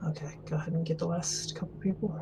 Okay, go ahead and get the last couple people.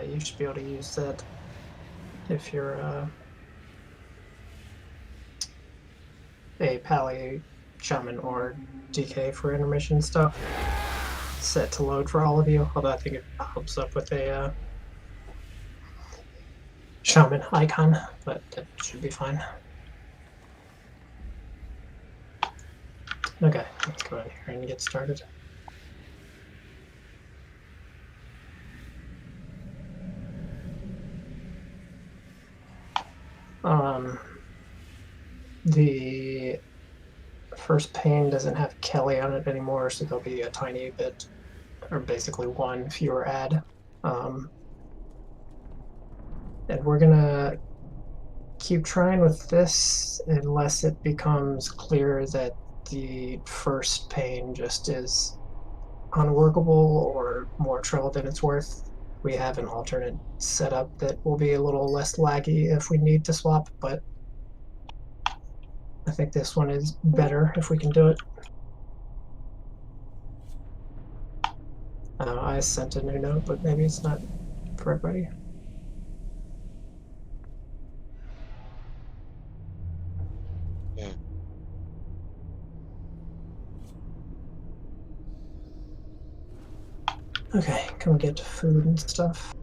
You should be able to use that if you're a Pally, Shaman, or DK for intermission stuff. Set to load for all of you, although I think it pops up with a Shaman icon, but that should be fine. Okay, let's go in here and get started. The first pane doesn't have Kelly on it anymore, so there'll be a tiny bit, or basically one fewer ad. And we're gonna keep trying with this unless it becomes clear that the first pane just is unworkable or more trouble than it's worth. We have an alternate setup that will be a little less laggy if we need to swap, but I think this one is better if we can do it. I sent a new note, but maybe it's not for everybody. Yeah. Okay, come get food and stuff.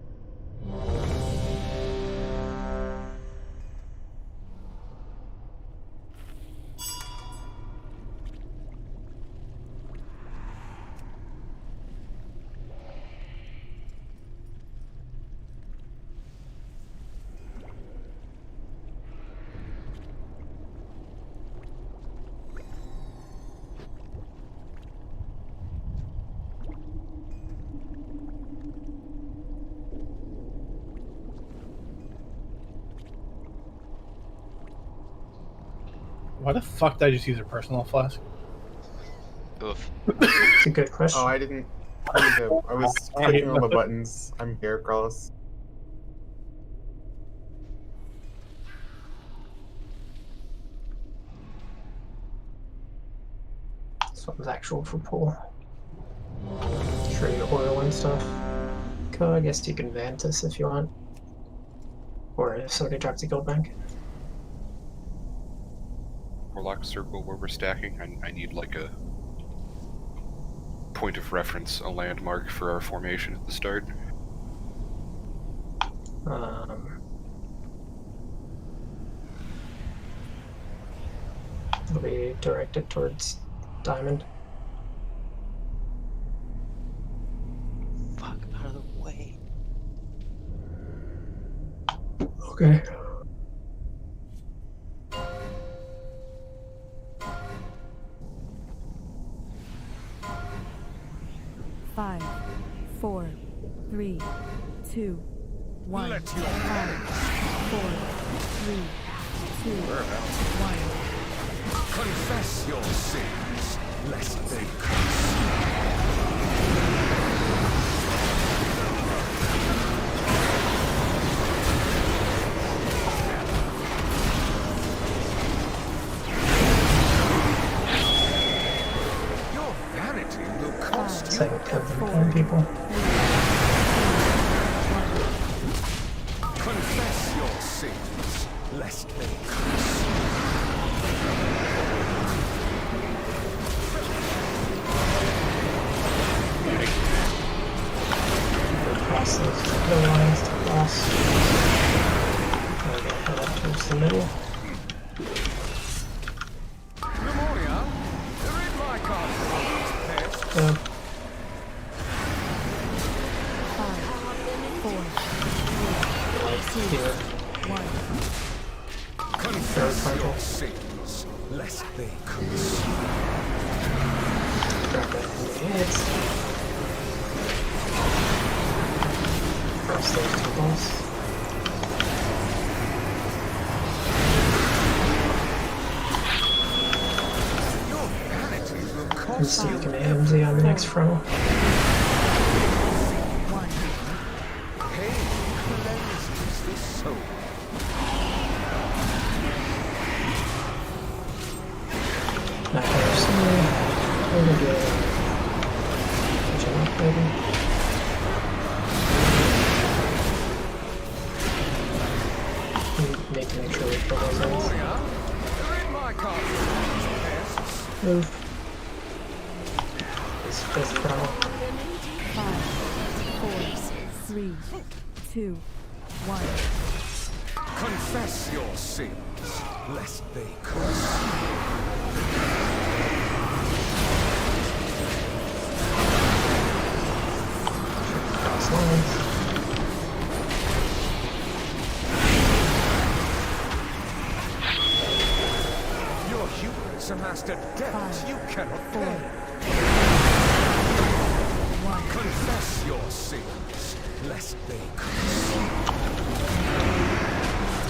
Why the fuck did I just use a personal flask? Oof. It's a good question. Oh, I didn't. I was clicking all the buttons. I'm here, Carlos. This one's actual for pool. Trade oil and stuff. Okay, I guess you can Vantis if you want. Or if somebody drops a gold bank. Warlock circle where we're stacking. I need like a point of reference, a landmark for our formation at the start. It'll be directed towards diamond. Fuck out of the way. Okay. Five, 4, 3, 2, 1. Let your 5, 4, 3, 2, 1. confess your sins, lest they curse. Your vanity will cost you Second cover Four. people. confess your sins, lest they curse. Cross those the lines to cross. Head up towards the middle. Nathria, read my card for these pets. Go. 5, 4, Like here. 1. Confess Third your frontal. sins, lest they curse. Grab that in the heads. Cross those two balls. Your vanity will And cost so you you can AMZ on the next frontal. 1. pain cleanses the soul. Not gonna see. We're gonna get jump, baby. Need to make sure we pull those ends. Nathria, read my card for these pets. Move. This fifth frontal. 5, 4, 3, 2, 1. Confess your sins, lest they curse. Cross lines. Your humans amassed a debt you cannot pay. 1. Confess your sins, lest they curse.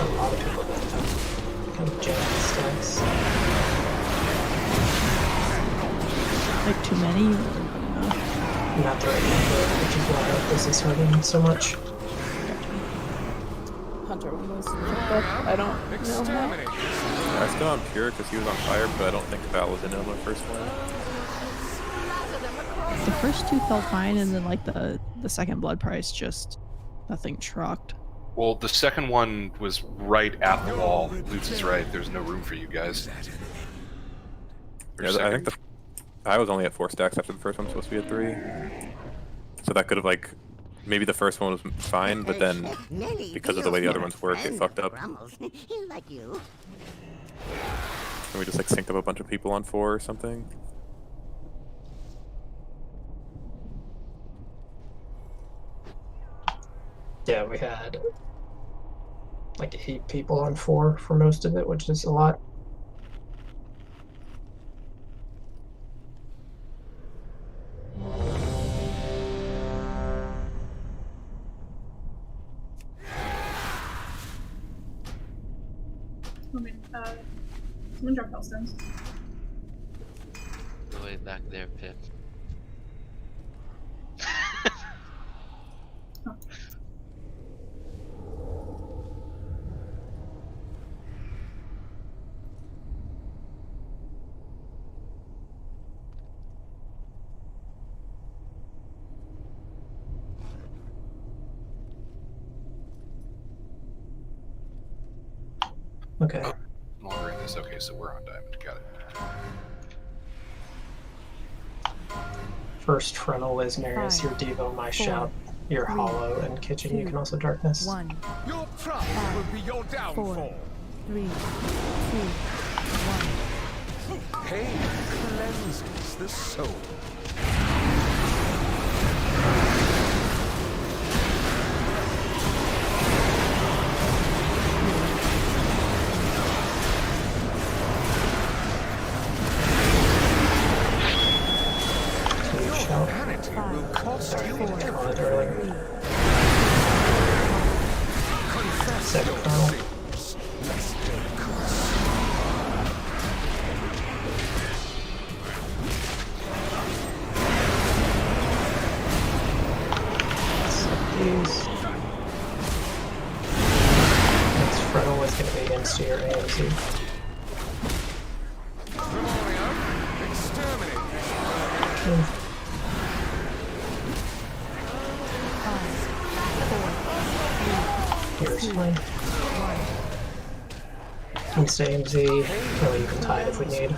A lot of people that kind of jam stacks. Like too many or enough? Not the right number, which is why this is hurting so much. Hunter was I don't know how. Exterminate. I still on Pure because he was on fire, but I don't think Val was in on the first one. The first two felt fine, and then like the second blood price just nothing trucked. Well, the second one was right at the wall. Lutz is right. There's no room for you guys. Your Yeah, I think second- I was only at 4 stacks after the first one was supposed to be at 3. So that could have like maybe the first one was fine, but then because of the way the other ones work, it fucked up. Like you. And we just like synced up a bunch of people on 4 or something. Yeah, we had like 8 people on 4 for most of it, which is a lot. Someone drop Hellstones. The way back there, Pip. Okay. Oh, I'm ordering this. Okay, so we're on diamond. Got it. First frontal is Marius, your 5, Devo, my 4, shout, your 3, hollow, and kitchen. You 2, can also darkness. 1. Your pride will be your 4, downfall. 3, 2, 1. Pain cleanses the soul. So you shout. Vanity will cost you On it earlier. Second funnel. These. Next frontal is going to be against your AMC. Here's fine. Against AMZ, well, you can tie it if we need.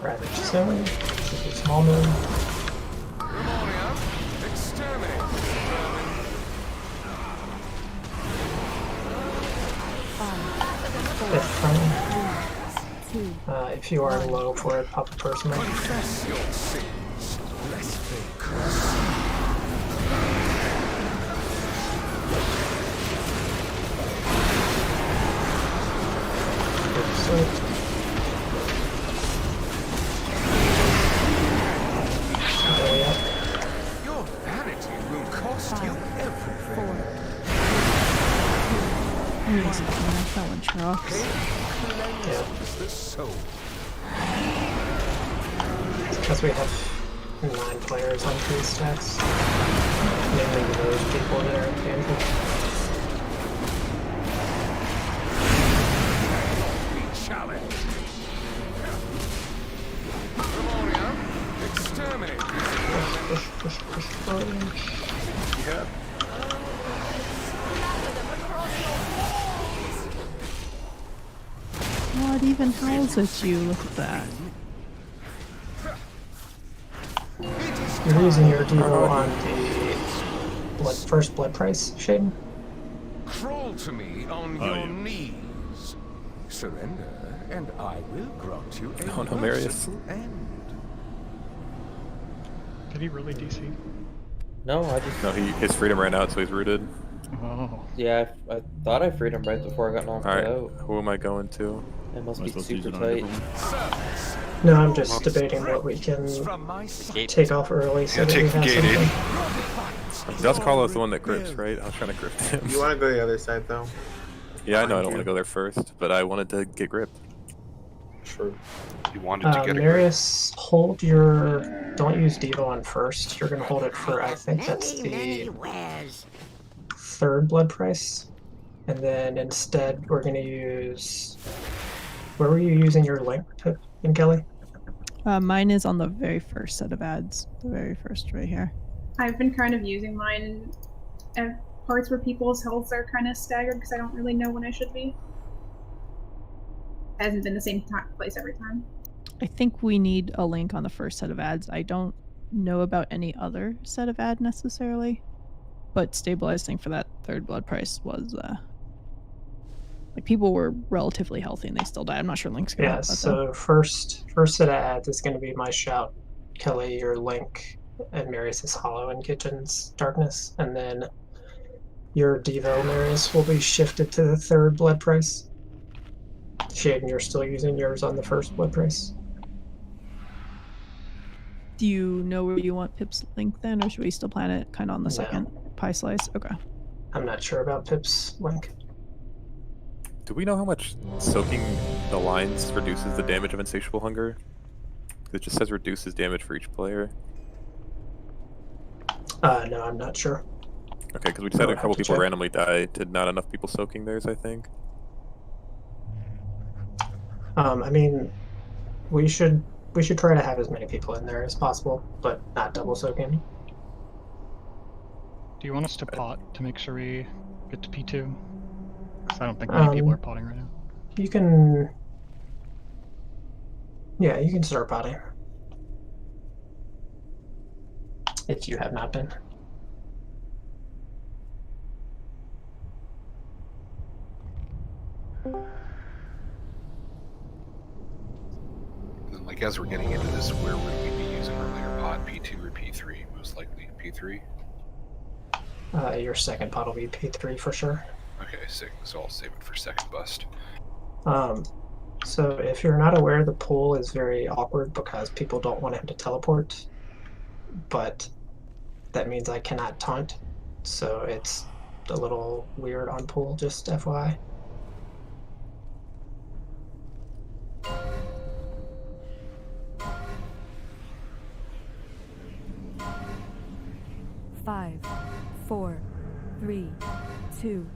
Ravage 7, should be small move. Fifth frontal. If you are low for it, pop a personal. Your vanity will cost you everything. That one drops. Because we have 9 players on 3 stacks. Mainly those people that are in pantry. Push. Yeah. What even howls at you? Look at that. You're using your Devo on the first blood price, Shaden? Crawl to me on your knees. Surrender, and I will grant you a merciful end. Did he really DC? No, I just... No, his freedom ran out, so he's rooted. Oh. Yeah, I thought I freed him right before I got knocked out. Who am I going to? It must be super tight. No, I'm just debating what we can take off early so that we have something. That's Carlos the one that grips, right? I was trying to grip him. You want to go to the other side, though? Yeah, I know I don't want to go there first, but I wanted to get gripped. True. You wanted to get a grip. Marius, hold your... Don't use Devo on first. You're going to hold it for, I think that's the 3rd blood price. And then instead, we're going to use... Where were you using your link, Pip and Kelly? Mine is on the very first set of ads. The very first right here. I've been kind of using mine at parts where people's healths are kind of staggered because I don't really know when I should be. It hasn't been the same place every time. I think we need a link on the first set of ads. I don't know about any other set of ad necessarily, but stabilizing for that 3rd blood price was like people were relatively healthy and they still died. I'm not sure link's gonna help that, so first set of ads is going to be my shout, Kelly, your link, and Marius' hollow in Kitchen's darkness, and then your Devo, Marius, will be shifted to the 3rd blood price. Shaden, you're still using yours on the 1st blood price. Do you know where you want Pip's link then, or should we still plan it kind of on the 2nd pie slice? Okay. I'm not sure about Pip's link. Do we know how much soaking the lines reduces the damage of Insatiable Hunger? It just says reduces damage for each player. No, I'm not sure. Okay, because we just had a couple people randomly die. Did not enough people soaking theirs, I think. I mean, we should try to have as many people in there as possible, but not double soaking. Do you want us to pot to make sure we get to P2? 'Cause I don't think many people are potting right now. You can... Yeah, you can start potting. If you have not been. And like as we're getting into this, where would we be using our layer pod? P2 or P3? Most likely P3. Your second pot will be P3 for sure. Okay, sick. So I'll save it for second bust. So if you're not aware, the pool is very awkward because people don't want him to teleport, but that means I cannot taunt, so it's a little weird on pool, just FYI. Five, 4, 3, 2,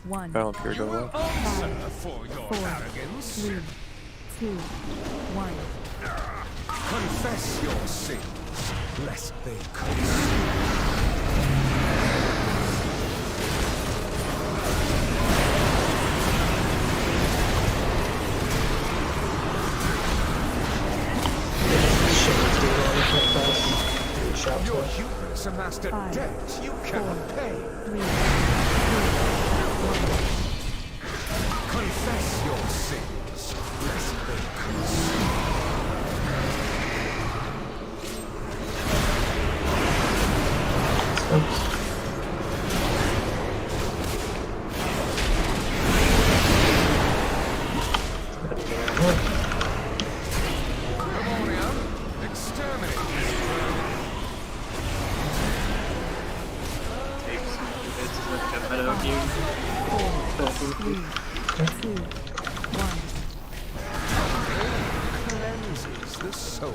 1. Volunteer go left. Answer for your 4, arrogance. 3, 2, 1. Confess your sins, lest they curse you. Your hubris amassed a debt you cannot pay. 3, 2, 1. Confess your sins, lest they curse cleanses the soul.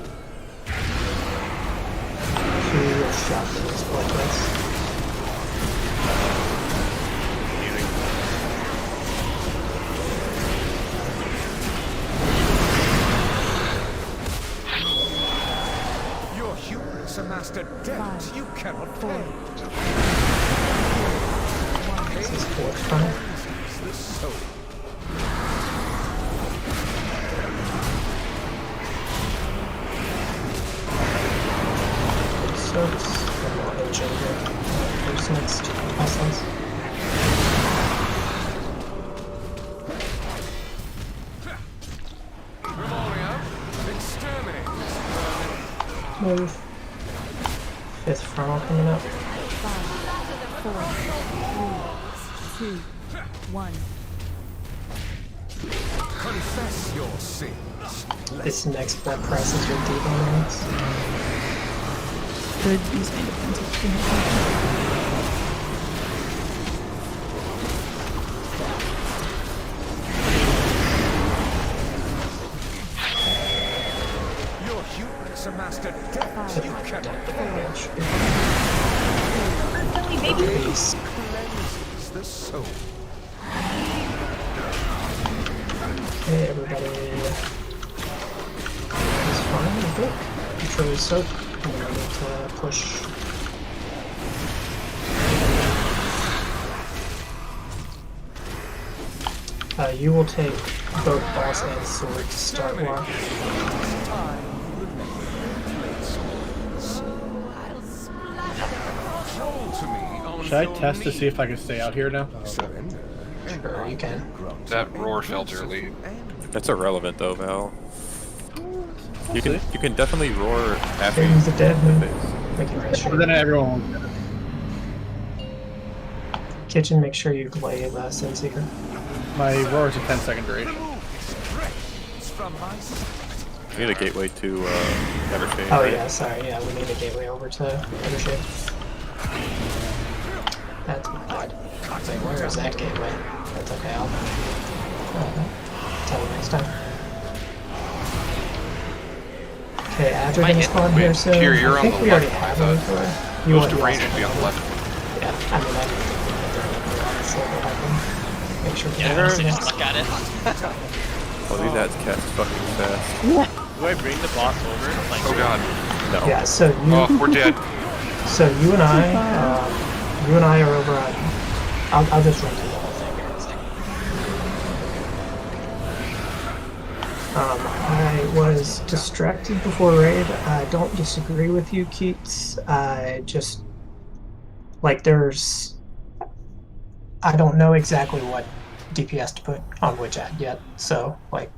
Your hubris amassed a debt you cannot pay. This is fourth time. Cleanses the soul. Service. Who's next? Us. Move. Fifth frontal coming up. 5, 4, 3, 2, 1. Confess your sins. This next blood price is your D-bonus. Could use my defensive. Your hubris amassed a debt you cannot pay. Please. Cleanses the soul. Okay, everybody is fine, I think. Control is soak. I'm gonna need to push. You will take both boss and sword to start war. Should I test to see if I can stay out here now? Sure, you can. That roar felt early. That's irrelevant though, Val. You can definitely roar after He's the dead man. But then everyone will get it. Kitchen, make sure you glaive Sunseeker. My roar is a 10-second duration. We need a gateway to Evershade. Oh right? yeah, sorry, yeah, we need a gateway over to Evershade. That's my bad. Wait, where is that gateway? That's okay, I'll tell you next time. Okay, after the spawn here soon. Here, you're I on think the we already left. have one for you. Most of range would be on the left. Yeah, I mean, I so we'll have them. Make sure Yeah, everyone's just stuck at it. Oh, these ads cast fucking fast. Do I bring the boss over? Like, Oh god. No. Yeah, so you. Oh, we're dead. So you and I are over on. I'll just run through the whole thing here in a second. I was distracted before raid. I don't disagree with you, Keats. I just like I don't know exactly what DPS to put on which ad yet, so like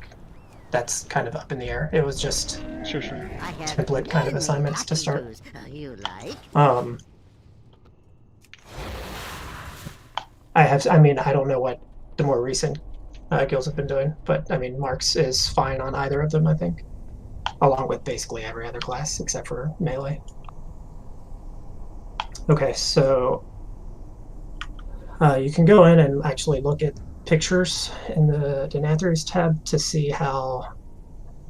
that's kind of up in the air. It was just template kind of assignments to start. I mean, I don't know what the more recent guilds have been doing, but I mean, Marks is fine on either of them, I think, along with basically every other class except for melee. Okay, so you can go in and actually look at pictures in the Nathria's tab to see how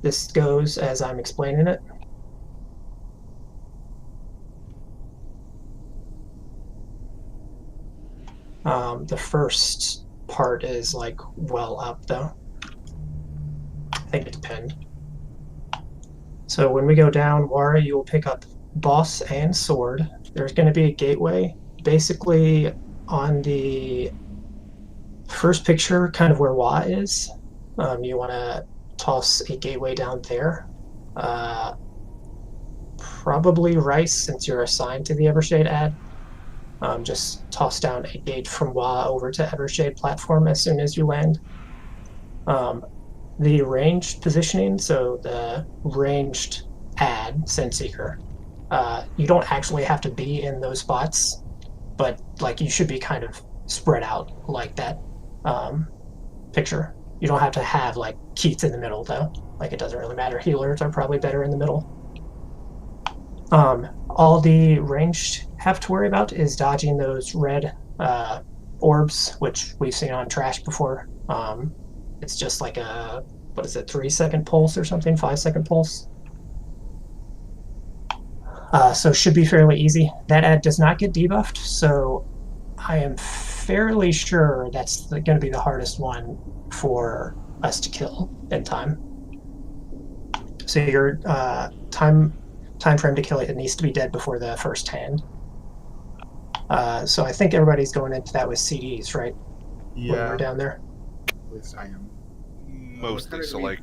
this goes as I'm explaining it. The first part is like well up though. I think it depends. So when we go down, Wara, you will pick up boss and sword. There's going to be a gateway basically on the first picture, kind of where Wa is. You want to toss a gateway down there. Probably Rice, since you're assigned to the Evershade ad. Just toss down a gate from Wa over to Evershade platform as soon as you land. The ranged positioning, so the ranged ad, Senseeker, you don't actually have to be in those spots, but like you should be kind of spread out like that picture. You don't have to have like Keats in the middle though. Like it doesn't really matter. Healers are probably better in the middle. All the ranged have to worry about is dodging those red orbs, which we've seen on trash before. It's just like a, what is it, 3-second pulse or something, 5-second pulse. So should be fairly easy. That ad does not get debuffed, so I am fairly sure that's going to be the hardest one for us to kill in time. So your time frame to kill it needs to be dead before the first hand. So I think everybody's going into that with CDs, right? Yeah. When we're down there. At least I am. Mostly, so like,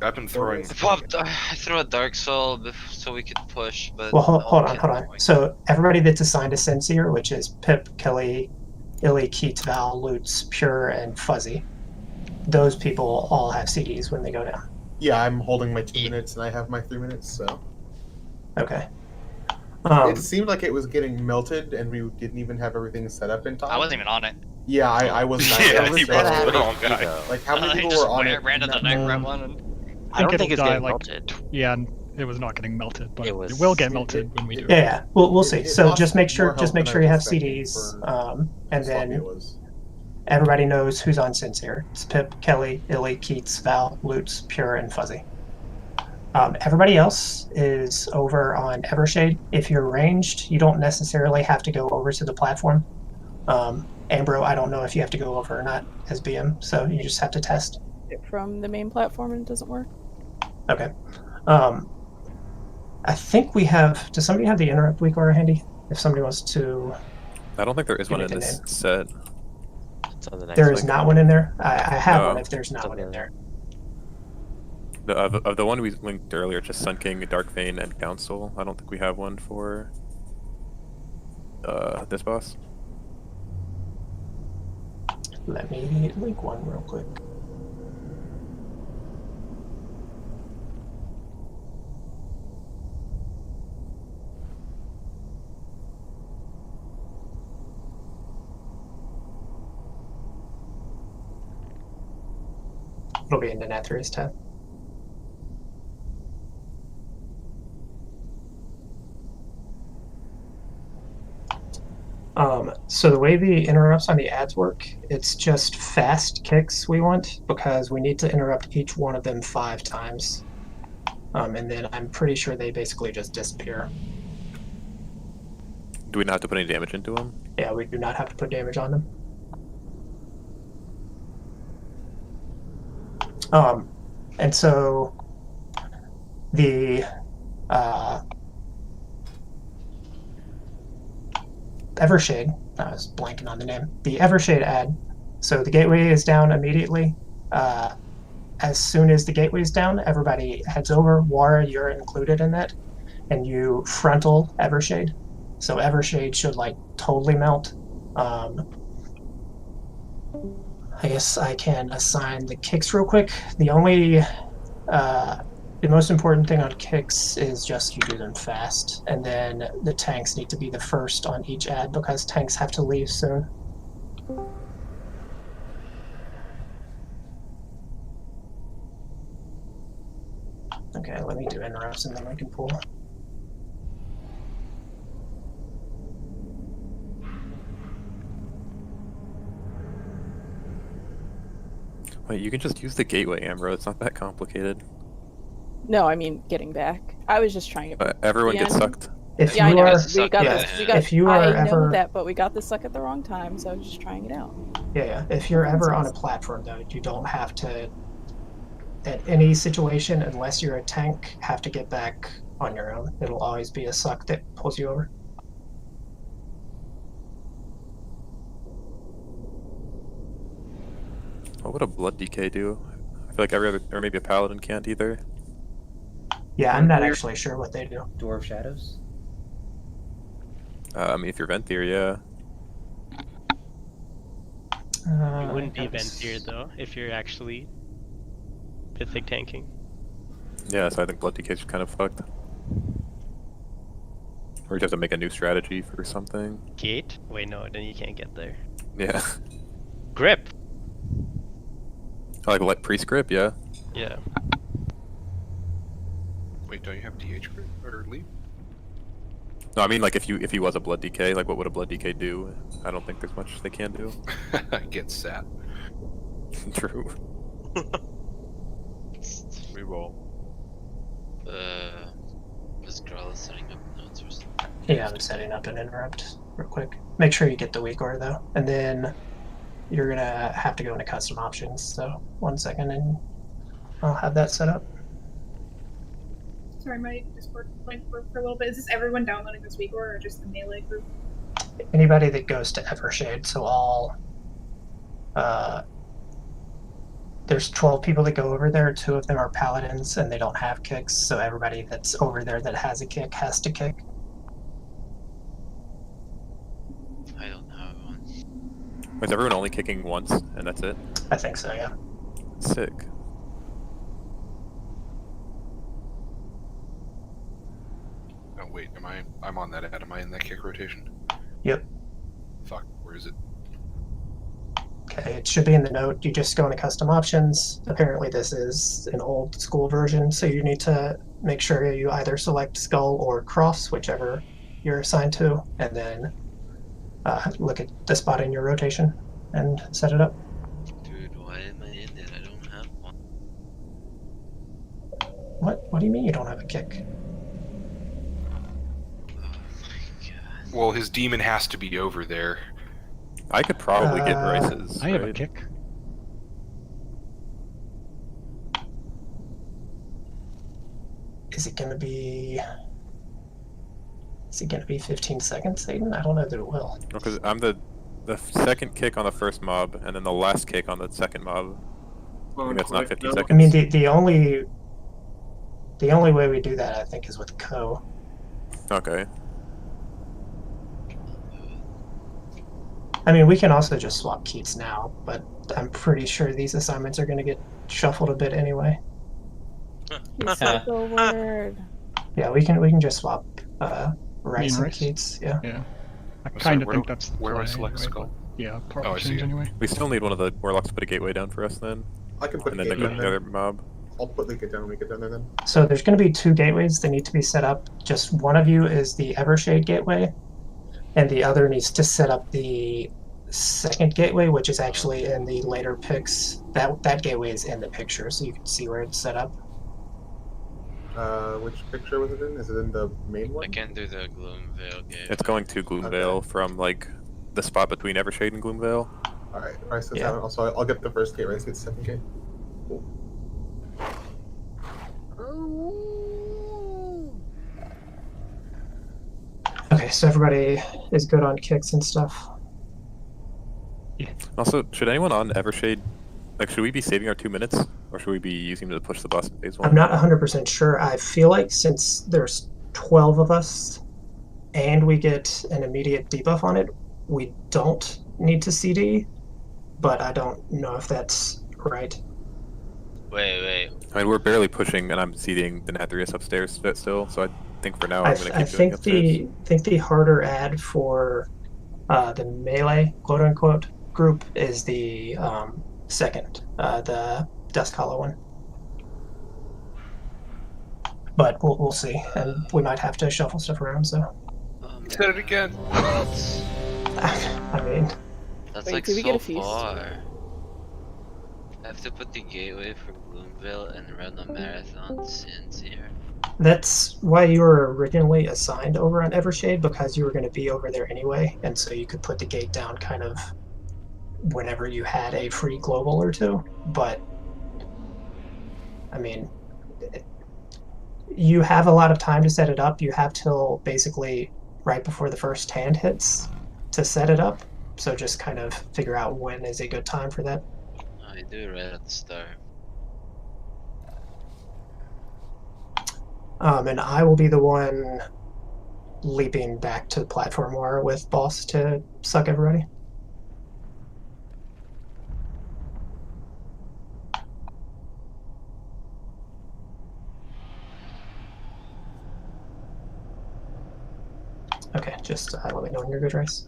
I've been throwing... I threw a Dark Soul so we could push, but... Well, hold on. So everybody that's assigned a Sincere, which is Pip, Kelly, Illy, Keats, Val, Lutz, Pure, and Fuzzy, those people all have CDs when they go down. Yeah, I'm holding my 2 minutes and I have my 3 minutes, so... Okay. It seemed like it was getting melted and we didn't even have everything set up in time. I wasn't even on it. Yeah, I was not. Yeah, he was the wrong guy. Like, how many people were on it? Ran to the Nightmare one. And... I don't think it's getting melted. Yeah, it was not getting melted, but it will get melted when we do it. Yeah, we'll see. So just make sure you have CDs, and then everybody knows who's on Sincere. It's Pip, Kelly, Illy, Keats, Val, Lutz, Pure, and Fuzzy. Everybody else is over on Evershade. If you're ranged, you don't necessarily have to go over to the platform. Ambro, I don't know if you have to go over or not as BM, so you just have to test. From the main platform and it doesn't work. Okay. I think we have... Does somebody have the interrupt week order handy? If somebody wants to... I don't think there is one in this set. There is not one in there? I have one if there's not one in there. Of the one we linked earlier, just Sun King, Dark Vein, and Council. I don't think we have one for this boss. Let me link one real quick. It'll be in the Nathria's tab. So the way the interrupts on the ads work, it's just fast kicks we want, because we need to interrupt each one of them 5 times. And then I'm pretty sure they basically just disappear. Do we not have to put any damage into them? Yeah, we do not have to put damage on them. And so the Evershade, I was blanking on the name, the Evershade ad, so the gateway is down immediately. as soon as the gateway's down, everybody heads over. Wara, you're included in that, and you frontal Evershade. So Evershade should like totally melt. I guess I can assign the kicks real quick. The most important thing on kicks is just you do them fast, and then the tanks need to be the first on each ad because tanks have to leave soon. Okay, let me do interrupts and then I can pull. Wait, you can just use the gateway, Amber. It's not that complicated. No, I mean getting back. I was just trying to. But everyone gets sucked. If yeah, you I know. are, We got yeah, this. We got. if you are I ever, know that, but we got this suck at the wrong time, so I was just trying it out. Yeah. If you're ever on a platform, though, you don't have to, at any situation, unless you're a tank, have to get back on your own. It'll always be a suck that pulls you over. What would a blood decay do? I feel like every other, or maybe a paladin can't either. Yeah, I'm not actually sure what they do. Dwarf Shadows? I mean, if you're Venthyr, yeah. It wouldn't be Venthyr though, if you're actually Mythic tanking. Yeah, so I think blood decay is kind of fucked. Or you have to make a new strategy for something. Gate? Wait, no, then you can't get there. Yeah. Grip! Like priest grip, yeah. Yeah. Wait, don't you have DH grip or leap? No, I mean like if he was a blood decay, like what would a blood decay do? I don't think there's much they can do. Get sat. True. Reroll. Is Grala setting up notes or something? Yeah, I'm setting up an interrupt real quick. Make sure you get the weak aura though, and then you're gonna have to go into custom options. So 1 second, and I'll have that set up. Sorry, my Discord like broke for a little bit. Is this everyone downloading this week or just the melee group? Anybody that goes to Evershade, so all there's 12 people that go over there. 2 of them are paladins, and they don't have kicks. So everybody that's over there that has a kick has to kick. I don't have one. Is everyone only kicking once and that's it? I think so, yeah. Sick. Oh wait, I'm on that ad. Am I in that kick rotation? Yep. Fuck, where is it? Okay, it should be in the note. You just go into custom options. Apparently this is an old school version, so you need to make sure you either select skull or cross, whichever you're assigned to, and then look at the spot in your rotation and set it up. Dude, why am I in it? I don't have one. What do you mean you don't have a kick? Well, his demon has to be over there. I could probably get Rice's. I have a kick. Is it gonna be 15 seconds, Aiden? I don't know that it will. Because I'm the second kick on the first mob, and then the last kick on the second mob. I think that's not 15 seconds. I mean, the only way we do that, I think, is with Co. Okay. I mean, we can also just swap Keats now, but I'm pretty sure these assignments are going to get shuffled a bit anyway. You said the word. Yeah, we can just swap Rice and Rice? Keats. Yeah. Yeah. I Sorry, kind of where- think that's the where do I play select anyway, skull? but yeah, part Oh, I see change it. anyway. We still need one of the warlocks to put a gateway down for us then. I can put And a then they gateway go to down the there. other mob. I'll put the gate down when we get down there then. So there's going to be 2 gateways that need to be set up. Just one of you is the Evershade gateway, and the other needs to set up the second gateway, which is actually in the later pics. That gateway is in the picture, so you can see where it's set up. Which picture was it in? Is it in the main one? I can't do the Gloomvale game. It's going to Gloomvale from like the spot between Evershade and Gloomvale. Alright, Rice is Yeah. out. Also, I'll get the first gate, Rice gets the second gate. Cool. Okay, so everybody is good on kicks and stuff. Also, should anyone on Evershade Like, should we be saving our 2 minutes, or should we be using them to push the boss in phase 1? I'm not 100% sure. I feel like since there's 12 of us and we get an immediate debuff on it, we don't need to CD, but I don't know if that's right. Wait. I mean, we're barely pushing, and I'm seeding the Nathrius upstairs still, so I think for now I'm going to keep doing upstairs. I think the harder ad for the melee, quote-unquote, group is the second, the Dusk Hollow one. But we'll see, and we might have to shuffle stuff around, so. Said it again. I mean... That's Wait, like did we so get a feast? far. I have to put the gateway for Gloomville and run a marathon sins here. That's why you were originally assigned over on Evershade, because you were going to be over there anyway, and so you could put the gate down kind of whenever you had a free global or two. But, I mean, you have a lot of time to set it up. You have till basically right before the first hand hits to set it up. So just kind of figure out when is a good time for that. I do right at the start. And I will be the one leaping back to the platform war with boss to suck everybody. Okay, just let me know when you're good, Rice.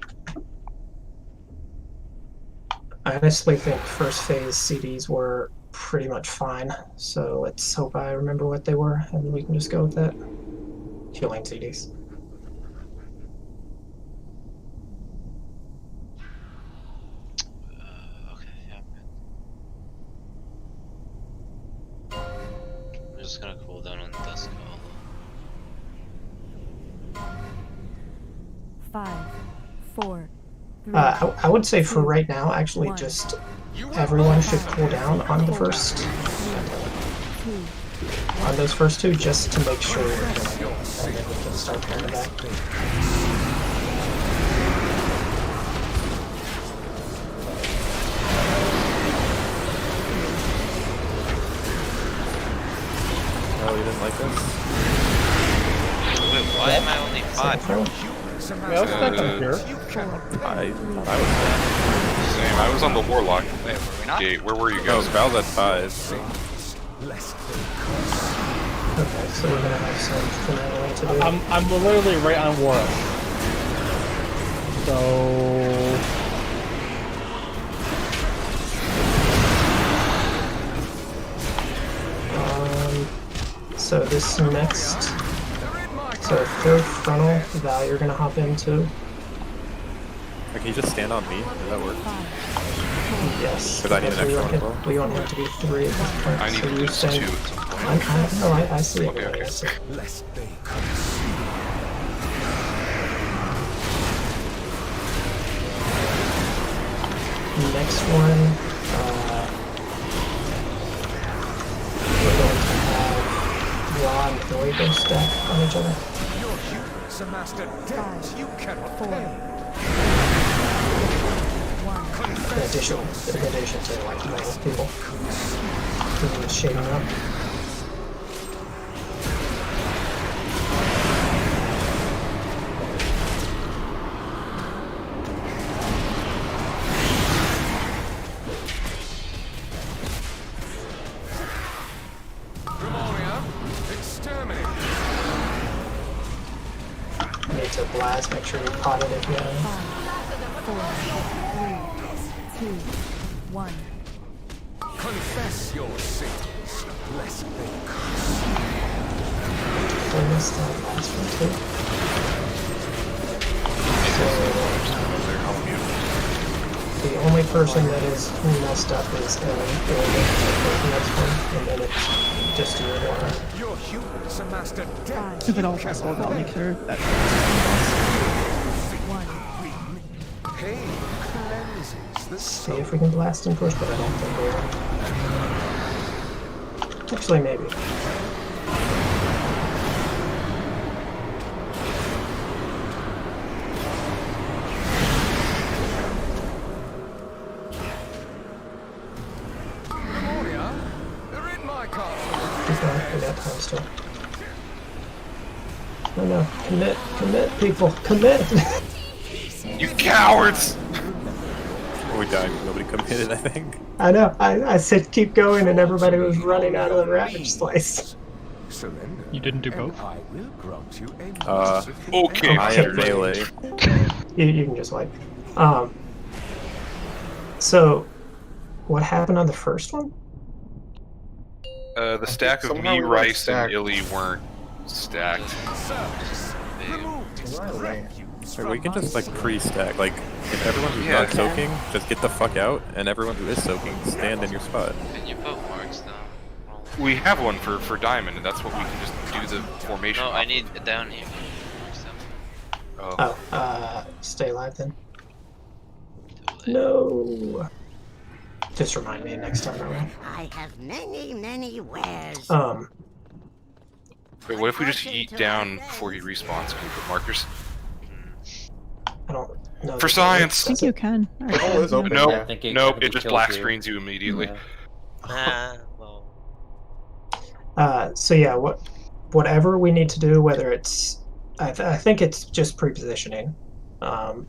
I honestly think first phase CDs were pretty much fine, so let's hope I remember what they were, and we can just go with that. Healing CDs. Okay, yeah, I'm just gonna cool down on Dusk Hollow. 5, 4, 3. I would say for right now, actually, just everyone should cool down on the first, on those first two, just to make sure we're doing it, and then we can start pulling it back. Oh, you didn't like this? Wait, why am I only 5? Yeah, let's back up here. I thought I was dead. Same. I was on the Warlock gate. Where were you guys? Oh, Val's at 5. Okay, so we're gonna have some finale to do. I'm literally right on Warlock. So this next, so third frontal, Val, you're gonna hop into. Can you just stand on me? Does that work? Yes. Because I need an extra one as well. We want him to be 3 at this point. I need so at least 2 at some point. No, I see it. Okay. I see it. Next one, we're going to have Raw and Billy go stack on each other. Your humans amassed a debt you cannot pay. In addition to like normal people. Just shading up. Need to blast, make sure you pot it if you have. 5, 4, 3, 2, 1. Confess your sins, lest they curse. I missed that last one too. So, the only person that is messed up is Ellie. The next one, and then it's just you and Laura. Your humans amassed a debt. If it all tries to make sure that. Pain cleanses the See soul. if we can blast and push, but I don't think we will. Actually, maybe. Keep going. We got time still. No, commit, people, commit! You cowards! We died. Nobody committed, I think. I know. I said keep going, and everybody was running out of the Ravage Slice. You didn't do both? Okay. I have melee. You can just like. So, what happened on the first one? The stack of me, Rice, and Illy weren't stacked. Or we can just like pre-stack. Like, if everyone who's not soaking, just get the fuck out, and everyone who is soaking, stand in your spot. Can you put marks down? We have one for Diamond, and that's what we can just do the formation. No, I need it down here. Oh. Stay alive then. No. Just remind me next time around. I have many wares. Wait, what if we just eat down before he respawns? Can we put markers? I don't know. For science! I think you can. Nope, it just black screens you immediately. So yeah, whatever we need to do, whether it's, I think it's just pre-positioning, and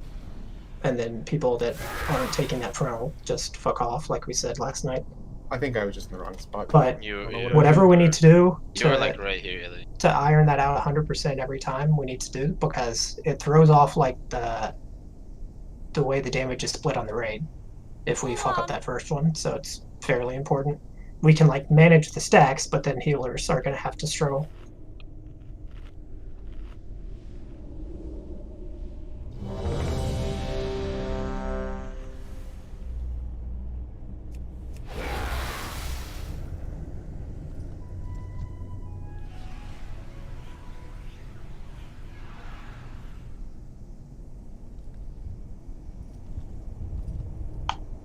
then people that aren't taking that frontal just fuck off, like we said last night. I think I was just in the wrong spot. But whatever we need to do You're like right here, Illy. to iron that out 100% every time, we need to do, because it throws off like the way the damage is split on the raid if we fuck up that first one. So it's fairly important. We can like manage the stacks, but then healers are going to have to struggle.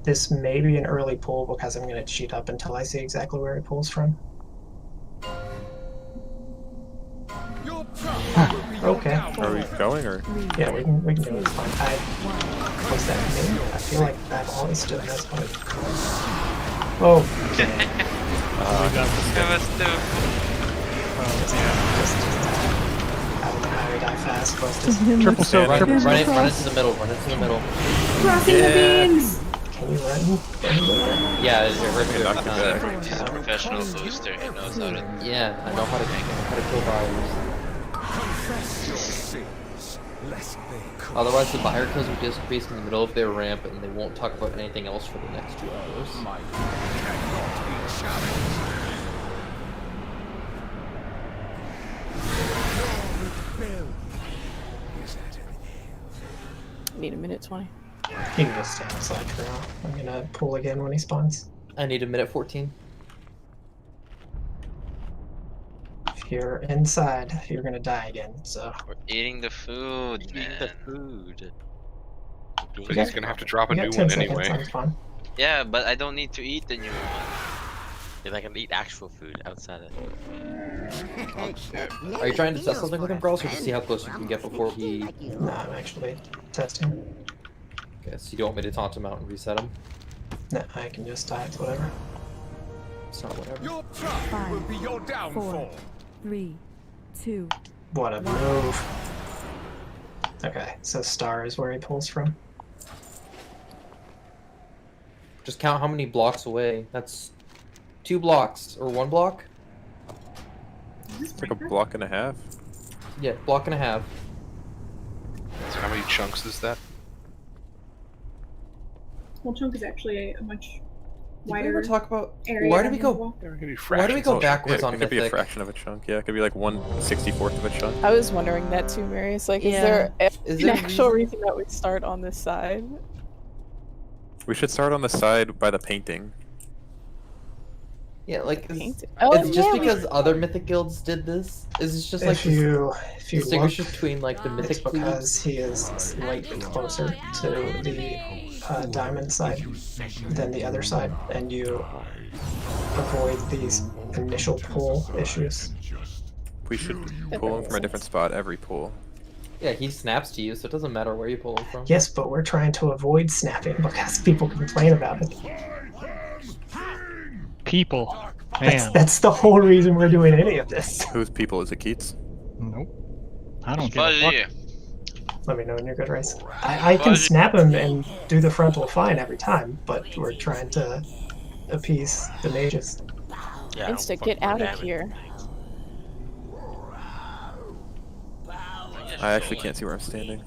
This may be an early pull because I'm going to cheat up until I see exactly where he pulls from. Okay. Are we going or? Yeah, we can do it. It's fine. What's that mean? I feel like I've always stood in this one. Oh. I die fast. Triple soak. Run into the middle. Run into the middle. Crossing the beams. Can you run? Yeah, it's your He's a professional booster. He knows how to. Yeah, I know how to kill buyers. Otherwise, the buyer kills will just be in the middle of their ramp, and they won't talk about anything else for the next 2 hours. Need a minute 20. You can just stay outside for now. I'm gonna pull again when he spawns. I need a minute 14. If you're inside, you're gonna die again, so. We're eating the food, man. The food. But he's gonna have to drop a new one anyway. Yeah, but I don't need to eat the new one. You're not gonna eat actual food outside of it. Are you trying to test something with him, girls, or to see how close you can get before he... No, I'm actually testing. Okay, so you don't want me to taunt him out and reset him? No, I can just die. It's whatever. It's not whatever. Your pride will be your downfall. 4, 3, 2. What a move. Okay, so star is where he pulls from. Just count how many blocks away. That's 2 blocks, or 1 block? It's like a block and a half. Yeah, block and a half. So how many chunks is that? Whole chunk is actually a much Did we wider ever talk about area. why do we go? than Why do we go backwards on It could be a Mythic? fraction of a chunk. Yeah, it could be like 1/64th of a chunk. I was wondering that too, Marius. Like, Yeah. is there Is an there a actual reason that we start on this side? We should start on the side by the painting. Yeah, like Oh, it's just yeah, because other Mythic guilds did this. Is this just like If you distinguish look, between like the Mythic it's because he is slightly closer to the diamond side than the other side, and you avoid these initial pull issues. We should pull him from a different spot every pull. Yeah, he snaps to you, so it doesn't matter where you pull him from. Yes, but we're trying to avoid snapping because people complain about it. People. That's the whole reason we're doing any of this. Whose people is it, Keats? Nope. I don't give a Fuzzy. fuck. Let me know when you're good, Rice. I can snap him and do the frontal fine every time, but we're trying to appease the mages. Yeah, Insta, get out of here. I actually can't see where I'm standing.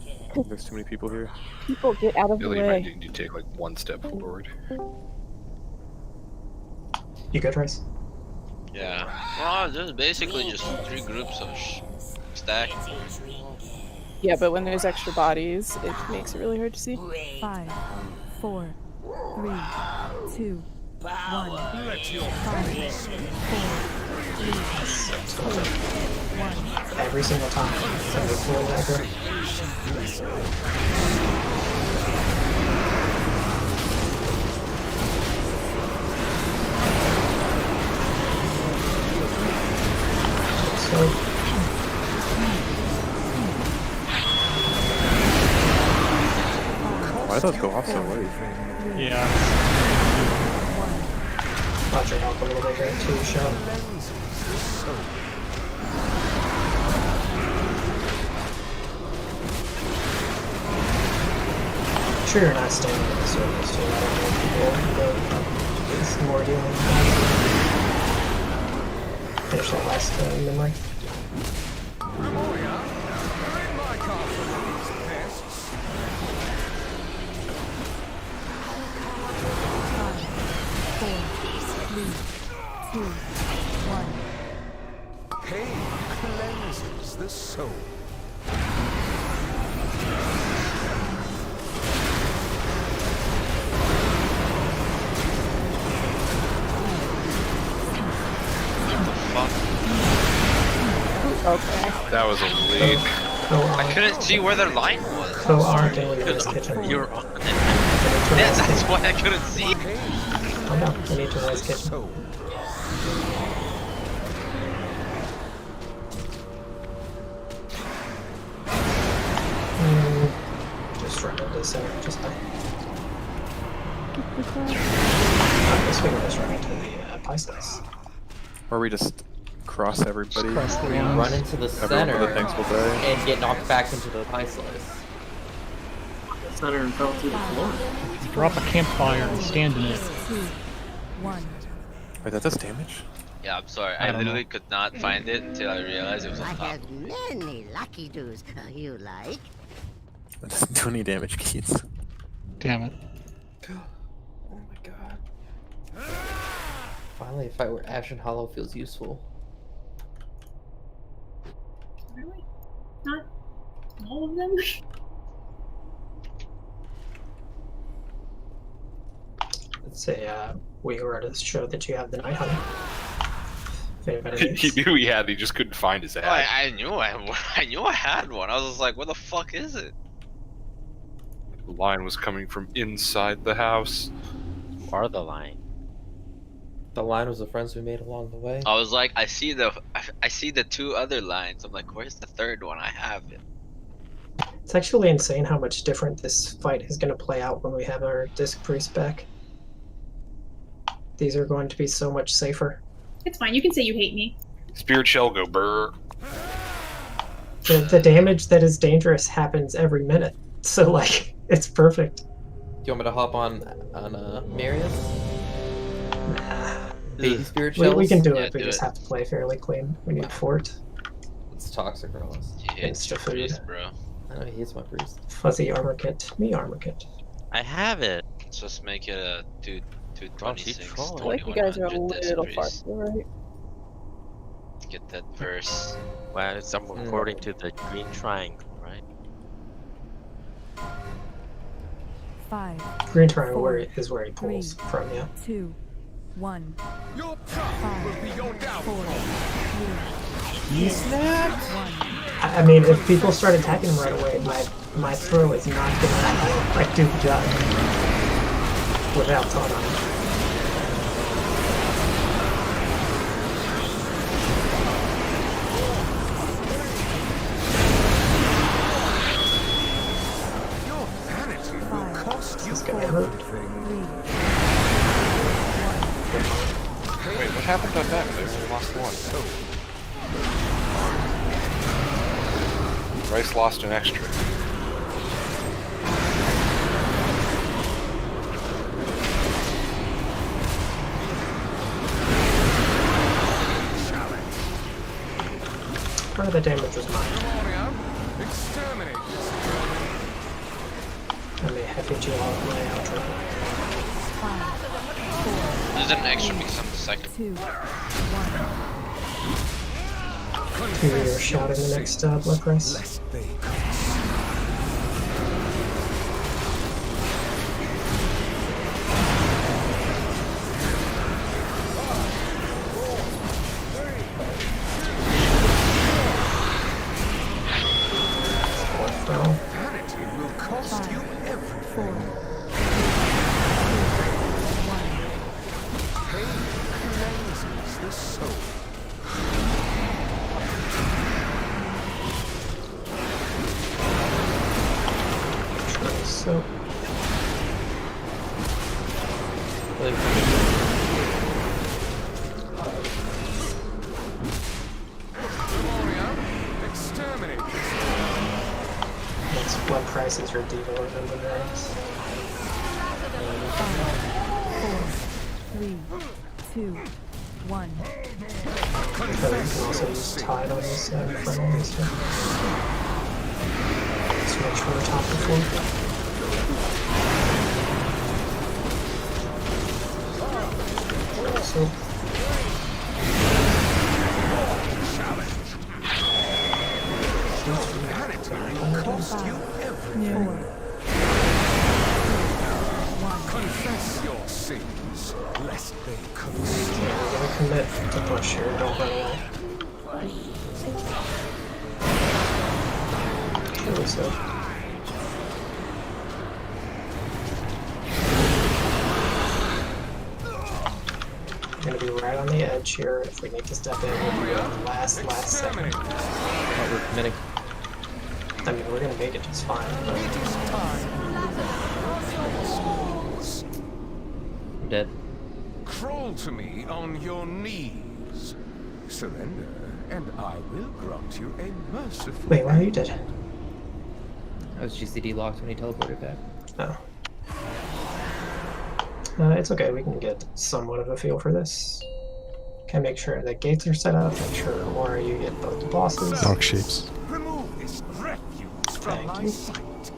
There's too many people here. People, get out of the Billy, you might way. need to take like one step forward. You good, Rice? Yeah. Well, there's basically just 3 groups of stack. Yeah, but when there's extra bodies, it makes it really hard to see. 5, 4, 3, 2, 1. 5, 4, 3, 2, 1. Every single time. Somebody pull dagger. So, Why do those go off so late? Yeah. watch your help a little bit here too, Shell. Sure you're not standing in the circle, so I don't know if people go get some more healing. Finish that last memory. Pain cleanses the soul. Okay. That was a leak. I couldn't see where their line was. Go on, kitchen. You're on it. Yeah, that's why I couldn't see. Calm down. We need to rise kitchen. Just run into the center, just by. I guess we can just run into the pie slice. Or we just cross everybody. Run into the center and get knocked back into the pie slice. The center and fell through the floor. Drop a campfire and stand in it. 2, 1. Wait, that does damage? Yeah, I'm sorry. I I don't literally could not find it until I realized it was I on top. have many lucky doos you like. That doesn't do any damage, Keats. Damn it. Oh my god. Finally a fight where Ashen Hollow feels useful. Really? Not all of them? Let's say we were to show that you have the Night Hunter. If anybody He needs. knew he had. He just couldn't find his Oh, ad. I knew I had one. I was just like, where the fuck is it? The line was coming from inside the house. Who are the line? The line was the friends we made along the way. I was like, I see the 2 other lines. I'm like, where's the 3rd one? I have it. It's actually insane how much different this fight is going to play out when we have our Disc Priest back. These are going to be so much safer. It's fine. You can say you hate me. Spirit Shell go brr. The damage that is dangerous happens every minute. So, like, it's perfect. Do you want me to hop on Marius? Baby spirit shells? We can do Yeah, it. We do just it. have to play fairly clean. We need Fort. It's toxic, Carlos. He hates your Insta food. priest, bro. I know he hates my priest. Fuzzy armor kit. Me armor kit. I have it. Let's just make it a 226. trolling. I like you guys are a 2100 Disc little far Priest. to the right. Get that verse. Well, it's according to the green triangle, right? 5, Green triangle is where he pulls from, yeah. 2, 1. Your path will be your downfall. 3, He 2, snapped! 1. I mean, if people start attacking him right away, my throw is not gonna like do the job without taunt on him. Your vanity will cost you This is gonna hurt. everything. 3, Wait, what? What happened on that? They only lost one. Bryce lost an extra. Part of the damage was mine. I may have hit you all my outro. There's an extra because I'm the second. 2, 1. You're shouting the next blood price. Vanity will cost you everything. 4, 3, 2, 1. Pain cleanses the soul. So next blood price is your diva or the variance. 5, 4, 3, 2, 1. So you can also use tide on this front end and stuff. Switch from the top to floor. So Confess your sins, lest they consume. yeah, we're gonna commit to push here, don't run away. Really so. We're gonna be right on the edge here. If we need to step in, we'll be on the last second. Oh, we're committing. I mean, we're gonna make it just fine. But... I'm dead. Crawl to me on your knees. Surrender, and I will grant you a merciful. Wait, why are you dead? I was GCD locked when he teleported back. Oh. It's okay, we can get somewhat of a feel for this. Okay, make sure the gates are set up, make sure Laura, you get both the bosses. Dark shapes. Remove this refuse from my sight.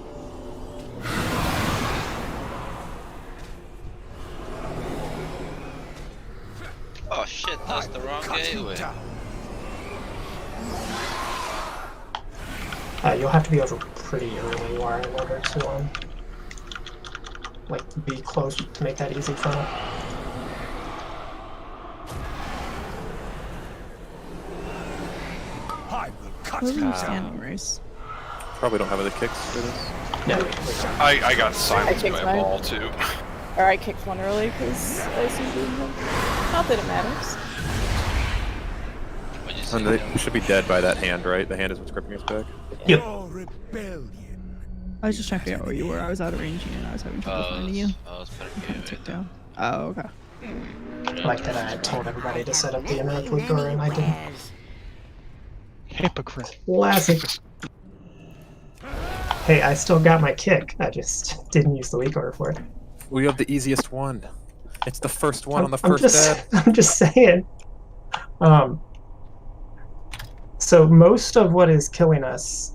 Oh shit, that's the wrong gateway. You'll have to be over pretty early, Laura, in order to like be close to make that easy funnel. I will cut Where you were you down. standing, Race? Probably don't have the kicks for this. No, I got silenced kicked by a mine. ball too. Or I kicked one early because I assumed it was him. Not that it matters. And they should be dead by that hand, right? The hand is what's gripping us back. Yep. I was just trying to figure out where you were. I was out of range and I was having trouble finding you. I was putting Kind of ticked down. Oh, okay. Like that I told everybody to set up the Emerald Liquor and I didn't. Hypocrite. Classic. Hey, I still got my kick. I just didn't use the weak order for it. We have the easiest one. It's the first one on the I'm first just, dad. I'm just saying. So most of what is killing us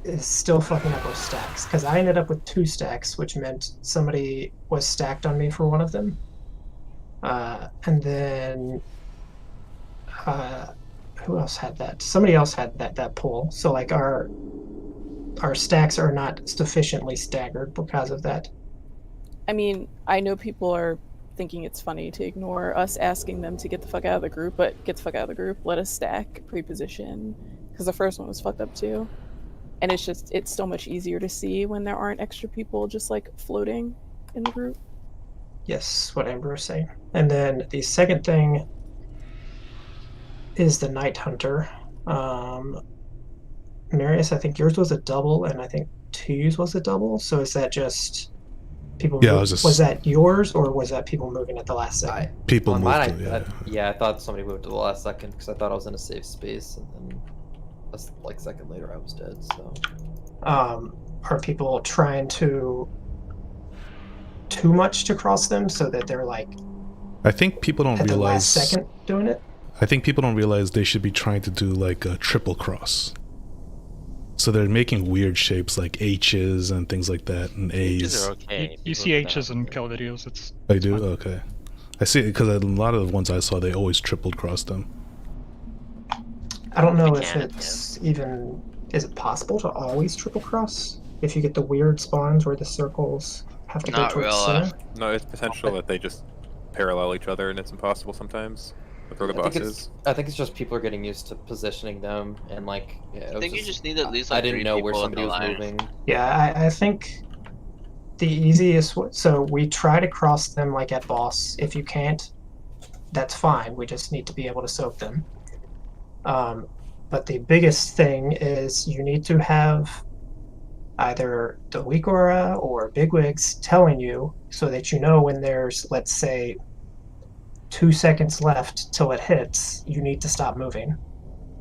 is still fucking up our stacks. Because I ended up with 2 stacks, which meant somebody was stacked on me for one of them. And then who else had that? Somebody else had that pull. So like our stacks are not sufficiently staggered because of that. I mean, I know people are thinking it's funny to ignore us asking them to get the fuck out of the group, but get the fuck out of the group, let us stack, pre-position, because the first one was fucked up too. And it's so much easier to see when there aren't extra people just like floating in the group. Yes, what Amber was saying. And then the second thing is the Night Hunter. Marius, I think yours was a double, and I think 2's was a double. So is that just People Yeah, was that yours or was that people moving at the last second? People On moved mine, it, yeah, I thought somebody moved to the last second because I thought I was in a safe space, and then like second later I was dead. So, are people trying too much to cross them so that they're like? I think people don't at realize. The last second doing it. I think people don't realize they should be trying to do like a triple cross. So they're making weird shapes like H's and things like that, and A's. H's are okay. You see H's in kill videos. It's. I do? Okay. I see it because a lot of the ones I saw, they always triple crossed them. I don't know if it's even. Is it possible to always triple cross if you get the weird spawns where the circles have to go towards the center? No, it's potential that they just parallel each other, and it's impossible sometimes. With where the boss is. I think it's just people are getting used to positioning them, and like. Yeah, I think you just need at least like I didn't 3 know where people in somebody the was line. moving. Yeah, I think the easiest. So we try to cross them like at boss. If you can't, that's fine. We just need to be able to soak them. But the biggest thing is you need to have either the weak aura or bigwigs telling you so that you know when there's, let's say, 2 seconds left till it hits, you need to stop moving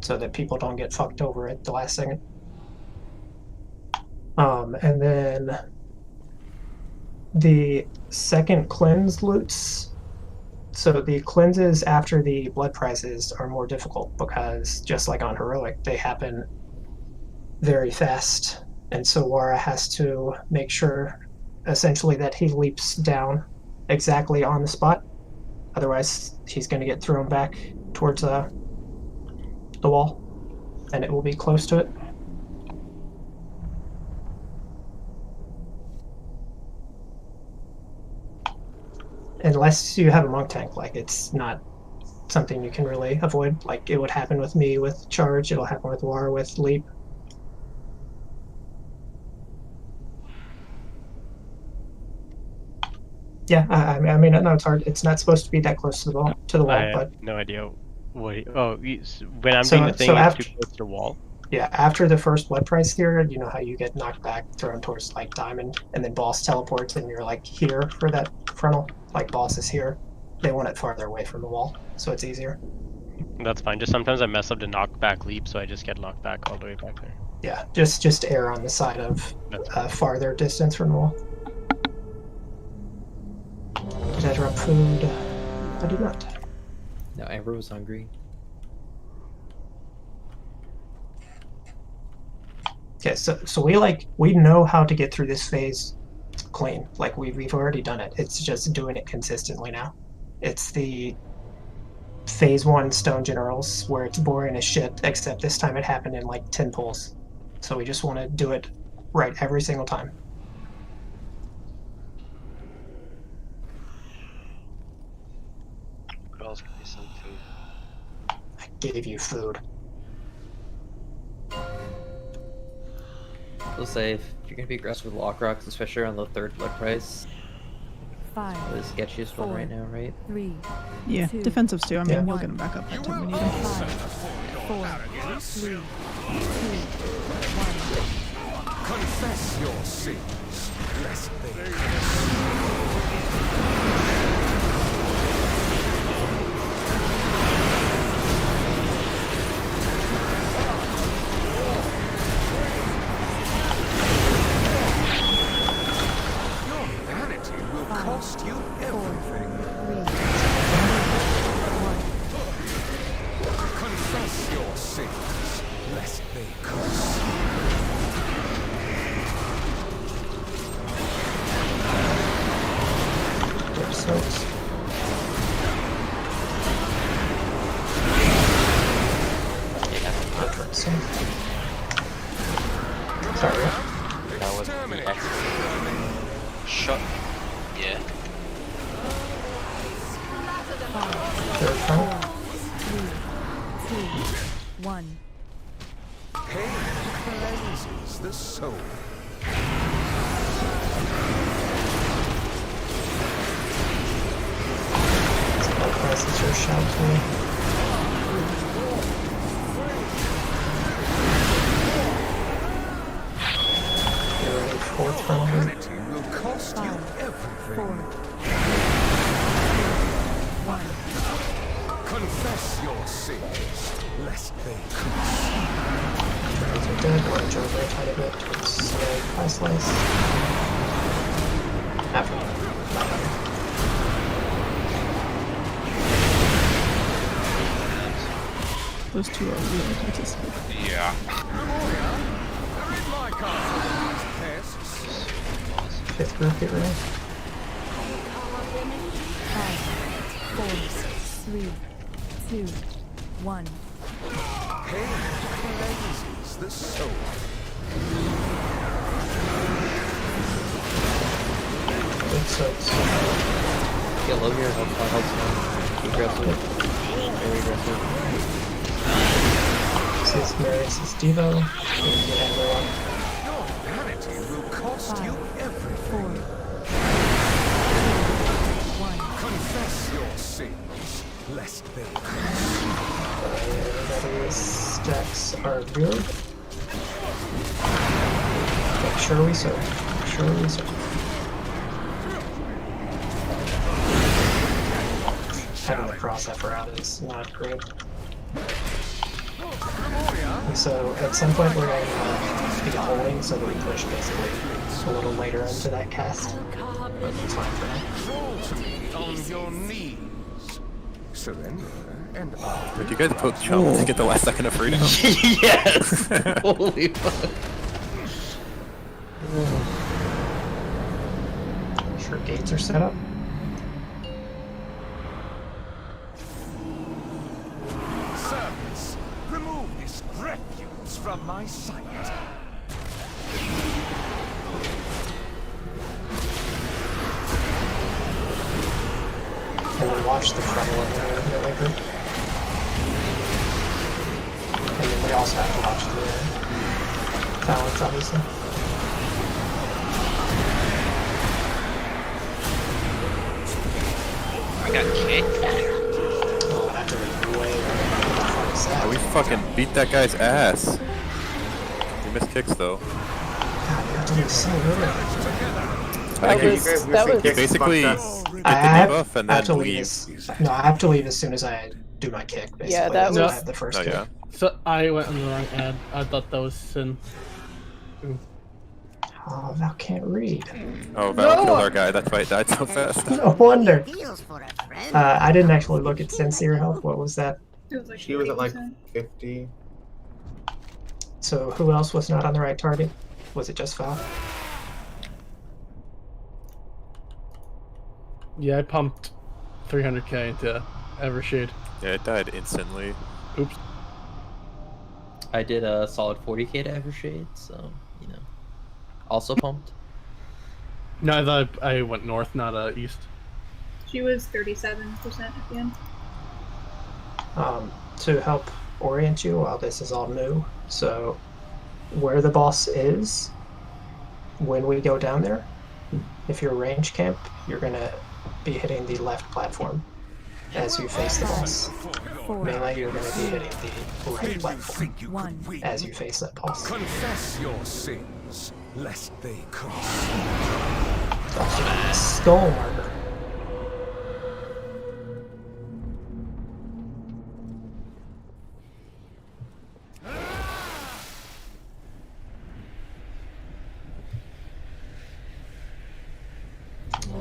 so that people don't get fucked over at the last second. And then the second cleanse loots. So the cleanses after the blood prizes are more difficult because just like on heroic, they happen very fast. And so Wara has to make sure essentially that he leaps down exactly on the spot. Otherwise, he's going to get thrown back towards the wall, and it will be close to it. Unless you have a monk tank, like it's not something you can really avoid. Like it would happen with me with charge, it'll happen with War with leap. Yeah, I mean, no, it's hard. It's not supposed to be that close to the wall, I but have no idea what. When I'm So- doing the thing, so it's after- too close to the wall. yeah, after the first blood price here, you know how you get knocked back, thrown towards like diamond, and then boss teleports, and you're like here for that frontal. Like boss is here. They want it farther away from the wall, so it's easier. That's fine. Just sometimes I mess up the knockback leap, so I just get knocked back all the way back there. Yeah, just err on the side of farther distance from the wall. Did I drop food? I did not. No, Amber was hungry. Okay, so we know how to get through this phase clean. Like we've already done it. It's just doing it consistently now. It's the phase 1 stone generals where it's boring as shit, except this time it happened in like 10 pulls. So we just want to do it right every single time. Girls, give me some food. I gave you food. I'll say if you're gonna be aggressive with lock rocks, especially on the third blood price. 5, The sketchiest one right now, right? 3, Yeah, 2, defensives too. I mean, Yeah. we'll get them back up by the time we need them. 5, 4, 3, 2, 1. Confess your sins, lest they Your vanity will cost you everything. Confess your sins, lest they curse you. Soaks. Sorry. That was the extra. Shut. Yeah. 5, 4, 3, 2, 1. Pain cleanses the soul. This is your shout to me. You're ready, fourth round. Vanity will cost cost you everything. 1. Confess your sins, lest they Those are dead. We're going to over a tiny bit towards pie slice. After that. Those two are really participating. Yeah. Fifth group, get ready. 5, 4, 3, 2, 1. Pain cleanses the soul. Good soaks. Get low here, help aggressive. Very aggressive. This is Marius' Devo. Get everyone. Your vanity will cost you everything. 4, 1. Confess your sins, lest they Everybody's stacks are good. Make sure we serve. Make sure we serve. Having the cross effort out is not great. And so at some point we're going to be holding so that we push basically a little later into that cast. But it's fine for now. Crawl to me on your knees. Surrender, and I Did you guys both jump to get the last second of freedom? Yes! Holy fuck. Sure gates are set up. Servants, remove this refuse from my sight. And then watch the front one in the liquor. And then we also have to watch the balance, obviously. I got kicked. Oh, that took way Oh, we fucking beat that guy's ass. We missed kicks though. God, you have to be so good. Basically I get the have, debuff and I have to then leave leave. no, I have to leave as soon as I do my kick, basically. Yeah, that That's when I was- have the first Oh, kick. yeah. So I went on the wrong ad. I thought that was Sin. Oh, Val can't read. Oh, Val killed our guy. That's why it died so fast. No wonder. Deals for a friend. I didn't actually look at sincere health. What was that? It was like She was at like 40%. 50. So who else was not on the right target? Was it just Val? Yeah, I pumped 300k into Evershade. Yeah, it died instantly. Oops. I did a solid 40k to Evershade, so, you know. Also pumped. No, I thought I went north, not east. She was 37% at the end. To help orient you while this is all new. So where the boss is, when we go down there, if you're range camp, you're gonna be hitting the left platform as you face the boss. Melee, you're gonna be hitting the right platform as you face that boss. Confess your sins, lest they cost. Skull marker.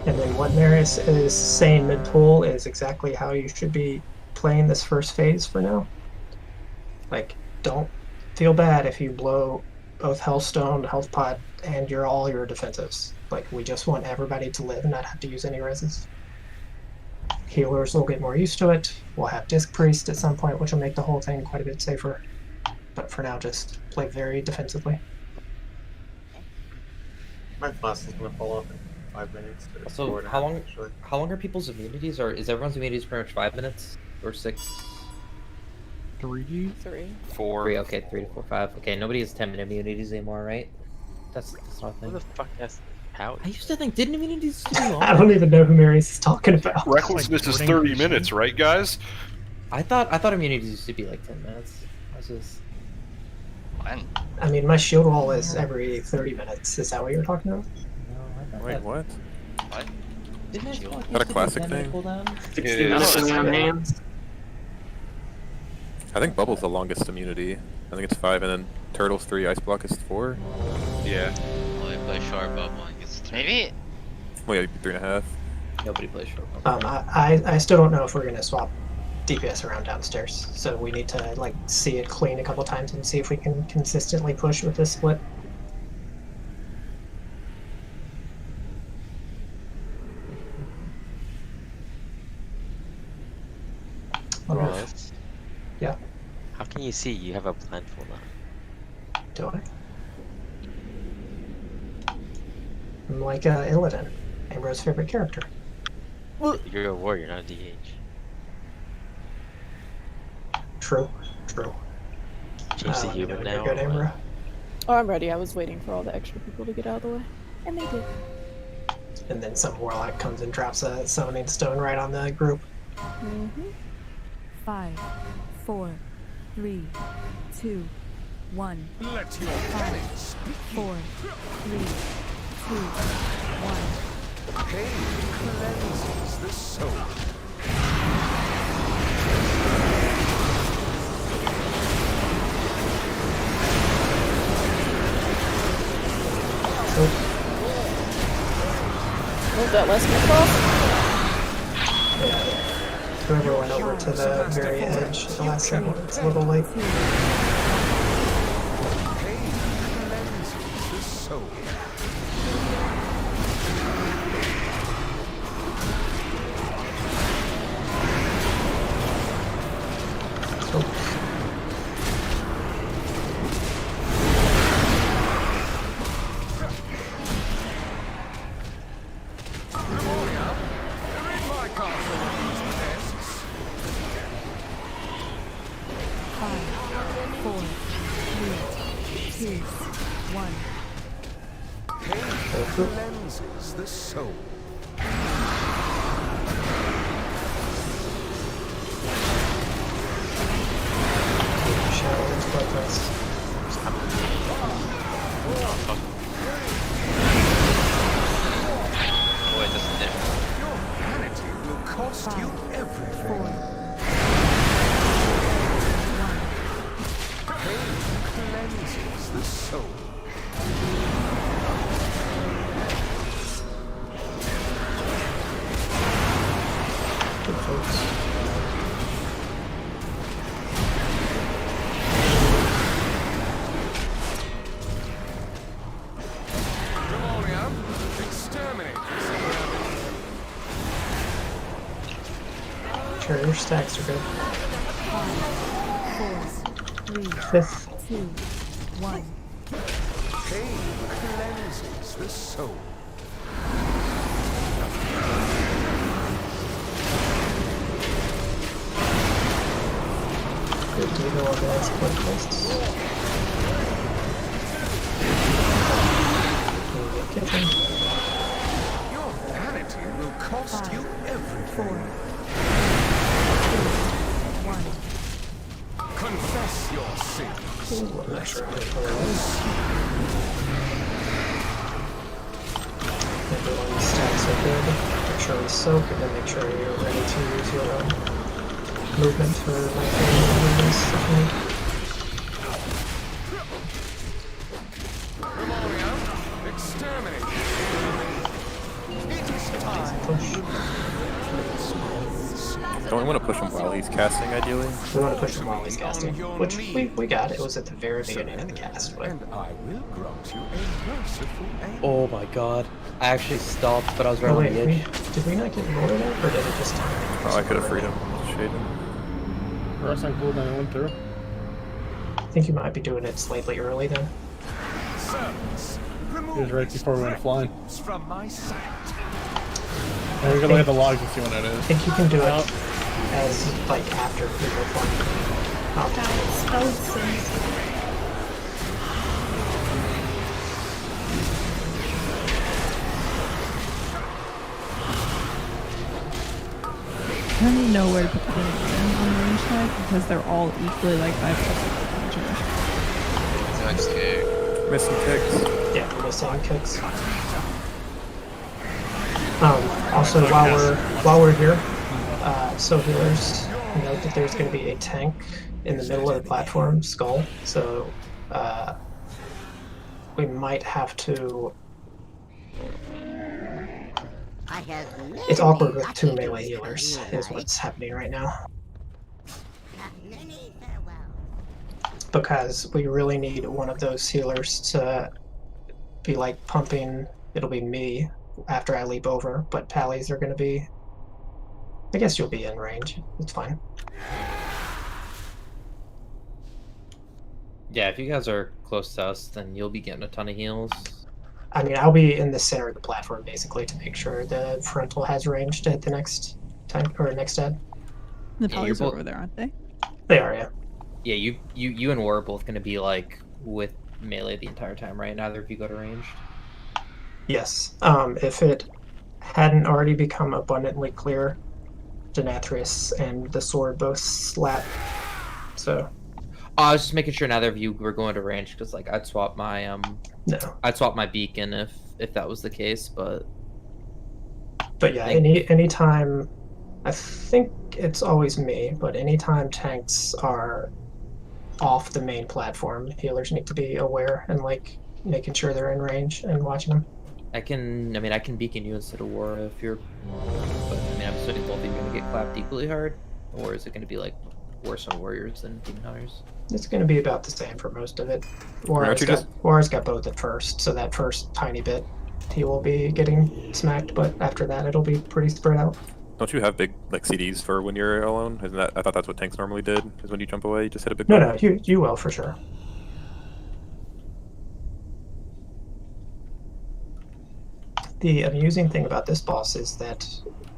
And then what Marius is saying mid-pool is exactly how you should be playing this first phase for now. Like, don't feel bad if you blow both Hellstone, Health Pot, and all your defensives. Like, we just want everybody to live and not have to use any reses. Healers will get more used to it. We'll have Disc Priest at some point, which will make the whole thing quite a bit safer. But for now, just play very defensively. My flask is gonna fall off in 5 minutes. Or So 4.5, how long? actually. How long are people's immunities? Or is everyone's immunities pretty much 5 minutes or 6? 3? 3. 4. 3. Okay, 3 to 4, 5. Okay, nobody has 10-minute immunities anymore, right? That's not a thing. Who the fuck has how? I used to think didn't immunities used to be long? I don't even know who Marius is talking about. Recklessness is 30 minutes, right, guys? I thought immunities used to be like 10 minutes. I was just. When? I mean, my shield wall is every 30 minutes. Is that what you're talking about? No, Wait, what? What? Didn't I Shield. swap Is that a used to classic get 10 thing? cooldown? 60 Yeah, minutes that's around right. hands. I think Bubble's the longest immunity. I think it's 5, and then Turtle's 3, Ice Block is 4. Yeah. Only play short bubble and gets 3. Maybe. Wait, 3.5. Nobody plays short bubble. I still don't know if we're gonna swap DPS around downstairs, so we need to like see it clean a couple times and see if we can consistently push with this split. Ross? Yeah. How can you see you have a blindfold on? Do I? I'm like Illidan, Ambrose's favorite character. You're a warrior, not a DH. True, true. Change the Let me know human when now. you're good, or Ambro. Oh, I'm ready. I was waiting for all the extra people to get out of the way. And they did. And then some warlock comes and drops a summoning stone right on the group. 5, 4, 3, 2, 1. Let your 5, 4, 3, 2, 1. pain cleanses the soul. Was that last cross? Whoever went over to the very edge the last second, it's a little late. Pain cleanses the soul. Cleanses the soul. Shadowlands progress. Oh, it doesn't differ. Your vanity will cost you everything. Pain cleanses the soul. Good folks. Demonia, exterminate this enemy. Sure, your stacks are good. 4, 3, Fifth. 2, 1. Pain cleanses the soul. Good deal of that split lists. Kitchen. Your vanity will cost you everything. 1. Confess your sins. Let me Everyone's stacks are good. Make sure we soak and then make sure you're ready to use your movement for my favorite movements if you need. exterminate. It is time. Push. Don't we want to push him while he's casting, ideally? We want to push him while he's casting, which we got. It was at the very beginning of the cast, but And I will grant you a merciful end. Oh my god. I actually stopped, but I was right oh on wait, the edge. did we not get voted out, or did it just? Oh, I could have freed him. Shade him. Rest on cooldown went through. I think you might be doing it slightly early then. Servants, It was right before we went flying. from my sight. And we can look at the logs and see when it is. I think you can do it as like after people fly. I don't even know where to put the damage on the range tag because they're all equally like 5 damage. Next kick. Missing kicks. Yeah, missing kicks. Also, while we're here, so healers, note that there's going to be a tank in the middle of the platform, skull. So we might have to. It's awkward with 2 melee healers, is what's happening right now. Because we really need one of those healers to be like pumping. It'll be me after I leap over, but pallies are going to be. I guess you'll be in range. It's fine. Yeah, if you guys are close to us, then you'll be getting a ton of heals. I mean, I'll be in the center of the platform basically to make sure the frontal has range to hit the next tank or next dead. The pallies are over there, aren't they? They are, yeah. Yeah, you and War are both going to be like with melee the entire time, right? Neither of you go to ranged. Yes. If it hadn't already become abundantly clear, Nathria and the sword both slap. So. I was just making sure neither of you were going to range because, like, I'd swap my No. I'd swap my beacon if that was the case, but. But yeah, anytime, I think it's always me, but anytime tanks are off the main platform, healers need to be aware and like making sure they're in range and watching them. I can beacon you instead of War if you're. But I mean, I'm assuming both of you are gonna get clapped equally hard, or is it gonna be like worse on warriors than demon hunters? It's going to be about the same for most of it. War's got both at first, so that first tiny bit he will be getting smacked, but after that it'll be pretty spread out. Don't you have big like CDs for when you're alone? Isn't that? I thought that's what tanks normally did. Is when you jump away, you just hit a big. No, you will for sure. The amusing thing about this boss is that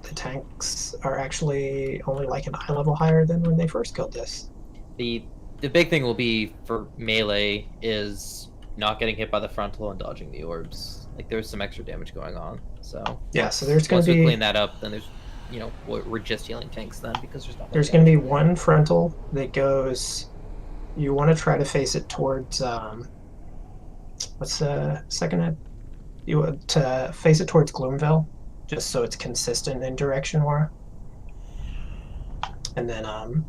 the tanks are actually only like an eye level higher than when they first killed this. The big thing will be for melee is not getting hit by the frontal and dodging the orbs. Like there's some extra damage going on. So yeah, so there's going to be. be. Once we clean that up, then there's, we're just healing tanks then because there's nothing. There's going to be one frontal that goes. You want to try to face it towards. What's the second head? You want to face it towards Gloomville, just so it's consistent in direction war. And then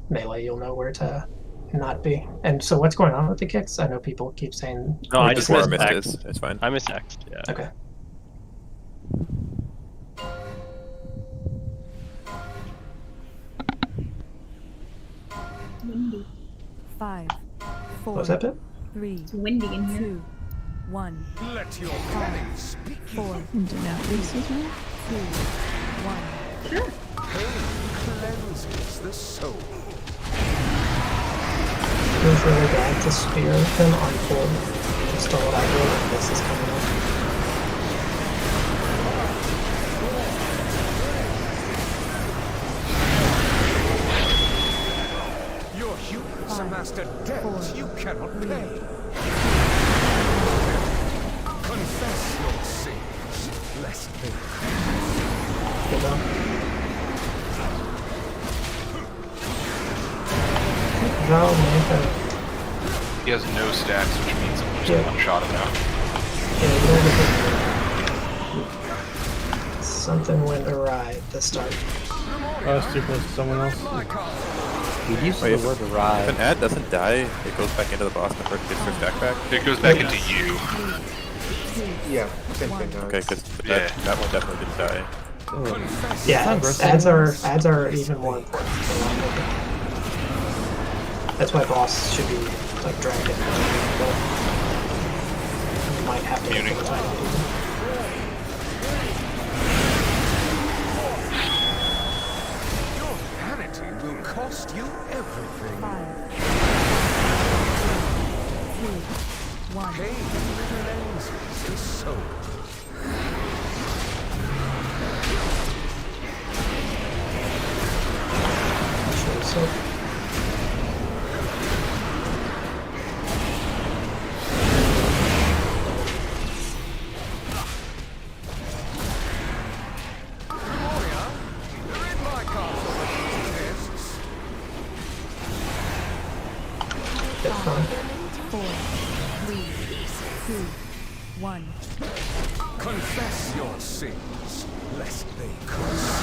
melee, you'll know where to not be. And so what's going on with the kicks? I know people keep saying. No, I just missed this. It's fine. I missed text. Yeah. Okay. Windy. 5, 4. What's that bit? 3. It's windy in here. 2, 1. Let your 5, 4. Do not lose this one. 2, 1. Sure. cleanses the soul. Feels really bad to spear him on full. Just what I do when this is coming up. Your humans amassed a debt you cannot pay. Confess your sins, lest they. Good enough. Val Mantha. He has no stacks, which means I'm just one shot him now. Yeah, something went awry at the start. Oh, it's too close to someone else. We used the word awry. If an ad doesn't die, it goes back into the boss and the first gets their stack back. It goes back into you. Yeah, same thing. Okay, because that one definitely didn't die. Yeah, ads are even more important. That's why boss should be like dragged in. You might have to hit the time. Your vanity will cost you everything. 5, 4, 3, 1. Pain cleanses the soul. So. 1. Confess your sins, lest they curse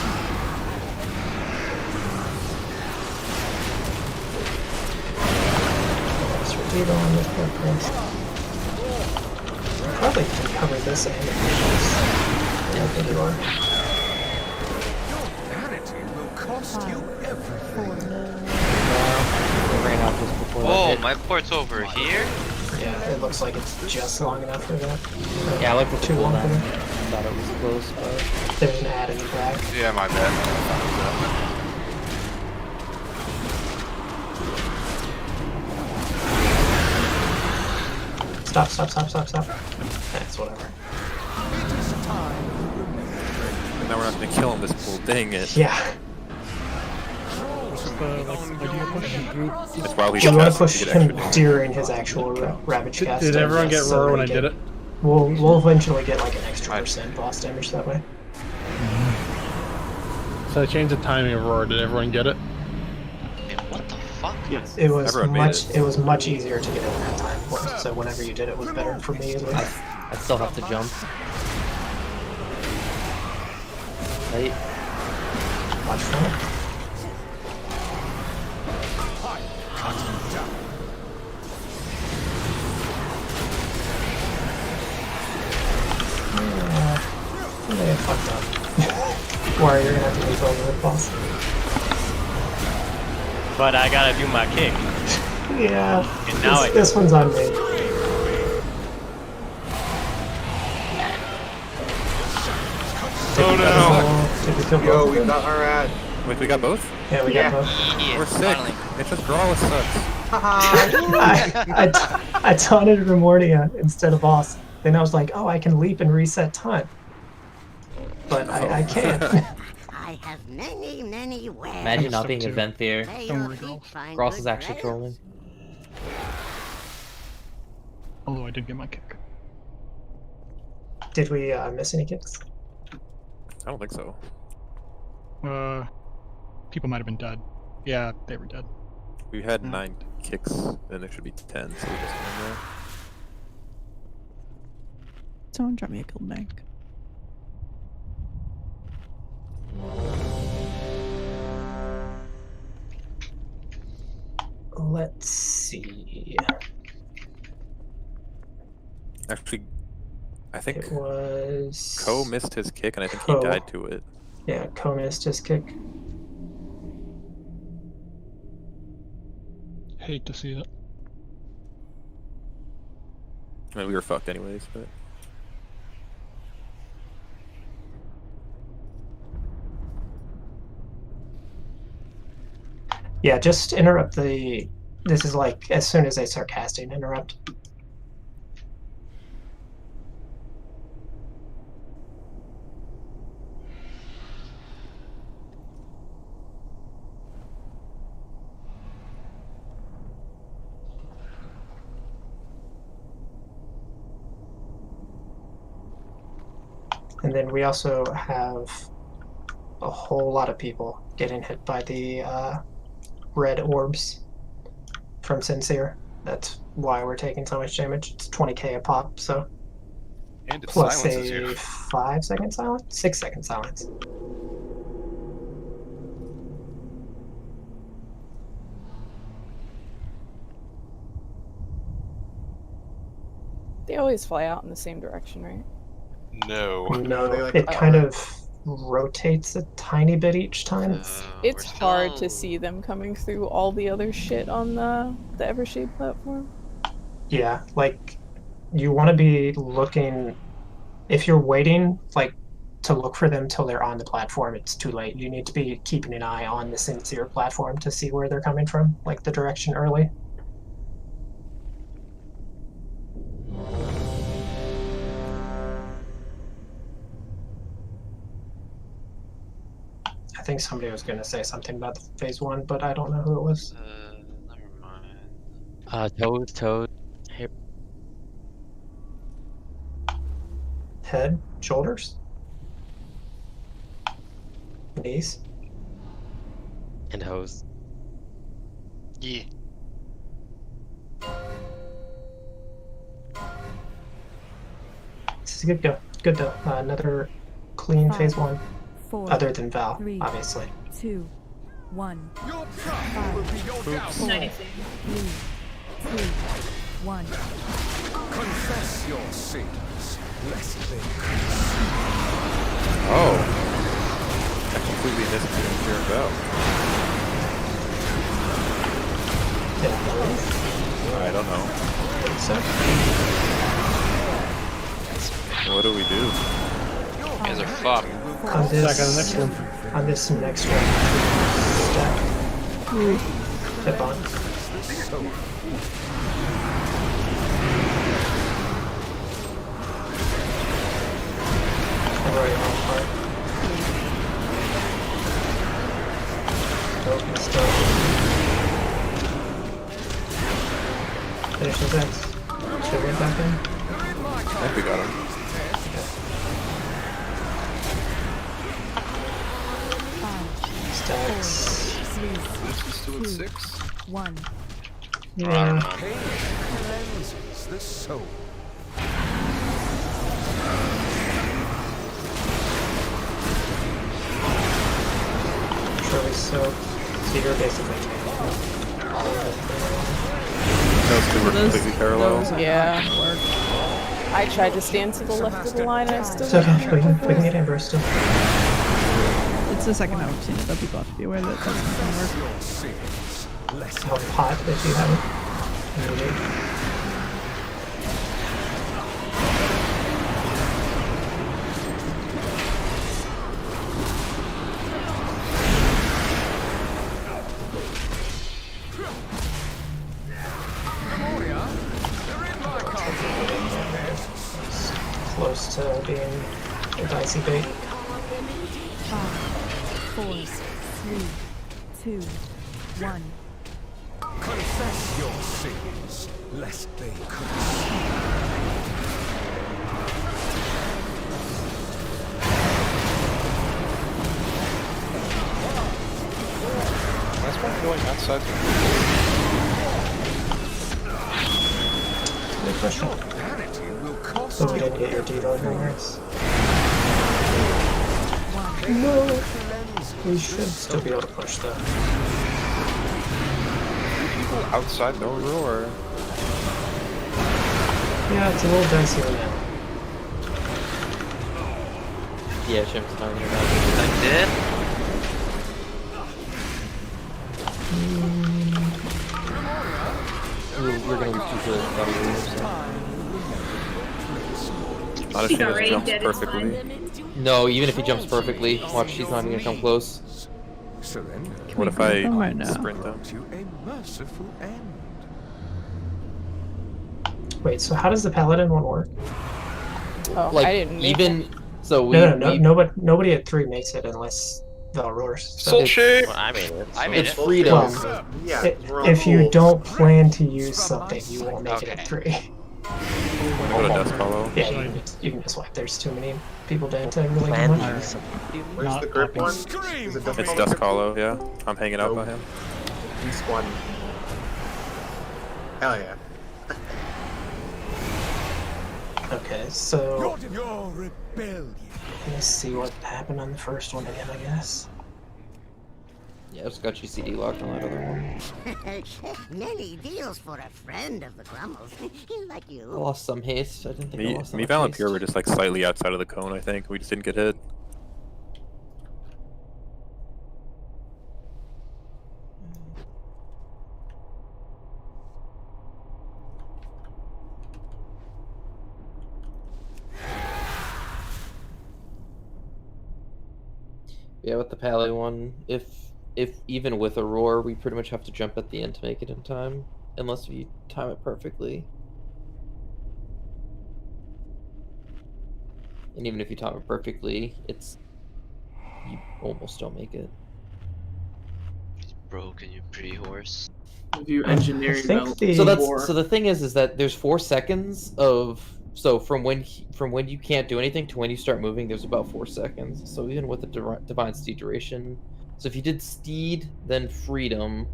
Strategic on this purpose. Probably can cover this and I think you are. Vanity will cost you everything. Ran out just before Oh, that hit. my port's over here? Yeah, it looks like it's just long enough for that. Yeah, I looked at the Too long cooldown. for that. Thought it was close, but There's an ad in the back. Yeah, my bad. Stop. That's whatever. Now we're not gonna kill him this pool. Dang it. Yeah. That's why we You want to test push to get him extra during his actual Ravage cast. Did everyone get roar when I did it? We'll eventually get like an extra % boss damage that way. So I changed the timing of roar. Did everyone get it? What the fuck? Yes. It was Everyone made it was much easier to get it in that time. So whenever you did it was better for me at least. I still have to jump. Right. Watch for it. They fucked up. Warrior, you're gonna have to leap over the boss. But I gotta do my kick. Yeah. And now This one's on me. Oh no! Yo, we got our ad. Wait, we got both? Yeah, we got both. Yeah, We're sick. It's just Brawless sucks. I taunted Remordia instead of boss. Then I was like, oh, I can leap and reset time. But I can't. I have many wares. Imagine not being event there. May your feet find Gross good is actually rest. trolling. Although I did get my kick. Did we miss any kicks? I don't think so. People might have been dead. Yeah, they were dead. We had 9 kicks, and there should be 10, so we just went there. Someone drop me a gold bank. Let's see. Actually, I think It was... Ko missed his kick, and I think Ko. he died to it. Yeah, Ko missed his kick. Hate to see that. I mean, we were fucked anyways, but... Yeah, just interrupt the... This is like, as soon as they start casting, interrupt. And then we also have a whole lot of people getting hit by the red orbs from Sincere. That's why we're taking so much damage. It's 20k a pop, so. And it Plus silences a you. 5-second silence? 6-second silence. They always fly out in the same direction, right? No. No, they like- it kind of rotates a tiny bit each time. It's hard to see them coming through all the other shit on the Evershade platform. Yeah, like you want to be looking. If you're waiting, like to look for them till they're on the platform, it's too late. You need to be keeping an eye on the Sincere platform to see where they're coming from, like the direction early. I think somebody was going to say something about the phase 1, but I don't know who it was. Never mind. Toad. Here. Head, shoulders, knees. And hose. Yeah. a good go. Good though. Another clean phase 1. 4, Other than Val, 3, obviously. 2, 1. Your pride will be your downfall. Nice. 3, 2, 1. Confess your sins, lest they Oh. I completely missed your bell. I don't know. What do we do? You guys are fucked. On this, on this next one, stack. Hit on. Alright, on part. Open stuff. Finish his X. Should we get back in? I think we got him. Stacks. Still at 6? 1. Yeah. Pain cleanses the soul. Truly soaked. So you're basically taking all of it. Those two were completely parallel. Yeah. I tried to stand to the left of the line and I still It's okay. We can get Amber still. It's the second time I've seen it, though. People have to be aware that that's not going to work. Help pot if you haven't. Maybe. Close to being a dicey bait. 5, 4, 3, 2, 1. Confess your sins, lest they consume. That's why I'm going outside. Good question. So we didn't get your devo fingers. No. We should still be able to push though. People outside no roar. Yeah, it's a little dicey right now. Yeah, Shim's talking about it. I did? We're gonna lose two to Not if she just jumps perfectly. No, even if he jumps perfectly, watch, she's not even gonna come close. What if I right now? sprint them? A merciful end. Wait, so how does the paladin one work? Oh, Like, I didn't make even it. so, we Nobody at 3 makes it unless Val roars. So Soul shape. Well, I made it. I made it's it. freedom. Well, Yeah, if you don't plan to use something, you won't make it at 3. I'm gonna go to Death Hollow. Yeah, you can just wipe. There's too many people dancing really Plan much. to use something. Where's the grip one? Is it It's Death Hollow, yeah. I'm hanging out by him. East one. Hell yeah. Okay, so Your rebellion. let's see what happened on the first one again, I guess. Yeah, it's got you CD locked on that other one. Many deals for a friend of the Grummles. Like I you. lost some haste. I didn't think I Me, lost me that Val, much and Pure were just like slightly outside of the cone, I think. We just didn't get hit. Yeah, with the Pally one, if even with a roar, we pretty much have to jump at the end to make it in time, unless we time it perfectly. And even if you time it perfectly, you almost don't make it. Broken, you pre-horse. If you engineer So the thing is that there's 4 seconds of from when you can't do anything to when you start moving. There's about 4 seconds. So even with the divine steed duration, so if you did steed then freedom,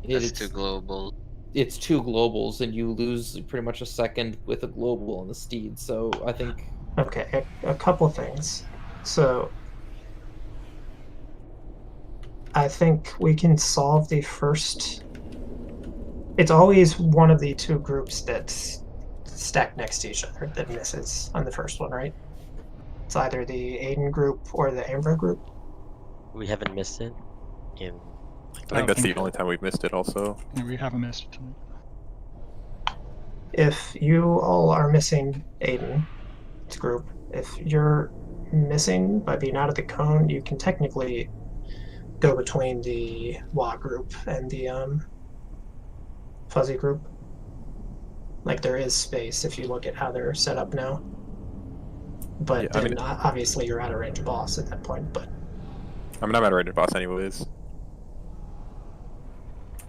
That's too global. it's 2 globals, and you lose pretty much a second with a global on the steed. So I think. Okay, a couple things. So I think we can solve the first. It's always one of the 2 groups that's stacked next to each other that misses on the first one, right? It's either the Aiden group or the Amber group. We haven't missed it in. I think that's the only time we've missed it. Also, Yeah, we haven't missed it. If you all are missing Aiden's group, if you're missing by being out of the cone, you can technically go between the WA group and the fuzzy group. Like there is space if you look at how they're set up now. But yeah, I mean, obviously you're out of range of boss at that point. But I mean, I'm out of range of boss anyways.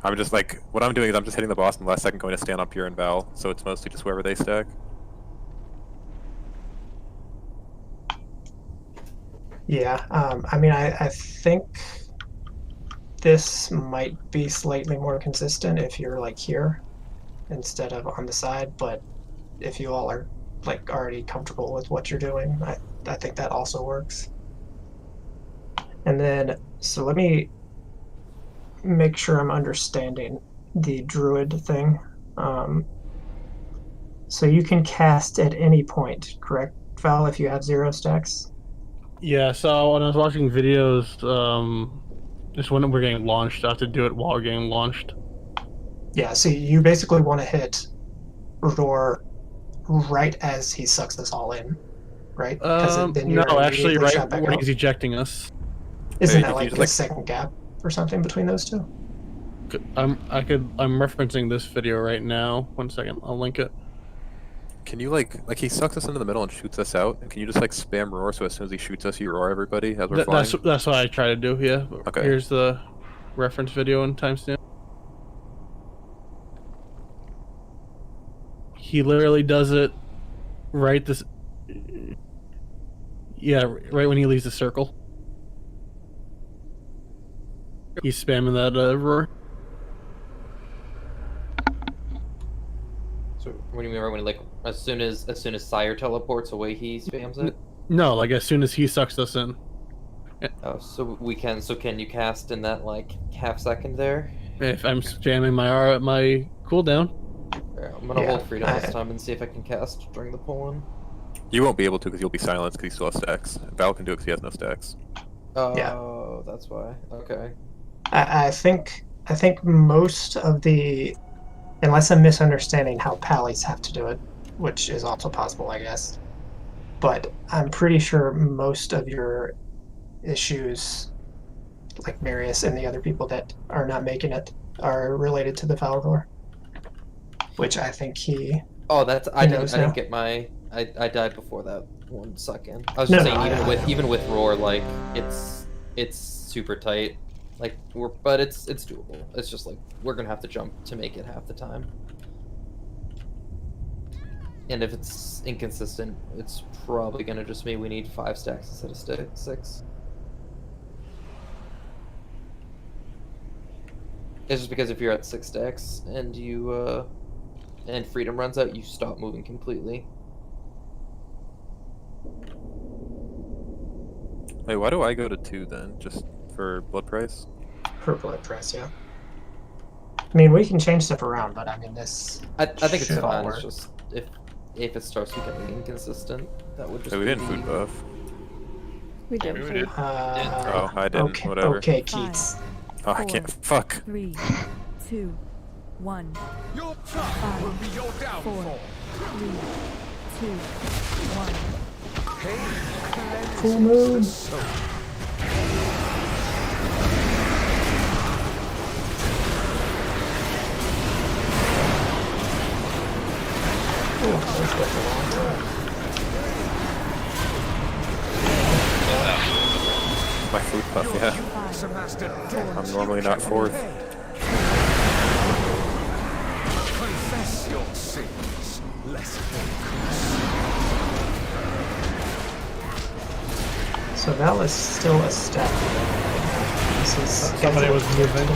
I'm just like, what I'm doing is I'm just hitting the boss in the last second, going to stand up here and Val. So it's mostly just wherever they stack. yeah, I mean, I think this might be slightly more consistent if you're like here instead of on the side, but if you all are like already comfortable with what you're doing, I think that also works. And then, so let me make sure I'm understanding the druid thing. So you can cast at any point, correct, Val, if you have 0 stacks? Yeah, so when I was watching videos, just when we're getting launched, I have to do it while we're getting launched. Yeah, so you basically want to hit Roar right as he sucks us all in, right? No, actually, right when he's ejecting us. Isn't that like a second gap or something between those 2? I'm referencing this video right now. 1 second, I'll link it. Can you like he sucks us into the middle and shoots us out? And can you just like spam roar so as soon as he shoots us, you roar everybody as we're flying? That's what I try to do. Yeah. Okay. Here's the reference video and timestamp. He literally does it right this. Yeah, right when he leaves the circle. He's spamming that roar. So what do you mean right when like as soon as Sire teleports away, he spams it? No, like as soon as he sucks us in. Oh, so can you cast in that like half second there? If I'm spamming my cooldown. I'm gonna hold freedom this time and see if I can cast during the pull-in. You won't be able to because you'll be silenced because he still has stacks. Val can do it because he has no stacks. Oh, that's why. Okay. I think most of the, unless I'm misunderstanding how pallies have to do it, which is also possible, I guess. But I'm pretty sure most of your issues, like Marius and the other people that are not making it, are related to the Falvor. Which I think he. Oh, I didn't get my. I died before that 1 second. I was just saying even with roar, like it's super tight. Like but it's doable. It's just like we're gonna have to jump to make it half the time. And if it's inconsistent, it's probably gonna just mean we need 5 stacks instead of 6. It's just because if you're at 6 stacks and you and freedom runs out, you stop moving completely. Wait, why do I go to 2 then? Just for blood price? For blood price, yeah. I mean, we can change stuff around, but I mean, this. I think it's fine. It's just if it starts becoming inconsistent, that would just. Hey, we didn't food buff. We did. Oh, I didn't. Okay, whatever. Okay, Keats. Oh, I can't. Fuck. 3, 2, 1. Your trial will be your downfall. 3, 2, 1. Full moon. My food buff, yeah. I'm normally not 4th. Confess your sins, lest they So Val is still a step. This is Somebody was moving.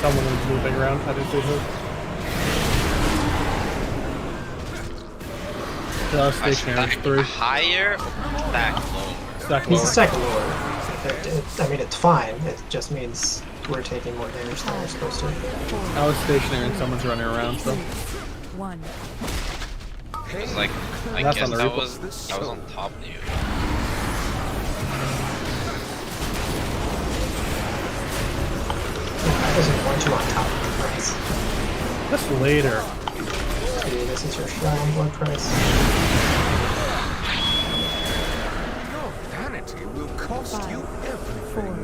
Someone was moving around. I didn't see who. Stationary is 3. Higher or stack lower? Stack He's a lower. stack lower. I mean, it's fine. It just means we're taking more damage than we're supposed to. I was stationary and someone's running around, so. 1. It's like, I That's guess on the I replay. was on top of you. I doesn't want you on top of the price. That's later. See, this is your Shadow Blood price. Your vanity will cost 5, you 4, everything.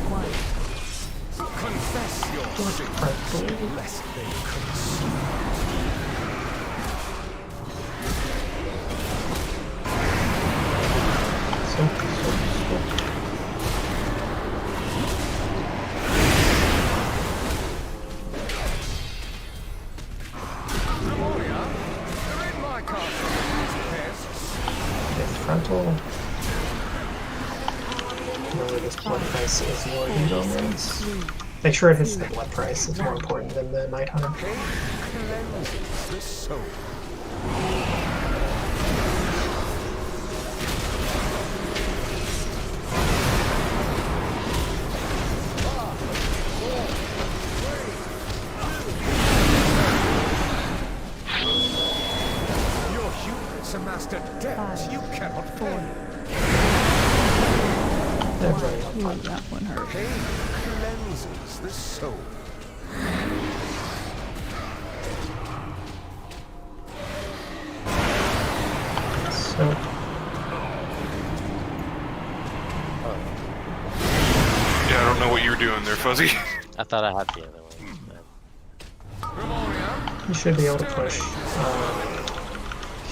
1. Confess your sins, lest they consume. Frontal. Remember this blood price is more than Domains. Make sure it hits the blood price. It's more important than the Night Hunter. Cleanses the soul. Your hubris amassed a debt you cannot pay. Ooh, that one hurt. Pain cleanses the soul. So, Yeah, I don't know what you were doing there, Fuzzy. I thought I had the other one. you should be able to push.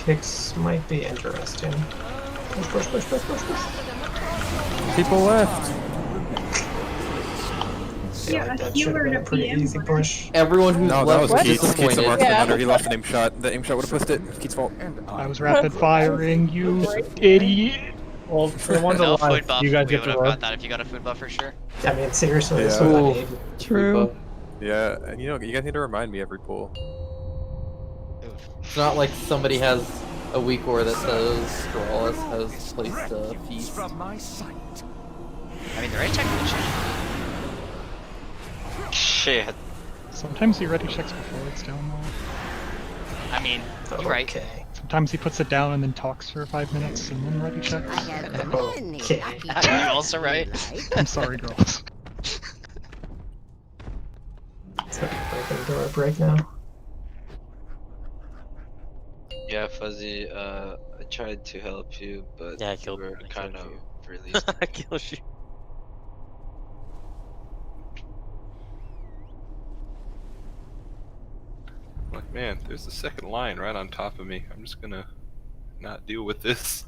Kicks might be interesting. Push, push, push, push, push, push. People left. Yeah, like that should have been a pretty easy push. Everyone who's No, that left was was Keith's disappointed. mark under. He lost an aim shot. The aim shot would have pushed it. Keith's fault. I was rapid firing, you idiot. Well, for the ones No alive, food buff. you guys We get would to have roll. got that if you got a food buff for sure. I mean, seriously, this Yeah. would Ooh. have made True. Yeah, and you know, you guys need to remind me every pool. It's not like somebody has a week where that says Stralis has placed a feast. From my sight. I mean, the right check would change. Shit. Sometimes he ready checks before it's down low. I mean, you're right. okay. Sometimes he puts it down and then talks for 5 minutes and then ready checks. I have many Okay. lucky You're also right. I'm sorry, girls. So, we're gonna do our break now. Yeah, Fuzzy, I tried to help you, but Yeah, I you killed- were I kind killed of you. released. I killed you. Like, man, there's the second line right on top of me. I'm just gonna not deal with this.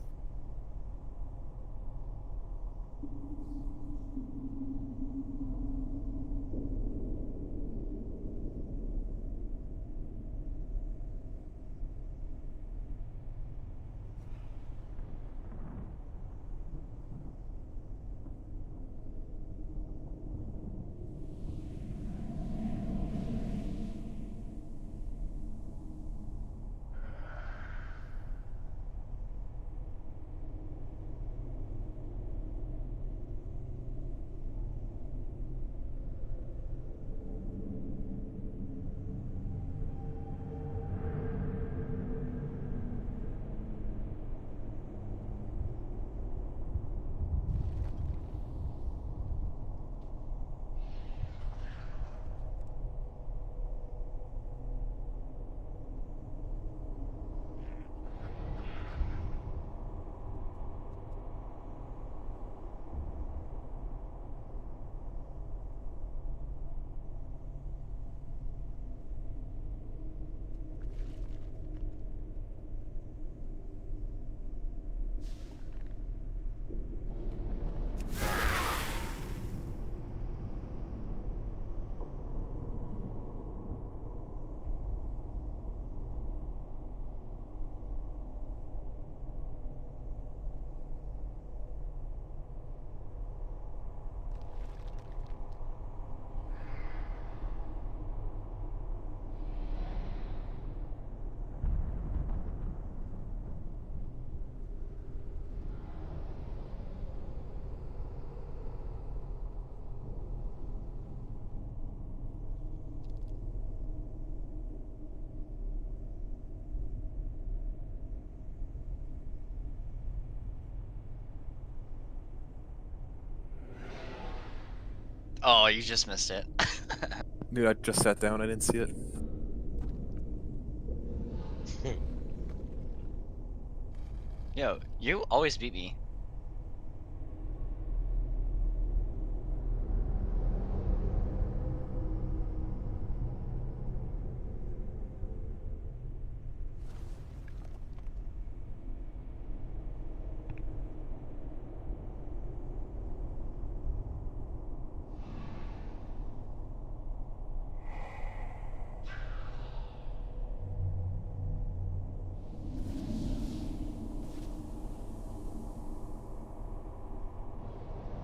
Oh, you just missed it. Dude, I just sat down. I didn't see it. Yo, you always beat me.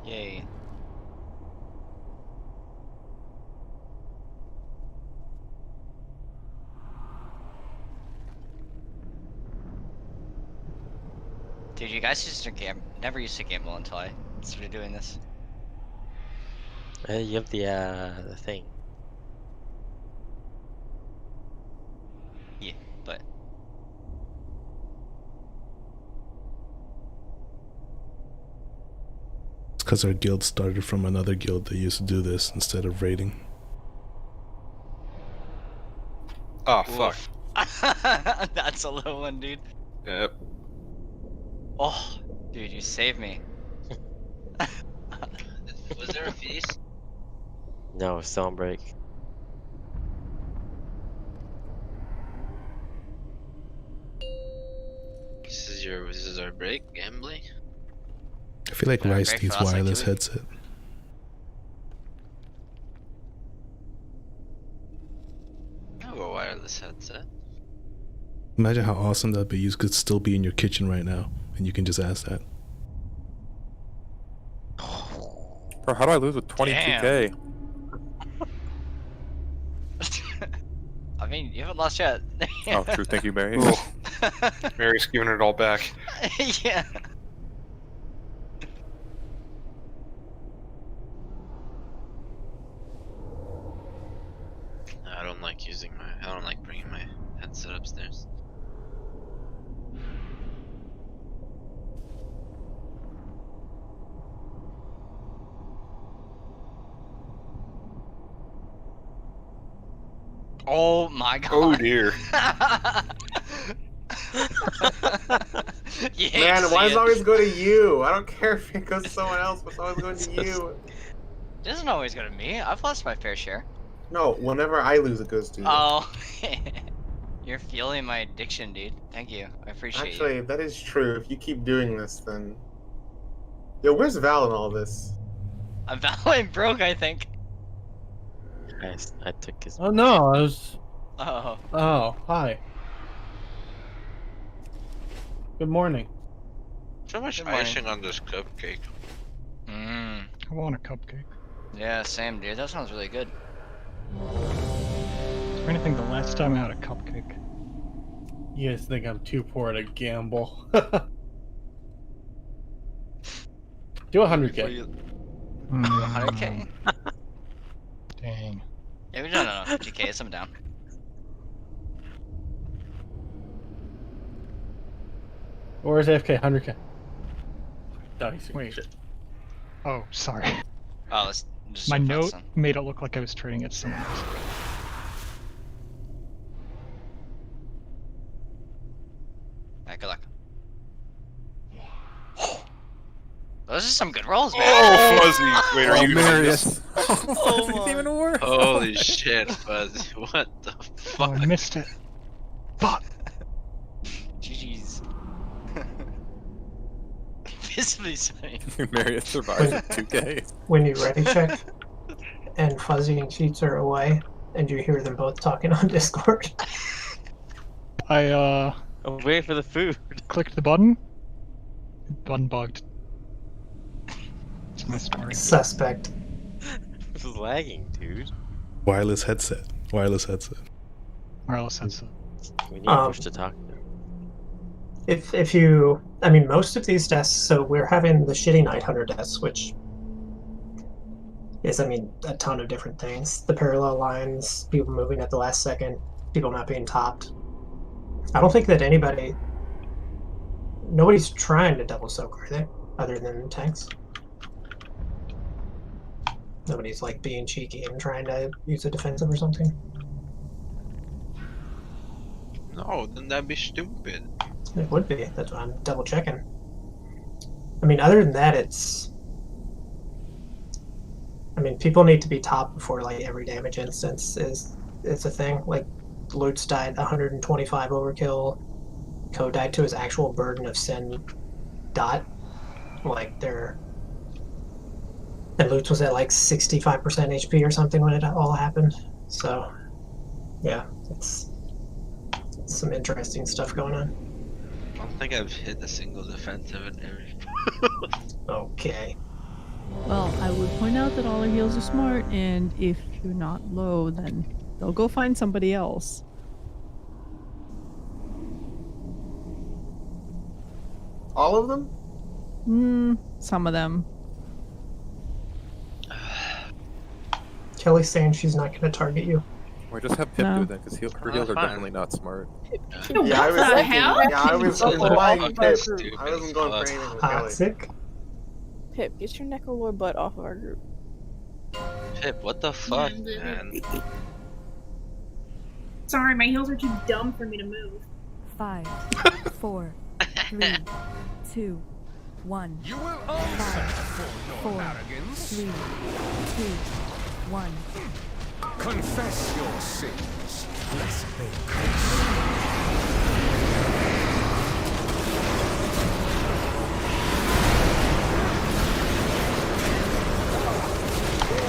Yay. Dude, you guys used to never used to gamble until I started doing this. You have the thing. Yeah, but It's because our guild started from another guild that used to do this instead of raiding. Oh, fuck. that's a low one, dude. Yep. Oh, dude, you saved me. Was there a feast? No, still on break. This is our break, gambling? I feel like Rice break needs for us, like, 2 wireless weeks. headset. I have a wireless headset. Imagine how awesome that'd be. You could still be in your kitchen right now, and you can just ask that. Bro, how do I lose with 22k? I mean, you haven't lost yet. Oh, true. Thank you, Mary. Mary's giving it all back. Yeah. I don't like bringing my headset upstairs. Oh my god. Oh dear. You hate to Man, why see does it. it always go to you? I don't care if it goes to someone else, but it's always going to you. It doesn't always go to me. I've lost my fair share. No, whenever I lose, it goes to you. Oh. You're fueling my addiction, dude. Thank you. I appreciate Actually, you. that is true. If you keep doing this, then... Yo, where's Val in all this? I'm Valorant broke, I think. I took his. Oh no, I was. Oh. Oh, hi. Good morning. So much Good morning. icing on this cupcake. Mmm. I want a cupcake. Yeah, same, dude. That sounds really good. Is there anything the last time I had a cupcake? You guys think I'm too poor to gamble? Do 100k. 100k? Dang. Yeah, we don't know. 50k, so I'm down. Or is AFK 100k? Oh, he's Wait. shit. Oh, sorry. Oh, let's just My jump note on. made it look like I was trading it to someone else. Alright, good luck. Those are some good rolls, man. Oh, Fuzzy! Wait, are you gonna do this? Oh, it's even worse. Holy shit, Fuzzy. What the Oh, fuck? I missed it. Fuck. GG's. Visibly sunny. Mary survived with 2k. When you ready check and Fuzzy and Cheats are away and you hear them both talking on Discord. I I'm waiting for the food. clicked the button. Button bugged. That's my story. Suspect. This is lagging, dude. Wireless headset. Wireless headset. Wireless headset. We need push to talk to. If you, I mean, most of these deaths, so we're having the shitty Night Hunter deaths, which is, I mean, a ton of different things. The parallel lines, people moving at the last second, people not being topped. I don't think that nobody's trying to double soak, are they? Other than tanks? Nobody's like being cheeky and trying to use a defensive or something. No, then that'd be stupid. It would be. That's why I'm double checking. I mean, other than that, it's. I mean, people need to be top before like every damage instance is a thing. Like, Lutz died 125 overkill. Ko died to his actual burden of sin dot. Like they're. And Lutz was at like 65% HP or something when it all happened. So, yeah, it's some interesting stuff going on. I don't think I've hit a single defensive in every. Okay. Well, I would point out that all our heals are smart, and if you're not low, then they'll go find somebody else. All of them? Some of them. Kelly's saying she's not going to target you. Or just have Pip do that, because her heals are definitely not smart. Yeah, I was What the thinking. hell? Yeah, I was buying Pip. I wasn't going for anything with Kelly. Toxic. Pip, get your Necrolord butt off of our group. Pip, what the fuck, man? Sorry, my heels are too dumb for me to move. 5, 4, 3, 2, 1. You will answer for your 4, arrogance. 3, 2, 1. Confess your sins, lest they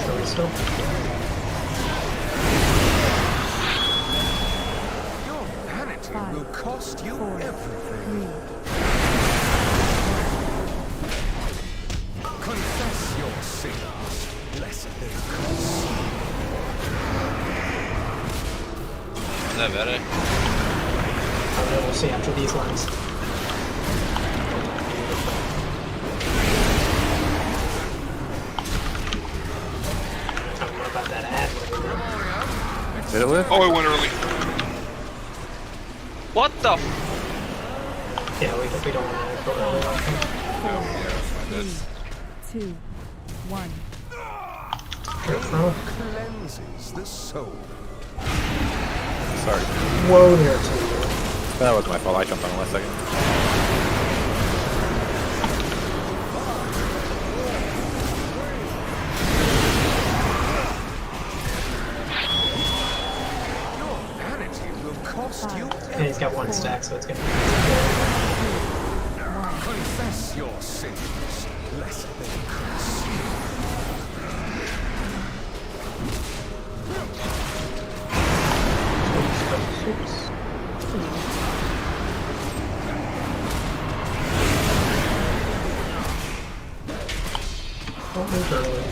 So it's still. Your vanity will cost you everything. Confess your sins, lest they cost you. Is that better? I don't know, we'll see after these lines. I don't know about that ad. Did it live? Oh, it went early. What the? Yeah, we don't want to go early on him. 3, 2, 1. Cleanses the soul. Sorry. Whoa there, too. That was my fault. I jumped on the last second. Your vanity will cost you And he's got one stack, so it's going to be. Confess your sins, lest they cost you. Don't move early.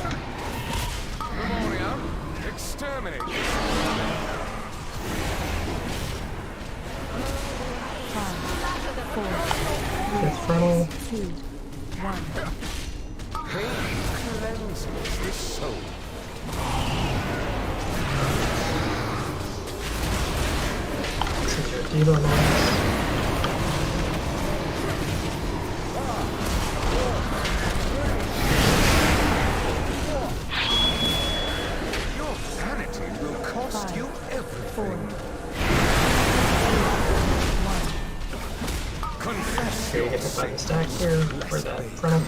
Memoriam, exterminate. 5, 4, Fifth frontal. 2, 1. Pain cleanses the soul. This is your Devo noise. Your vanity will cost you everything. Confess Here you get the button stack here for the frontal.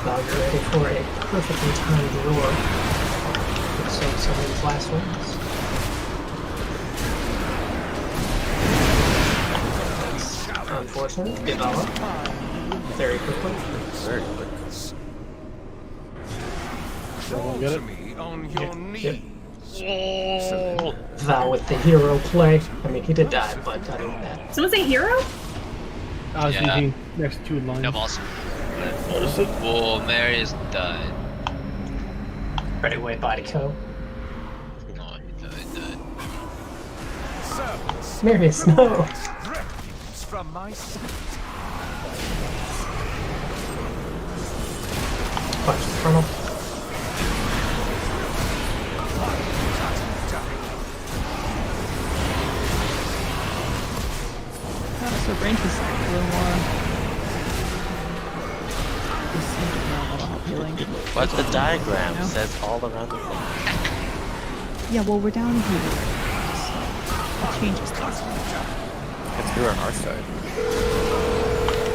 Now you're ready for a perfectly timed roar. So some of these last ones. That's unfortunate. Develop very quickly. Very quick. Fall Get to it? me on your knees. Val with the hero play. I mean, he did die, but other than that. Someone say hero? I was Yeah. thinking next two lines. No balls. Well, Marius died. Right away, body co. No, he died. Servants, Marius, no! refuse from my sight. Watch the frontal. So range is a little more. Healing. But the diagram No. says all around the thing. Yeah, well, we're down here. It changes things. It's here on our side.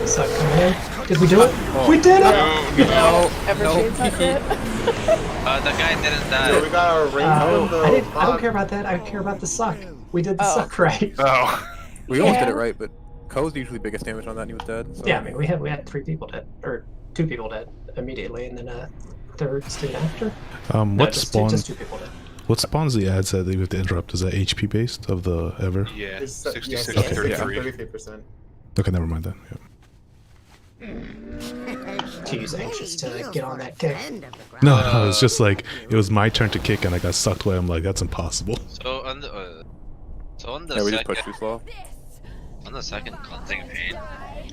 Suck coming in. Did we do it? We did it! No. Evershade's not dead. The guy didn't die. So we got our ring from the I don't care about that. I care about the suck. We did the Oh. suck right. Oh. We almost did Yeah. it right, but Ko's usually biggest damage on that and he was dead. So. Yeah, I mean we had 3 people dead, or 2 people dead immediately, and then a third stayed after. No, What just spawn? just 2 people dead. What spawns the ads that we have to interrupt? Is that HP based of the ever? Yeah, It's 66 yeah, to 33. 33%. Okay, never mind then. Yeah. He's anxious to get on that kick. No, it's just like it was my turn to kick and I got sucked away. I'm like, that's impossible. So on the Yeah, we just second, pushed too slow. on the second cleansing pain,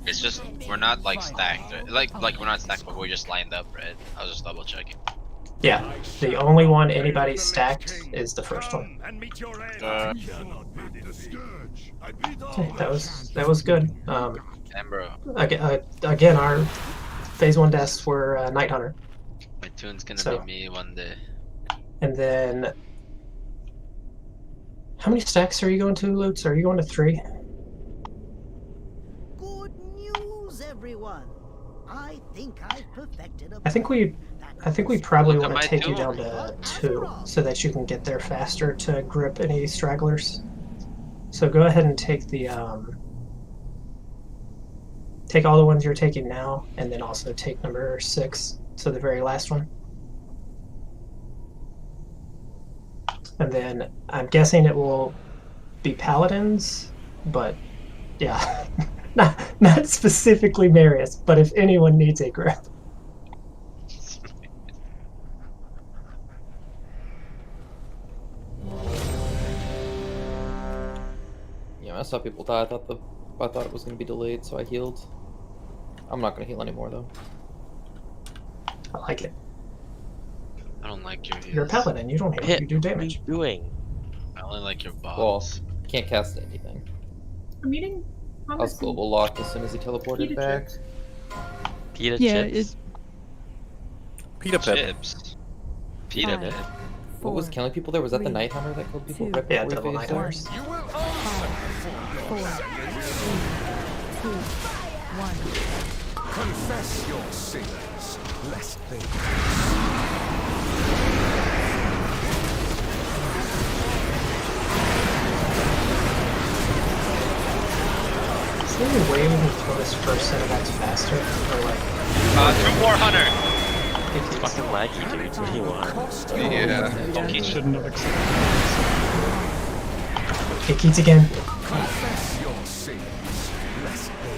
it's just we're not like stacked, right? like we're not stacked, but we're just lined up, right? I was just double checking. Yeah, the only one anybody stacked is the first one. Okay, that was good. And bro, Again, our phase 1 deaths were Night Hunter, my tune's gonna So- be me one day. and then how many stacks are you going to, Lutz? Are you going to 3? Good news, everyone. I think I've perfected a I think we probably Look at want to my take you tune. down to 2 so that you can get there faster to grip any stragglers. So go ahead and take the take all the ones you're taking now, and then also take number 6, so the very last one. And then I'm guessing it will be paladins, but yeah, not specifically Marius, but if anyone needs a grip. Yeah, I saw people die. I thought it was gonna be delayed, so I healed. I'm not gonna heal anymore though. I like it. I don't like your. You're a paladin. You don't heal. Hit. You do damage. What are you doing? I only like your Well, balls. can't cast anything. I'm eating. I was global locked as soon as he teleported Pita back. chips. Pita Yeah, chips? Pita pep. Chips. Pita Five. pit. What was 4, killing people there? Was that the 3, Night Hunter that killed people 2, right Yeah, before double he Night phased Hunters. 4, 3, 2, 1. Confess your sins, lest they. Is there any way we can kill this first set of ads faster? Or like, 2 more hunter. It's fucking laggy, dude. What do you want? Yeah. Okay, Shouldn't have accepted. it keeps again. Confess your sins, lest they.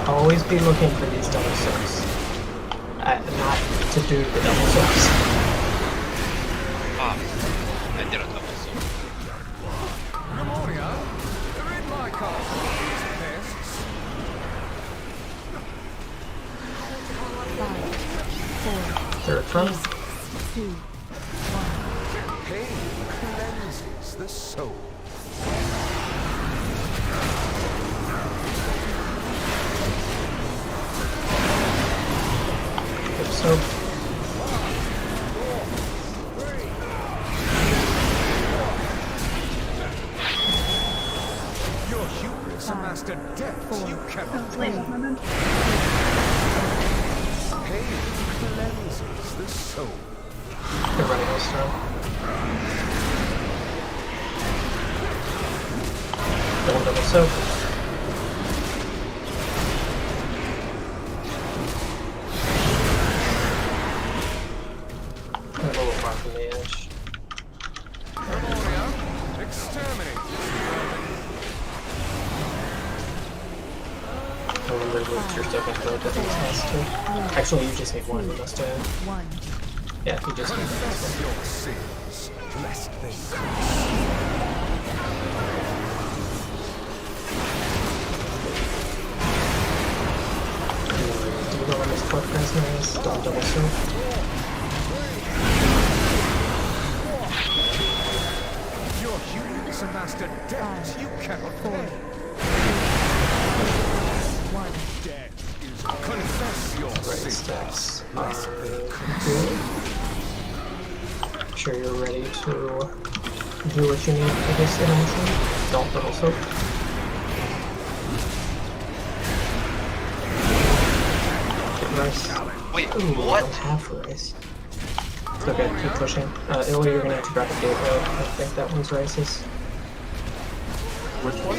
Always be looking for these double soaks. Not to do the double soaks. I did a double soak. Memoria, rid my castle of these pests. 5, 4, Third from. 2, 1. Pain cleanses the soul. Good soak. Your hubris amassed a depth you cannot Wait, claim. my bad. Pain cleanses the soul. Good running this turn. Double soak. I'm a little far from the edge. Memoria, exterminate. I wonder if you're still going to go to these last 2. Actually, you just need 1. You must have. 1. Yeah, you just need Confess 1. your sins, lest they. Do you know where this cloak prisoner is? Don't double soak. Your hubris amassed a depth you cannot 4, claim. 3, one. Confess your Right stacks are good. Make sure you're ready to do what you need for this animation. Don't double soak. Get rice. Wait, Ooh, what? I don't have rice. It's okay, keep pushing. Illy, you're gonna have to drop a gateway. I think that one's rice's. Which one?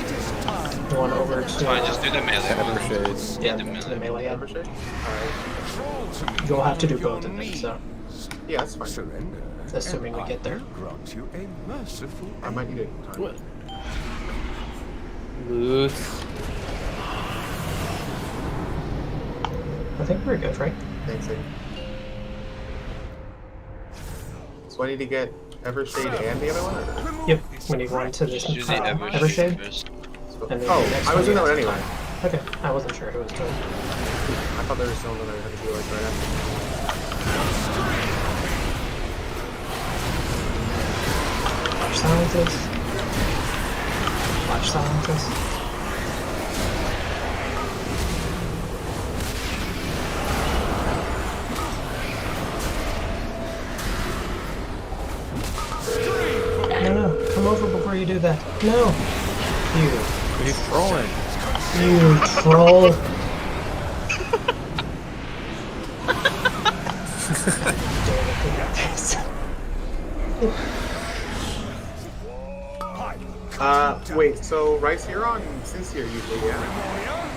The one over to... Fine, just do the melee one. Yeah, to the melee end. You'll have to do both of them, so... Yeah, that's fine. Surrender. Assuming we get there. Grant you a merciful. I might need it. Loose. I think we're good, right? Thanks. So I need to get Evershade and the other one? Or? Yep, we need one to this Evershade. And then Oh, the next I was one doing that one is anyway. Okay, I wasn't sure who was doing. I thought there was someone that I had to do like right after. Watch scientist. Watch scientist. No, come over before you do that. No! You. He's trolling. You troll. Wait, so Rice, you're on Sincere usually, yeah?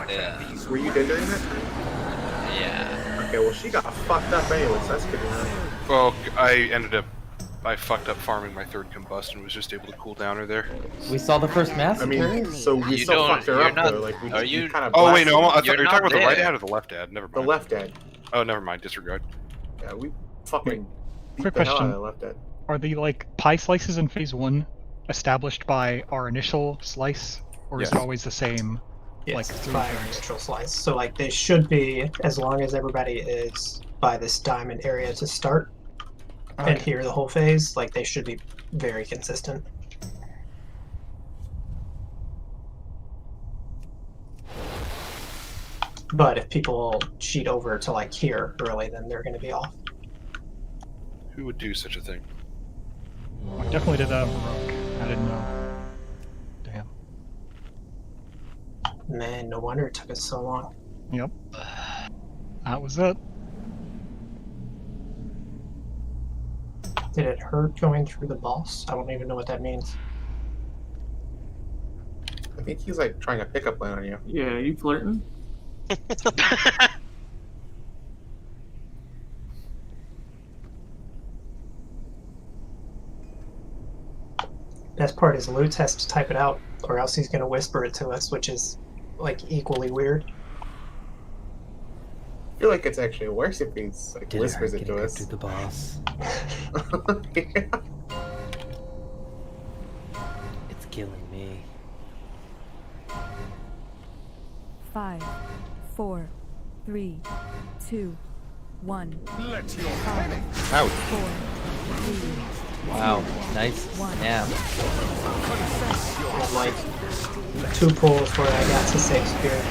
Yeah. Were you dead during that? Yeah. Okay, well she got fucked up anyway, so that's good to know. Well, I fucked up farming my third combust and was just able to cool down her there. We saw the first massacre. I mean, so we You still don't- fucked her you're up not- though, like we are just you- kind of Oh wait, no, I thought You're you were talking not about the right there. ad or the left ad. Never mind. The left ad. Oh, never mind. Disregard. Yeah, we fucking beat Quick the hell out question. of the left ad. Are the like pie slices in phase 1 established by our initial slice, or is it Yes. always the same? Yes, like it's through by our neutral slice. So like they should be, as long as everybody is by this diamond area to start and hear the whole phase, like they should be very consistent. But if people cheat over to like here early, then they're going to be off. Who would do such a thing? I definitely did that on Rogue. I didn't know. Damn. Man, no wonder it took us so long. Yep. That was it. Did it hurt going through the boss? I don't even know what that means. I think he's like trying to pick up line on you. Yeah, you flirting? Best part is Lutz has to type it out, or else he's going to whisper it to us, which is like equally weird. I feel like it's actually worse if he's like whispers it to us. To the boss. Yeah. It's killing me. 5, 4, 3, 2, 1. Let your 5, Ouch. 4, 3, Wow, nice snap. And like 2 pulls where I got to save spirit.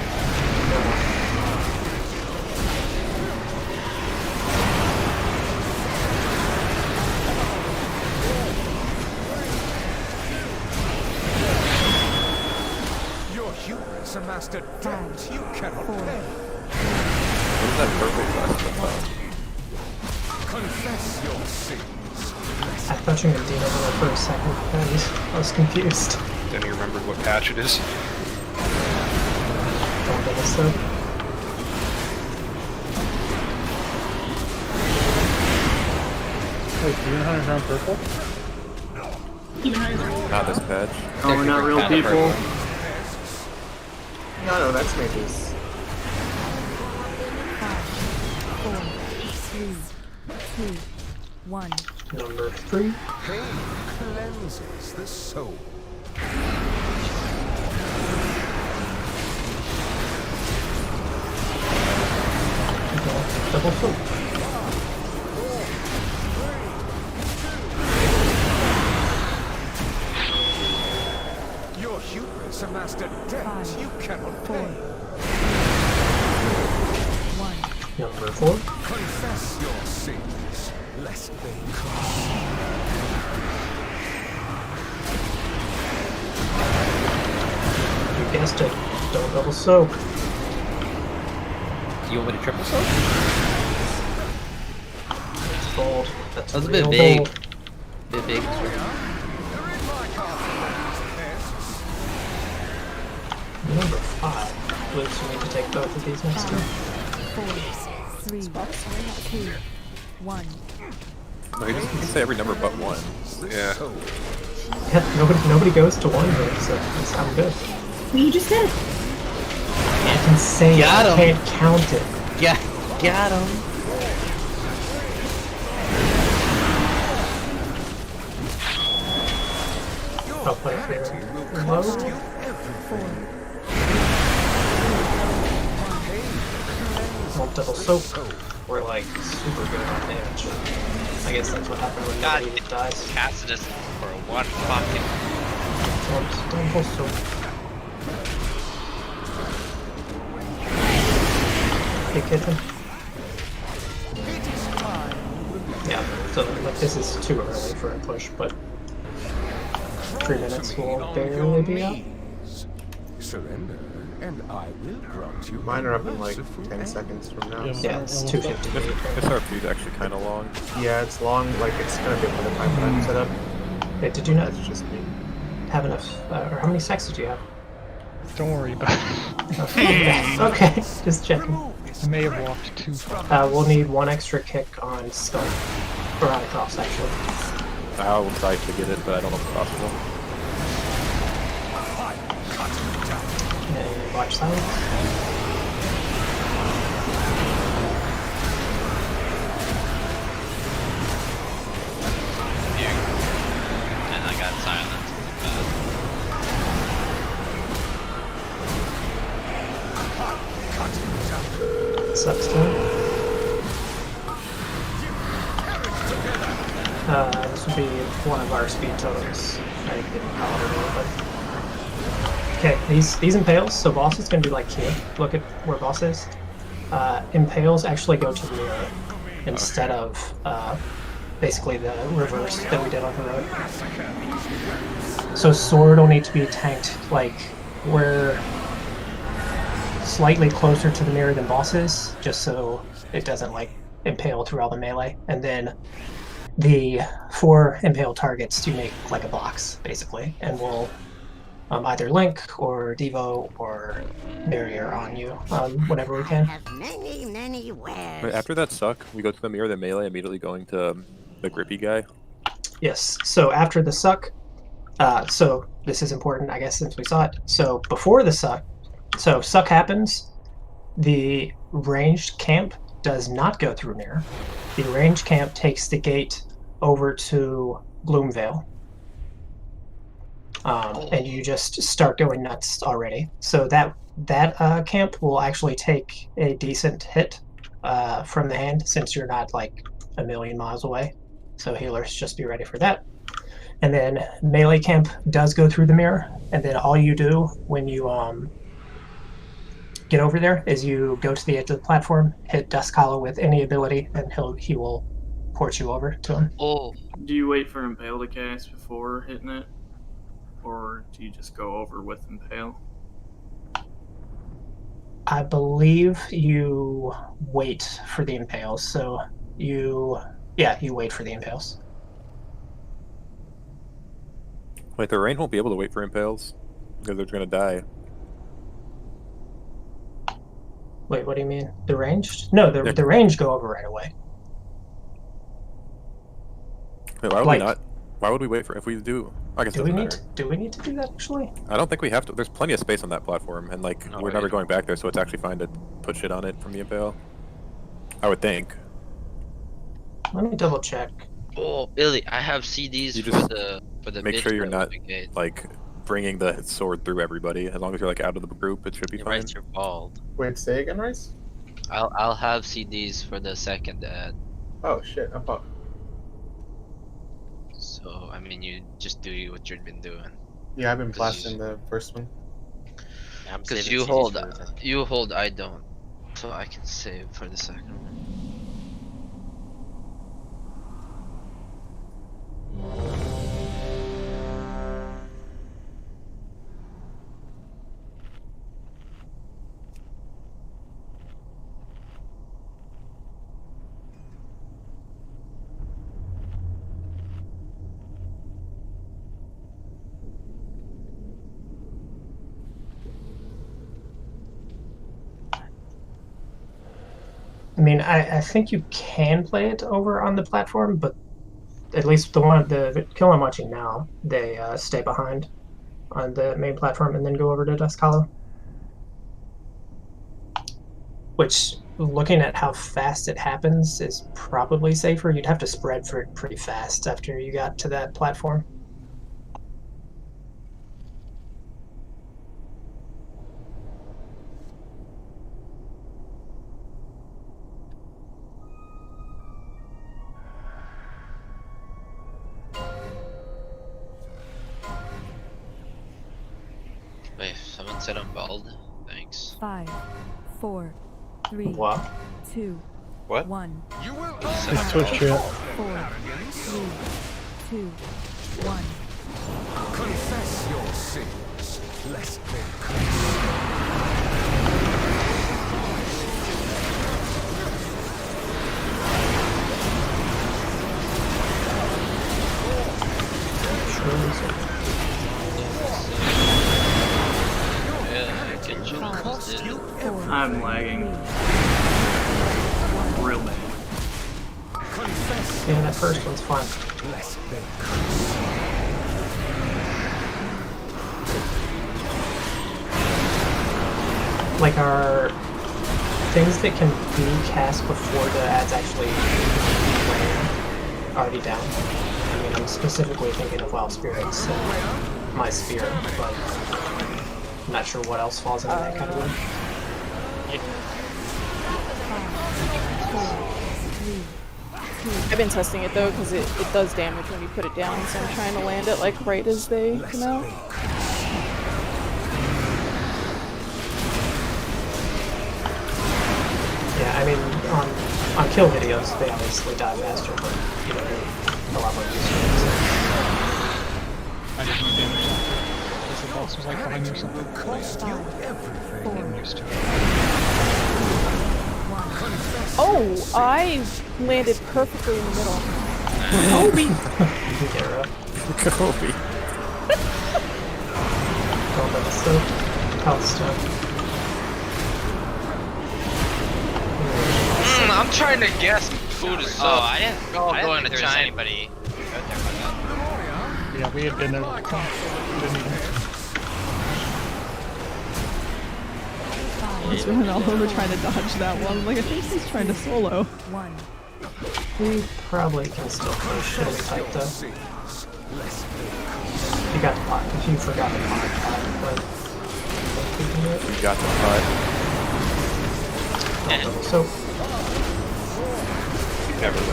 Your hubris amassed a debt you cannot pay. What is that purple dust about? Confess your sins. I thought you were Dino for a second. I was confused. Then you remembered what patch it is. Don't get us though. Wait, Demon Hunter's on purple? Not this patch. Oh, we're not real Kinda people. purple. No, that's Mages. 5, 4, 3, 2, 1. Number 3. Pain cleanses the soul. Double flip. Your hubris amassed a debt 5, you cannot 4, pay. You guessed it. Don't double soak. You want me to triple soak? That's bold. That's a real bit big. bold. Bit big. Number 5. Luke's, you need to take both of these next turn. 4, 3, 2, 1. No, you just say every number but 1. Yeah. Yeah, nobody goes to 1 here, so I'm good. Well, you just did. I can say it, Got I him. can't count it. Got him. I'll play it for low. 4. Won't double soak. We're like super good on damage. I guess that's what happened when God, nobody dies. casted us for one fucking. Won't double soak. Hey, kitchen. Yeah, so like this is too early for a push, but 3 minutes will barely be up. Surrender, and I will grant you. Mine are up in like 10 seconds from now. Yeah, it's 250. This RP is actually kind of long. Yeah, it's long. Like it's gonna be by the time that I'm set up. Wait, did you not That's just me. have enough? Or how many stacks did you have? Don't worry about it. Okay, just checking. I may have walked too far. We'll need 1 extra kick on Skull. Or on Cross, actually. I will try to get it, but I don't know if it's possible. And watch silence. And I got silence. Sucks to it. This would be one of our speed totems. I didn't call it earlier, but... Okay, these impales, so boss is going to be like here. Look at where boss is. Impales actually go to the mirror instead of basically the reverse that we did on the road. So sword will need to be tanked like where slightly closer to the mirror than boss is, just so it doesn't like impale through all the melee. And then the 4 impale targets to make like a box, basically, and we'll either link or devo or barrier on you whenever we can. Wait, after that suck, we go to the mirror, the melee, immediately going to the grippy guy. Yes, so after the suck, so this is important, I guess, since we saw it. So before the suck, so suck happens, the ranged camp does not go through mirror. The ranged camp takes the gate over to Gloomvale. And you just start going nuts already. So that camp will actually take a decent hit from the hand, since you're not like a million miles away. So healers, just be ready for that. And then melee camp does go through the mirror, and then all you do when you get over there is you go to the edge of the platform, hit Dusk Hollow with any ability, and he will port you over to him. Oh. Do you wait for Impale to cast before hitting it? Or do you just go over with Impale? I believe you wait for the impales, so you wait for the impales. Wait, the range won't be able to wait for impales because they're gonna die. Wait, what do you mean? The ranged? No, the range go over right away. Wait, why would Like- we not? Why would we wait for if we do? I guess it Do we doesn't need matter. do we need to do that actually? I don't think we have to. There's plenty of space on that platform, and like we're never going back there, so it's actually fine to put shit on it from the impale. I would think. Let me double check. Oh, Billy, I have CDs You for just the make bid sure you're for not the gate. like bringing the sword through everybody. As long as you're like out of the group, it should be Your fine. rights are bald. Wait, say again, Rice? I'll have CDs for the second ad. Oh shit, I'm up. So I mean, you just do what you've been doing. Yeah, I've been blasting the first one. Because you hold, I don't. So I can save for the second one. I mean, I think you can play it over on the platform, but at least the kill I'm watching now, they stay behind on the main platform and then go over to Dusk Hollow. Which, looking at how fast it happens, is probably safer. You'd have to spread for it pretty fast after you got to that platform. Wait, someone said I'm bald? Thanks. 5, 4, 3, What? 2, What? 1. You will It's Twitch chat. 4, 3, 2, 1. Confess your sins, lest they curse. I'm lagging. Real bad. Yeah, that first one's fun. Like, are things that can be cast before the ads actually land already down? I mean, I'm specifically thinking of Wild Spirits and my Spear, but I'm not sure what else falls into that category. I've been testing it though because it does damage when you put it down, so I'm trying to land it like right as they come out. Yeah, I mean, on kill videos, they obviously die faster, but you know, they're a lot more useful. I didn't know damage after. The boss was like behind me or something. I'm used to it. Oh, I landed perfectly in the middle. Kobe! Kobe. Going by the soap, health stuff. I'm trying to guess food is Oh, I didn't. Oh, I didn't going think to there was China. anybody out there by that. Yeah, we had been there. Didn't even. He's running all over trying to dodge that one. Like, I think he's trying to solo. We probably can still push enemy type though. You got the pot. If you forgot the pot, but We got the putt. so Never let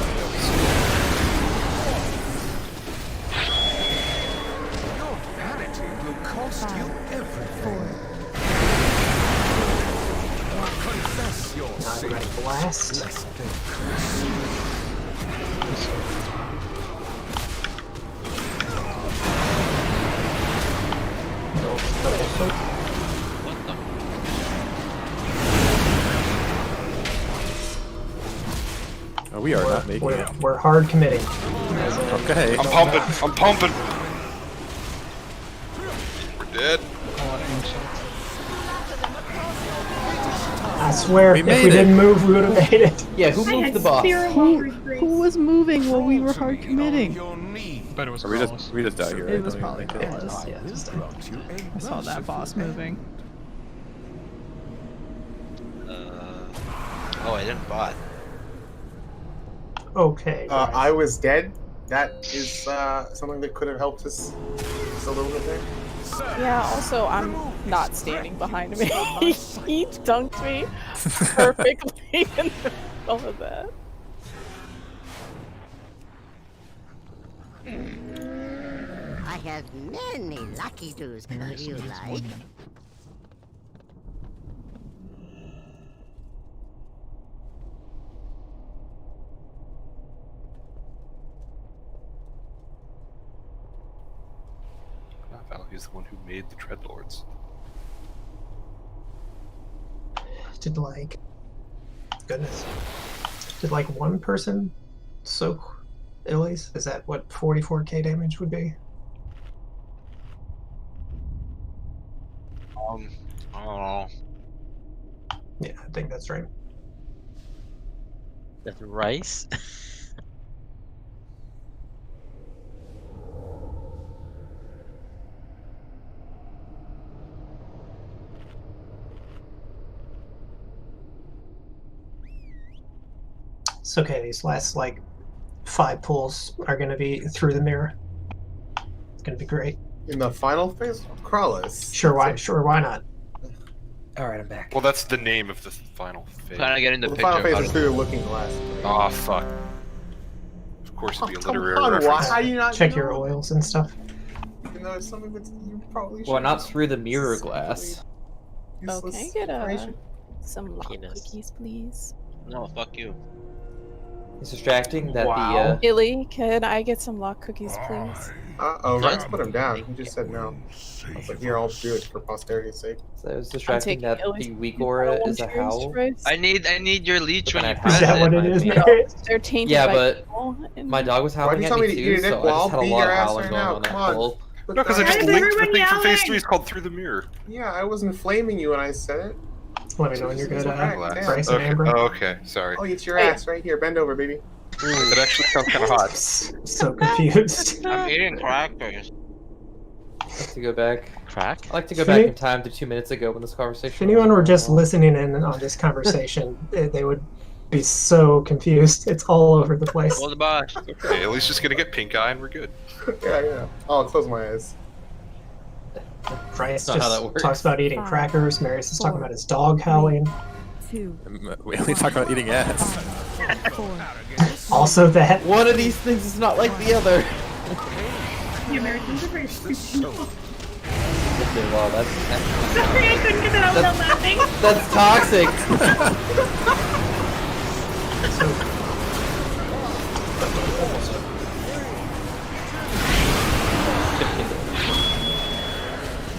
Your vanity will cost you everything. Confess your not sins, ready blast. lest they curse. Oh, we are not making it. We're hard committing. Okay. I'm pumping. I'm pumping. We're dead. I swear, if we didn't move, we would have made it. Yeah, who moved the boss? Who was moving while we were hard committing? But it was Or we just die here. It right? was Don't probably even think Carlos. Yeah, just I saw that boss moving. Oh, I didn't bot. Okay. I was dead. That is something that could have helped us just a little bit there. Yeah, also, I'm not standing behind him. He dunked me perfectly in the middle of that. I have many lucky doos if you like. He's the one who made the Dreadlords. Did goodness. Did like one person soak Illy's? Is that what 44k damage would be? I don't know. Yeah, I think that's right. That's rice. It's okay. These last like 5 pulls are going to be through the mirror. It's going to be great. In the final phase, Krallis. Sure, why not? All right, I'm back. Well, that's the name of the final phase. Trying to get in the The picture. final phase is through the looking glass. Oh fuck. Of course, it'd be a literary Come on, reference. why you not Check your oils and stuff. Even though it's something that you probably should. Well, not through the mirror glass. Oh, can I get some lock cookies, please? No, fuck you. It's distracting that Wow. Illy, can I get some lock cookies, please? Oh, Rex put him down. He just said no. I was like, here, I'll do it for posterity's sake. So it was distracting that the weak aura is a howl. I need your leech when you Is press that it. what it is, No, Mary? they're tainted Yeah, by but people, and my dog was Why do howling you at tell me me to eat too, it, so Well, I just had a I'll beat lot your of ass howling right going now. on that Come on. pull. No, because I just Why is linked the everyone thing from phase 3 yelling? is called Through the Mirror. Yeah, I wasn't flaming you when I said it. Let me know when you're good, Alright, Bryce and Okay. Amber. Oh, okay. Sorry. I'll eat your ass right here. Bend over, baby. It actually sounds kind of hot. So confused. I'm eating crackers. I like to go back. Crack? I like to go back in time to 2 minutes ago when this conversation. If anyone were just listening in on this conversation, they would be so confused. It's all over the place. Hold the box. Okay, at least just gonna get pink eye and we're good. Yeah. I'll close my eyes. Bryce That's not how that just works. talks about eating crackers. Marius is talking about his dog howling. 2. We only talk about eating ass. 4. Also that. One of these things is not like the other. The Americans are very stupid. Okay, well, that's Sorry, I couldn't get that out without laughing. that's toxic.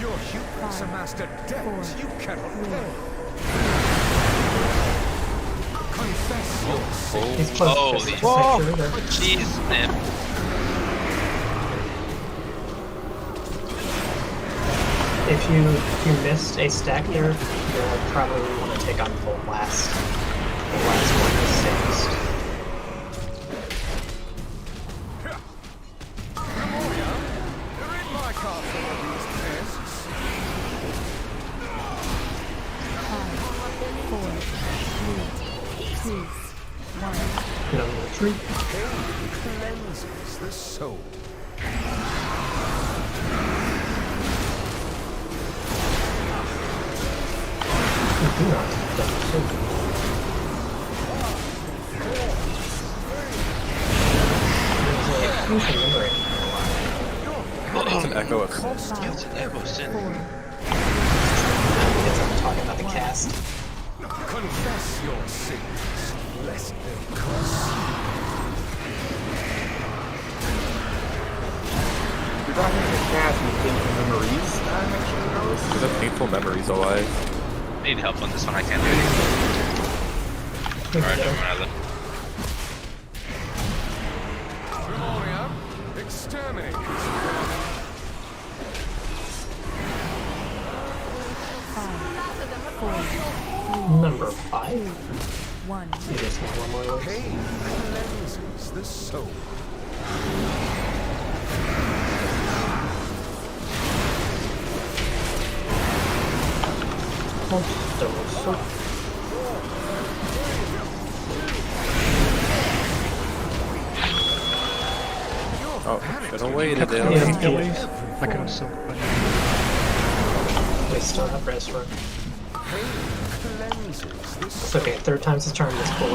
Your hubris amassed a debt you cannot pay. Confess your sin. He's close. Holy Just make sure that jeez, man. if you missed a stack there, you'll probably want to take on full blast. The last one is safest. You're in my castle of these pests. 5, 4, 3, 2, 1. No retreat. Pain cleanses the soul. You do not take double silver. There's a memory. It's an echo of. It's an echo sin. It's I'm talking about the cast. Confess your sins, lest they cost you. You're talking to the cast and painful memories. Actually, knows. Is that painful memories alive? I need help on this one. I can't do anything. Alright, never mind. Memoria, exterminate. Number 5. 1. You just want one more of those. Pain cleanses the soul. Double silver. Oh, should have waited. They Yeah, don't- yeah. I could have silk, but They still have restaurant. Pain cleanses the It's okay, third time's the charm this pull.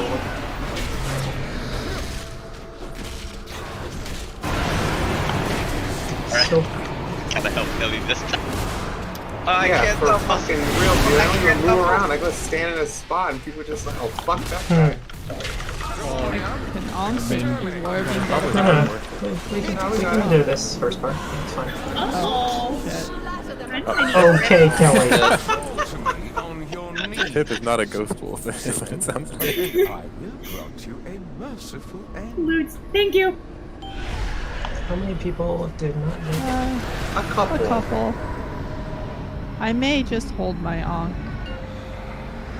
So, How the hell Kelly this time? I Yeah, can't for stop fucking real, dude. I don't even move around. I go stand in a spot and people just like, oh, fuck that guy. Can honestly be large and Probably better. not gonna work. we can do this first part. It's fine. Oh. Okay, Kelly. to me on your knees. Tip is not a ghost wolf. Is what it sounds like. I will grant you a merciful end. Lutz, thank you. How many people did not make it? A couple. A couple. I may just hold my onk.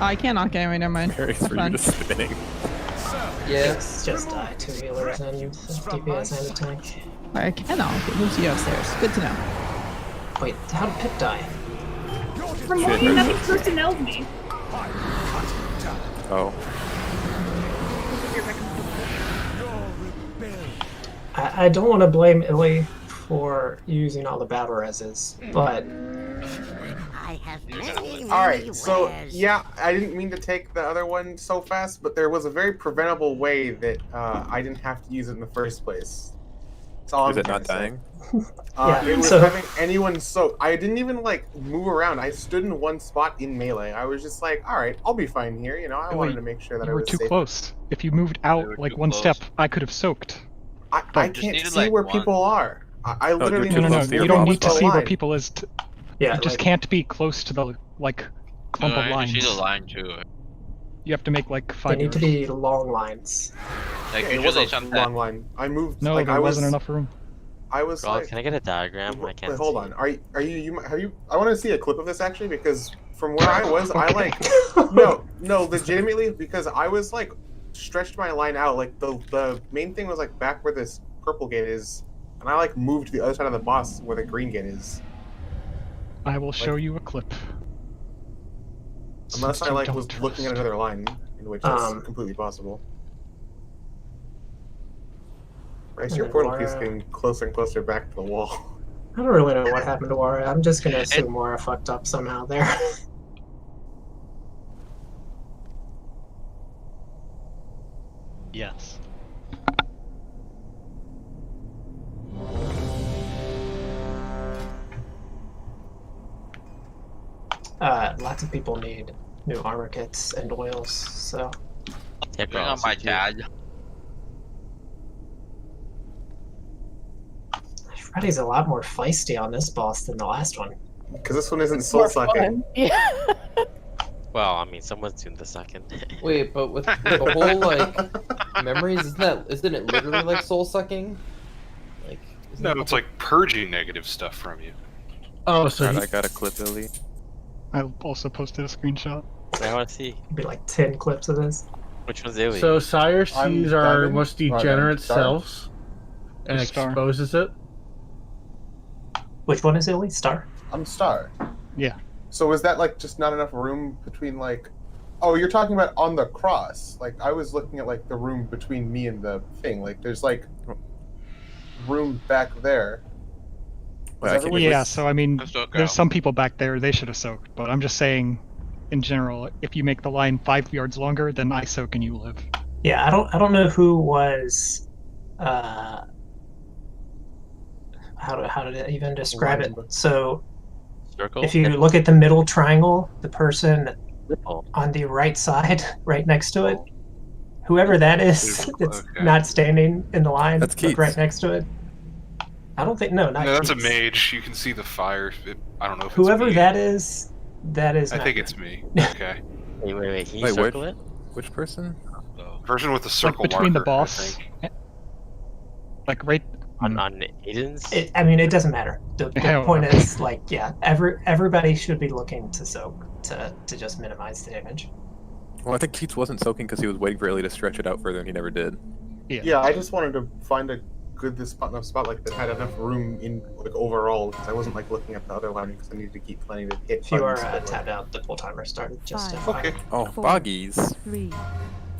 Oh, I can't onk anyway, never mind. Mary's That's for you fine. just spinning. Sir, Yeah. It's just die 2 healers and DPS and a tank. I cannot. It moves you upstairs. Good to know. Wait, how did Pip die? Remotely, nothing personneled me. Oh. I don't want to blame Illy for using all the battle reses, but I have many, Alright, so yeah, I didn't mean to take the other one so fast, but there was a very preventable way that I didn't have to use it in the first place. That's all Is I'm it trying not to say. dying? It was so- having anyone soak. I didn't even like move around. I stood in one spot in melee. I was just like, all right, I'll be fine here. You know, I wanted to make sure that You I were was too safe. close. If you moved out like one step, I could have soaked. I can't see where people are. I literally No. You don't need to see where line. people is. Yeah, you just can't be close to the like clump of I lines. can see the line too. You have to make like they 5 need to yards. be long lines. Like Yeah, it was usually a sometimes. long line. I moved. No, like, there I was, wasn't enough room. I was God, like, can I get a diagram? I can't. wait, hold on. Are you? Have you? I want to see a clip of this actually because from where I was, I like no, legitimately because I was like stretched my line out. Like the main thing was like back where this purple gate is, and I like moved to the other side of the boss where the green gate is. I will show you a clip. Unless I You like don't was trust. looking at another line, in which that's completely possible. Bryce, your portal keeps getting closer and closer back to the wall. I don't really know what happened to Wara. I'm just gonna assume Wara fucked up somehow there. Yes. Lots of people need new armor kits and oils, so. Bring on my dad. Freddy's a lot more feisty on this boss than the last one. Because this one isn't soul sucking. Yeah. Well, I mean, someone's doing the second. Wait, but with the whole like memories, isn't it literally like soul sucking? Like No, it's like purging negative stuff from you. Oh, so Alright, I got a clip, Illy. I also posted a screenshot. I want to see. Be like 10 clips of this. Which one's Illy? So Sire sees our Diamond. most Oh, degenerate Star. selves and Star. exposes it. Which one is Illy? Star? I'm Star. Yeah. So is that like just not enough room between like? Oh, you're talking about on the cross. Like I was looking at like the room between me and the thing. Like there's like room back there. Yeah, so I mean, Let's look there's out. some people back there, they should have soaked, but I'm just saying, in general, if you make the line 5 yards longer, then I soak and you live. Yeah, I don't know who was. How did it even describe it? So, Circle? if you look at the middle triangle, the person Oh. on the right side, right next to it, whoever that is, that's not standing in the line, That's but Keats. right next to it. I don't think not. No, that's Keats. a mage. You can see the fire. I don't know if Whoever it's me. that is I not think good. it's me. Okay. Wait. Can you Wait, circle it? Which person? Version with the circle Like between the marker, I boss, think. like right On Aiden's? I mean, it doesn't matter. The Hell point no. is, like, yeah, everybody should be looking to soak to just minimize the damage. Well, I think Keats wasn't soaking because he was waiting for Illy to stretch it out further, and he never did. Yeah, I just wanted to find a good enough spot like that had enough room in like overall because I wasn't like looking at the other line because I needed to keep planning to hit. If you are buttons, but, like- tapped out, the full timer started. Just Five. FYI. Okay. Oh, Four. boggies. 3,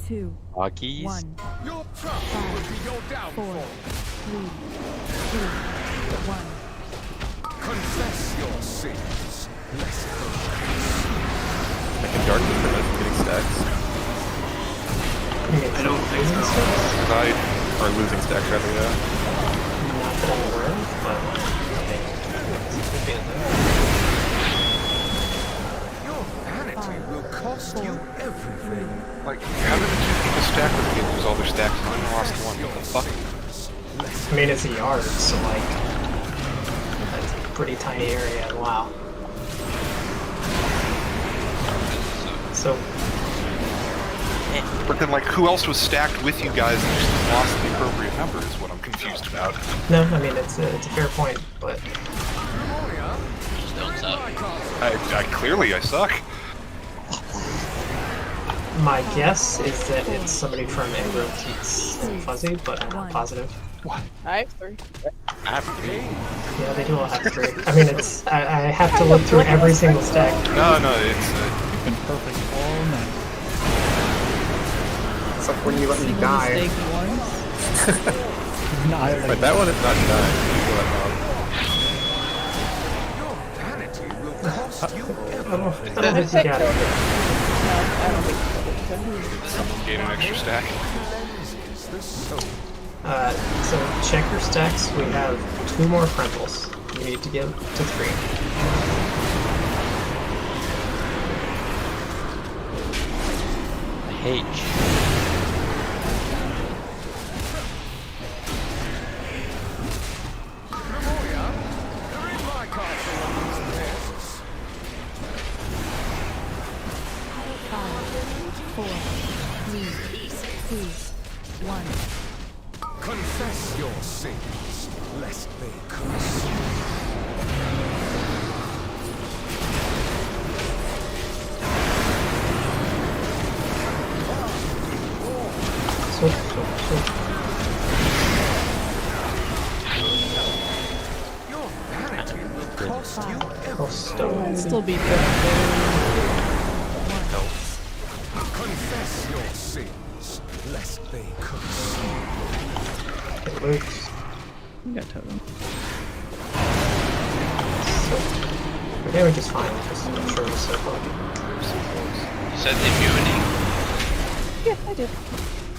2, Boggies? 1. Your trouble will be your 4, downfall. 3, 2, 1. Confess your sins. Let's go. I can dark this prevent from getting stacks. I don't think so. Or losing stacks, rather, yeah. Not that I'm aware of, but I think Your vanity will cost you everything. Like, how did the two people stack with me lose all their stacks and only lost one? What the fuck? I mean, it's a yard, so like, that's a pretty tiny area, and wow. So, But then, like, who else was stacked with you guys and just lost the appropriate number is what I'm confused about. no, I mean, it's a fair point, but Just don't suck. I clearly I suck. My guess is that it's somebody from Ingram, Keats, and Fuzzy, but I'm not positive. What? I have 3. I have 3. Yeah, they do all have 3. I mean, it's I have to look through every single stack. No, it's. You've been perfect all night. It's like when you let me die. But that one is not dying. I don't think you got it. Someone gain an extra stack. So check your stacks. We have 2 more frontals. We need to get to 3. H. Confess your sins, lest they curse you. Your vanity will cost you everything. Still beat Confess your sins, lest they curse you. It works. You got totem. We're doing just fine. Just make sure we're circle. You said immunity. Yeah, I did.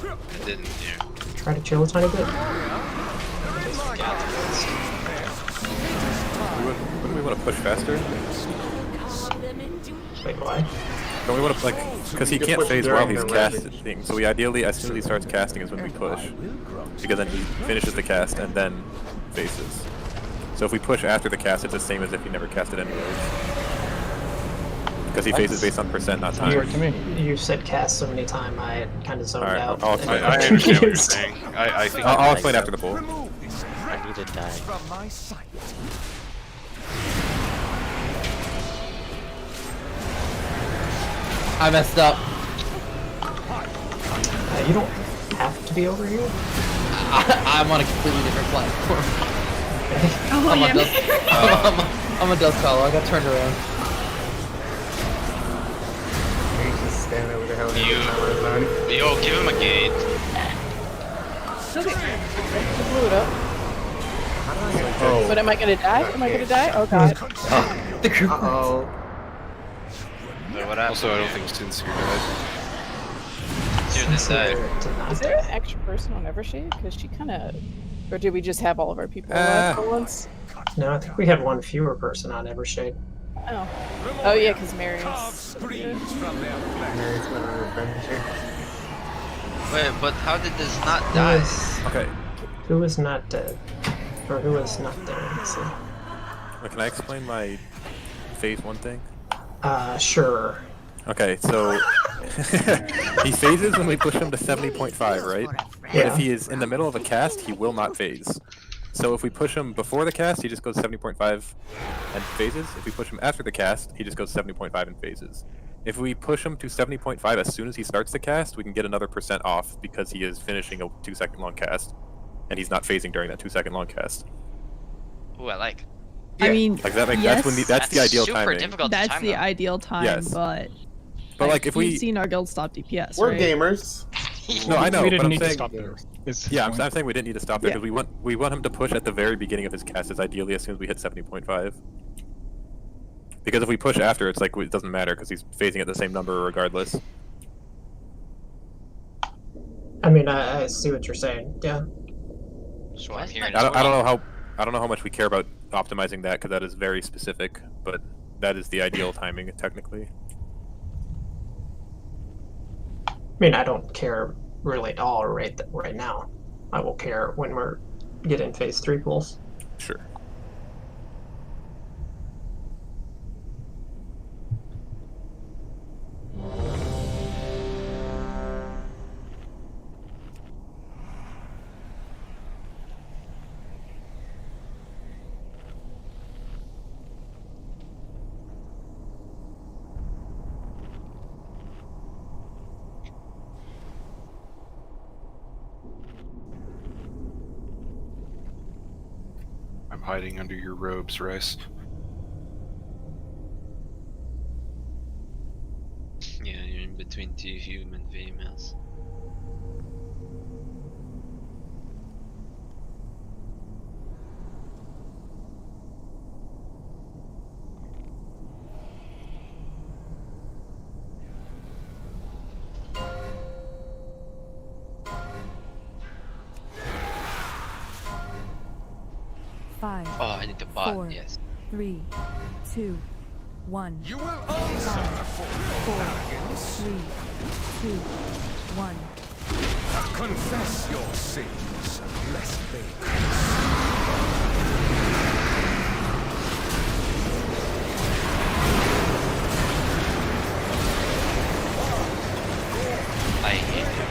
I didn't hear. Try to chill a tiny bit. Wouldn't we want to push faster? Wait, why? Don't we want to, like, because he You can can't push phase during while he's the casting, so we ideally, as soon as he starts casting is when we push. Because then he finishes the cast and then phases. So if we push after the cast, it's the same as if he never casted anyways. Because he phases based on percent, not time. You said cast so many times, I kind of zoned out. I'll explain. I understand what you're saying. I think I'll explain after the poll. I need to die. From my sight. I messed up. You don't have to be over here. I'm on a completely different platform. Oh, I'm, yeah. I'm a dust collar. I got turned around. You just stand over there. Yo, give him a gate. Okay. I blew it up. Oh. But am I gonna die? Am I gonna die? Oh god. The group. Uh-oh. What happened? Also, I don't think Sincere died. Sincere didn't die. Is there an extra person on Evershade? Because she kind of, or did we just have all of our people left for once? No, I think we had 1 fewer person on Evershade. Oh. Oh yeah, because Mary's. Mary's been on an adventure. Wait, but how did this not die? Okay. Who is not dead? Or who is not there? Let's see. Can I explain my phase 1 thing? Sure. Okay, so he phases when we push him to 70.5, right? But if he is in the middle of a cast, he will not phase. So if we push him before the cast, he just goes 70.5 and phases. If we push him after the cast, he just goes 70.5 and phases. If we push him to 70.5 as soon as he starts the cast, we can get another % off because he is finishing a 2-second long cast, and he's not phasing during that 2-second long cast. Ooh, I like. I mean, Like that makes, yes, that's the ideal super timing. difficult to that's time, the though. ideal time, Yes. but But if we you've seen our guild stop DPS, We're right? gamers. No, I know. We but didn't I'm need to saying, stop there. Yeah, I'm saying we didn't need to stop there because we want him to push at the very beginning of his cast, as ideally as soon as we hit 70.5. Because if we push after, it's like it doesn't matter because he's phasing at the same number regardless. I mean, I see what you're saying. Yeah. So I'm hearing. I don't know how much we care about optimizing that because that is very specific, but that is the ideal timing technically. I mean, I don't care really at all right now. I will care when we're getting phase 3 pulls. Sure. hiding under your robes, Rice. Yeah, you're in between two human females. Five. Oh, I need to bot, 4, yes. 3, 2, 1. You will answer for your arrogance. 3, 2, 1. Confess your sins, lest they I hate you.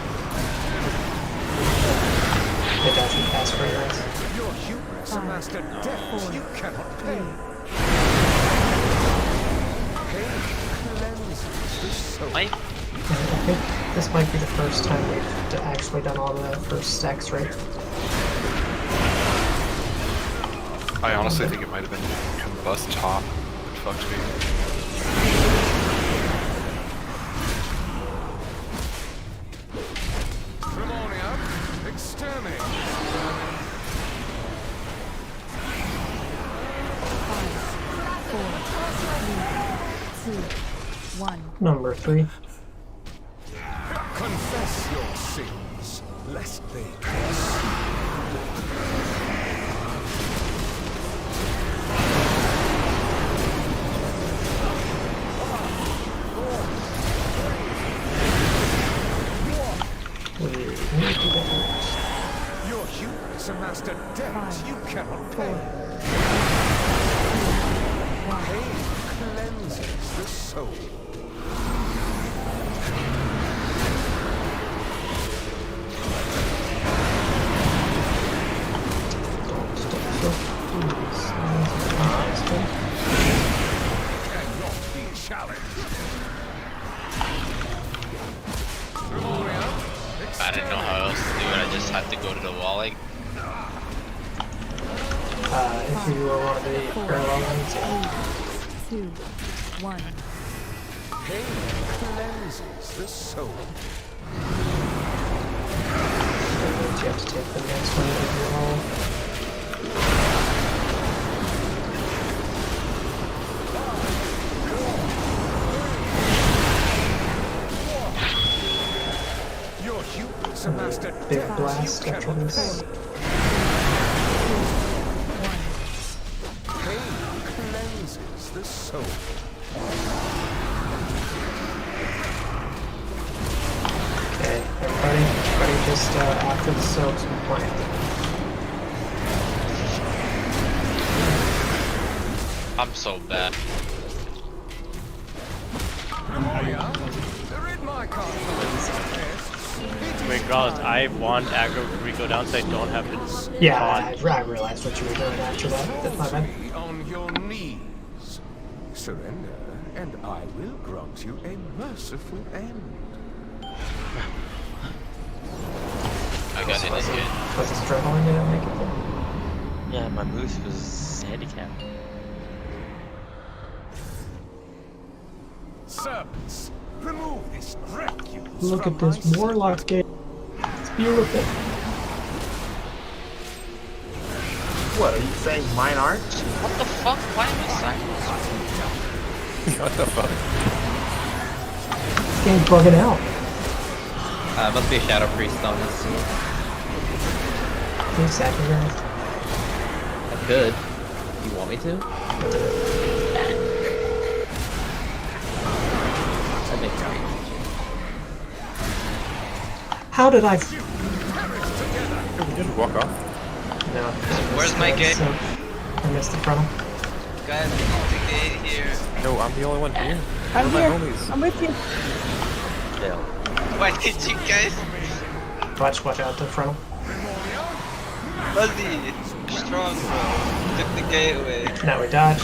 It doesn't pass for yours. Your hubris amassed a debt you cannot pay. Pain cleanses the soul. I think this might be the first time we've actually done all the first stacks right. I honestly think it might have been Combust Top that fucked me. Exterminate. 5, 4, 3, 2, 1. Number 3. Confess your sins, lest they curse. Your hubris amassed a debt you cannot pay. Pain cleanses the soul. Cannot be challenged. I didn't know how else to do it, I just had to go to the walling. If you want to be parallel lines, 2, 1. Pain cleanses the soul. you have to take the next one with your roll. Big blast after this. Pain cleanses the soul. Okay, everybody just after the soaps we plant. I'm so bad. Regardless, I want aggro Rico down, so I don't have to. Yeah, I realized what you were doing after that. That's my bad. On your knees. Surrender, and I will grant you a merciful end. I got it again. Was it struggling? Did I make it there? Yeah, my moose was handicapped. Serpents, remove this refuse. Look at this warlock game. It's beautiful. What are you saying? Mine aren't? What the fuck? Why am I silent? What the fuck? This game's bugging out. Must be a Shadow Priest on this. Can you sacrifice? I could. You want me to? That makes sense. How did I? We didn't walk off. No. Where's my gate? So, I missed the frontal. Guys, there's a gate here. No, I'm the only one here. I'm Where here. are my homies? I'm with you. Why did you guys? Watch out the frontal. Buzzy, strong bro. Took the gate away. Now we dodge.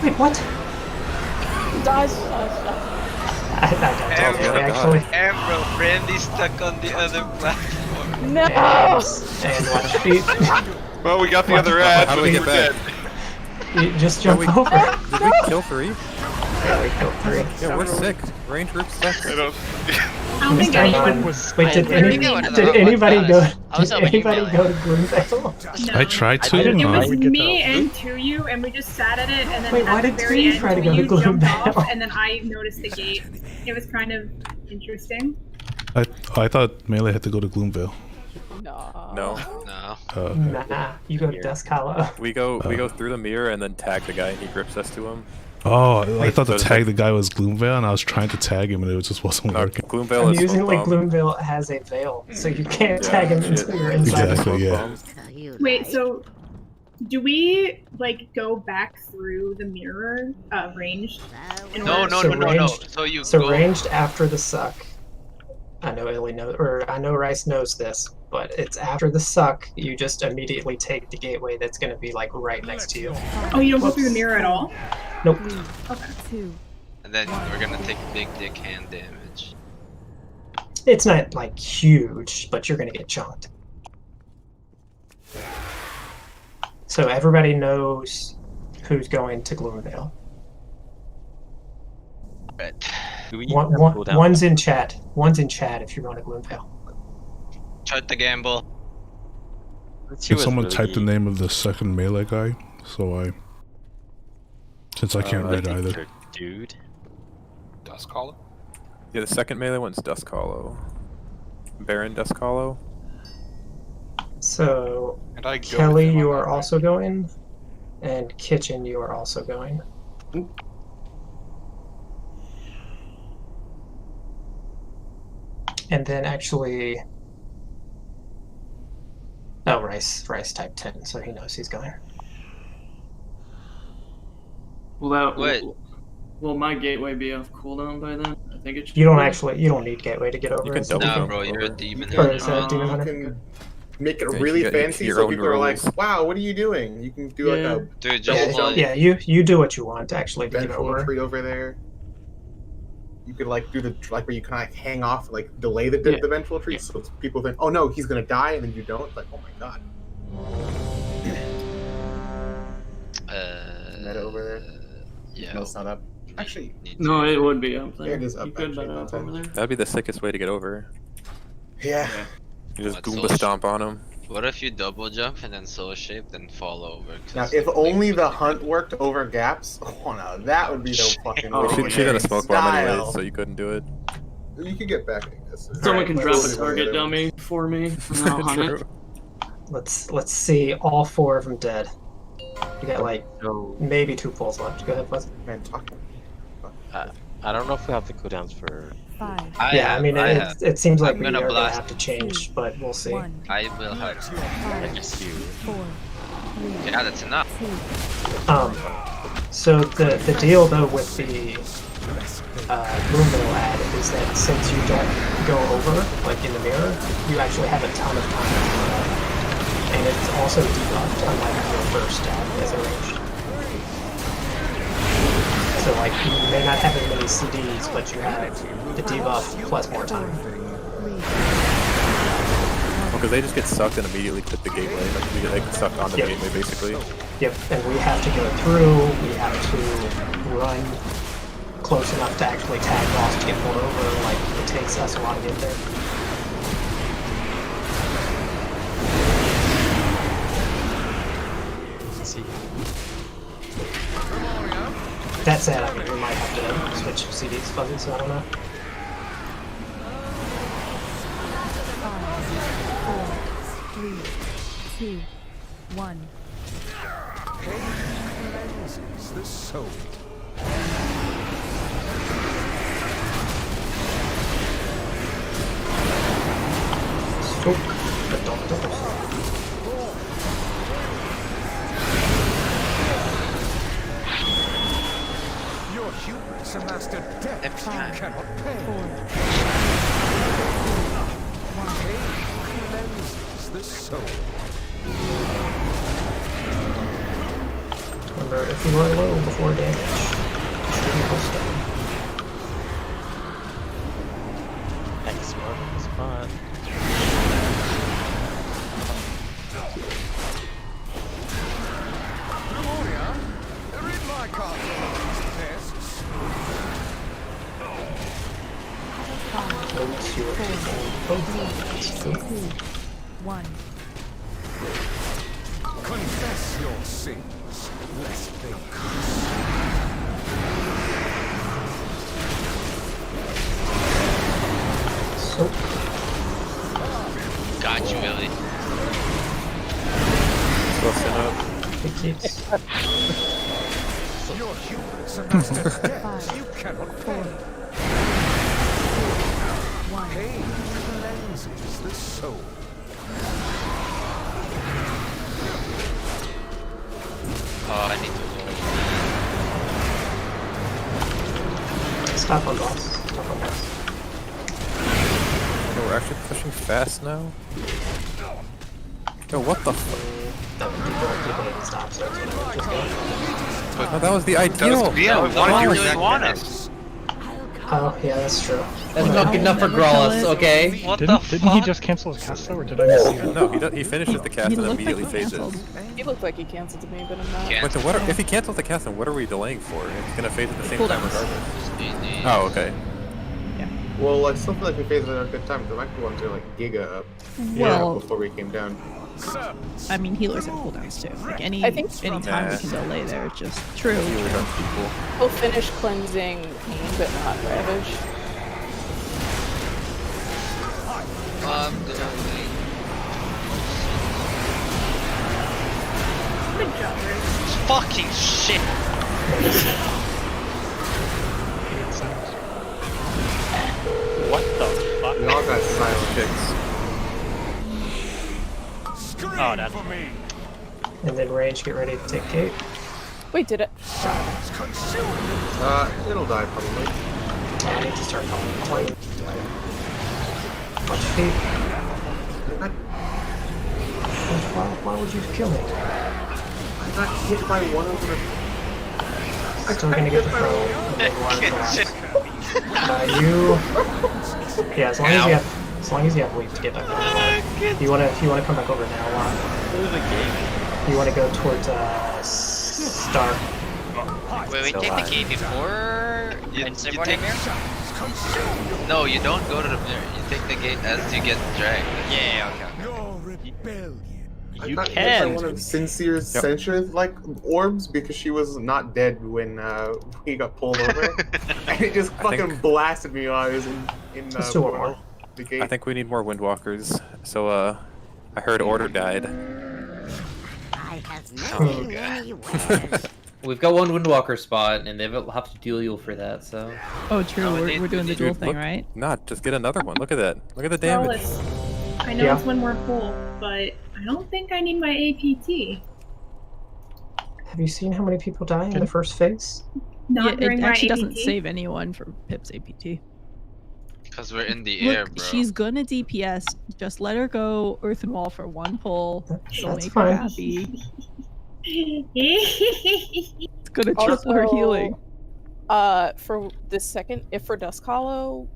Wait, what? Dodge. I don't know, actually. Bro, Brandy's stuck on the other platform. No! And watch feet. Well, we got the other ad. How do we get back? You just jump we, over. Did we kill 3? Yeah, we killed 3. Yeah, we're sick. Range group sucks. I don't think anyone was. Wait, did anybody go? Did anybody go to Gloomvale? No. I tried to. It was no. me and Tuyu, and we just sat at it, and then Wait, why at the did very Tuyu end, try to go to Tuyu jumped Gloomvale? off, and then I noticed the gate. It was kind of interesting. I thought Melee had to go to Gloomvale. No. Nah, you go to Dusk Hollow. We go through the mirror and then tag the guy and he grips us to him. Oh, I thought the tag the guy was Gloomvale, and I was trying to tag him, and it just wasn't working. Gloomvale is Amusingly, smoke bomb. Gloomvale has a veil, so you can't tag him until you're inside. Exactly, yeah. Wait, so do we like go back through the mirror ranged? No. So ranged after the suck. I know Illy knows, or I know Rice knows this, but it's after the suck. You just immediately take the gateway that's going to be like right next to you. Oh, you don't go through the mirror at all? Nope. Okay. And then we're gonna take big dick hand damage. It's not like huge, but you're going to get chunked. So everybody knows who's going to Gloomvale. Right. One's in chat. One's in chat if you're going to Gloomvale. Try to gamble. Can someone type the name of the second Melee guy? Since I can't read either. Dude. Dusk Hollow? Yeah, the second Melee one's Dusk Hollow. Baron Dusk Hollow. So, And I go Kelly, with him you on are that, also going, and Kitchen, you are also going. And then actually, oh, Rice typed 10, so he knows he's going. Will my gateway be off cooldown by then? I think it should. You don't need gateway to get over. You can it. double Nah, jump bro, you're a over. demon Or hunter. is that Demon You Hunter? can make it Yeah, really you get fancy your so own people are like, rules. wow, what are you doing? You can do like a Dude, double just jump, Yeah, you do what you want actually to get vengeful over. retreat over there. You could like do the like where you kind of hang off, like delay the vengeful retreat, so people think, oh no, he's gonna die, and then you don't. It's like, oh my god. Meta over there. Yeah. No, it's not up. Actually, No, it would be up there. Yeah, it is up, You could actually, up that's over there. That'd be the sickest way to get over. yeah. You just What, Goomba soul stomp on him. What if you double jump and then soul shape, then fall over? Now, if only the hunt worked over gaps, oh no, that would be the fucking. way to She had a get smoke bomb style. anyways, so you couldn't do it. You could get back, I guess. Someone can drop a Let's- target dummy for me, and I'll hunt it. Let's see all 4 of them dead. You got like maybe 2 pulls left. Go ahead, Buzz. Man, talk. I don't know if we have the cooldowns for. 5, Yeah, I mean, it seems like I'm we gonna are gonna blast. have to change, but we'll see. 1, I will hurt. 5, Just you. 4, 3, Yeah, that's enough. 2. So the deal though with the Gloomvale ad is that since you don't go over like in the mirror, you actually have a ton of time, and it's also debuffed unlike your first ad as a ranged. So like you may not have as many CDs, but you have the debuff plus more time. Because they just get sucked and immediately quit the gateway. Like, they get sucked on the Yep. gateway, basically. Yep, and we have to go through, we have to run close enough to actually tag boss to get pulled over, like, it takes us a while to get there. That said, I mean, we might have to switch CDs fuzzy, so I don't know. 5, 4, 3, 2, 1. Cleanses the soul. Stoke the doctor. Your hubris amassed a debt you cannot pay. Pain cleanses the soul. Remember, if you are low before damage, should be stone. X mark the spot. Oops, you were too full. That's true. 1. Confess your sins, lest they So. Got you, Billy. Listen up. Your humans are not dead. You cannot fail. Pain cleanses the soul. Oh, I need to Stop on boss. Stop on boss. Oh, we're actually pushing fast now? Yo, what the fuck? People need to stop, so that's what I just go. Oh, that was the ideal! Yeah, we wanted you really want it. Oh, yeah, that's true. That's not good enough for Growlithe, okay? What Didn't the he fuck? just cancel his cast though, or did I miss it? No, he finishes the cast He and looked like immediately he phases. canceled. He looked like he canceled to me, but I'm not. Wait, so what if he cancels the cast, then what are we delaying for? It's gonna phase at the same time Cooldowns. regardless. Oh, okay. Well, I still feel like we phased it at a good time, because I might be wanting to like Giga up Well- before we came down. I mean, healers have cooldowns too. Like any I think- time we can delay there, it's just true. He'll finish cleansing pain, but not ravage. I'm gonna wait. Good job, Rick. Fucking shit. What the fuck? We all got silent kicks. Oh, that's And then range, get ready to take gate. Wait, did it? It'll die probably. I need to start calling point. Watch feet. Why would you kill me? I got hit by one of the... Still gonna get the pro. You... Yeah, as long as you have leave to get back over. You wanna come back over now, you wanna go towards Star. Wait, we take the gate before You ceremony take... mirror? No, you don't go to the mirror. You take the gate as you get dragged. Yeah, okay. I You got hit by can. one of Sincere's censures like orbs because she was not dead when we got pulled over, and it just fucking blasted me while I was in Let's do one more. the gate. I think we need more Windwalkers. So, I heard Order died. I have known you anywhere. We've got one Windwalker spot, and they'll have to duel you for that, so... Oh, true. We're doing the duel Dude, thing, look, right? Not, just get another one. Look at that. Look at the damage. I know Yeah. it's one more pull, but I don't think I need my APT. Have you seen how many people die in the first phase? Not Yeah, during it my actually APT. doesn't save anyone for Pip's APT. Because we're in the Look, air, bro. she's gonna DPS. Just let her go Earthen Wall for one pull. It'll That's make fine. her happy. It's gonna triple her Also, healing. For this second, if for Dusk Hollow,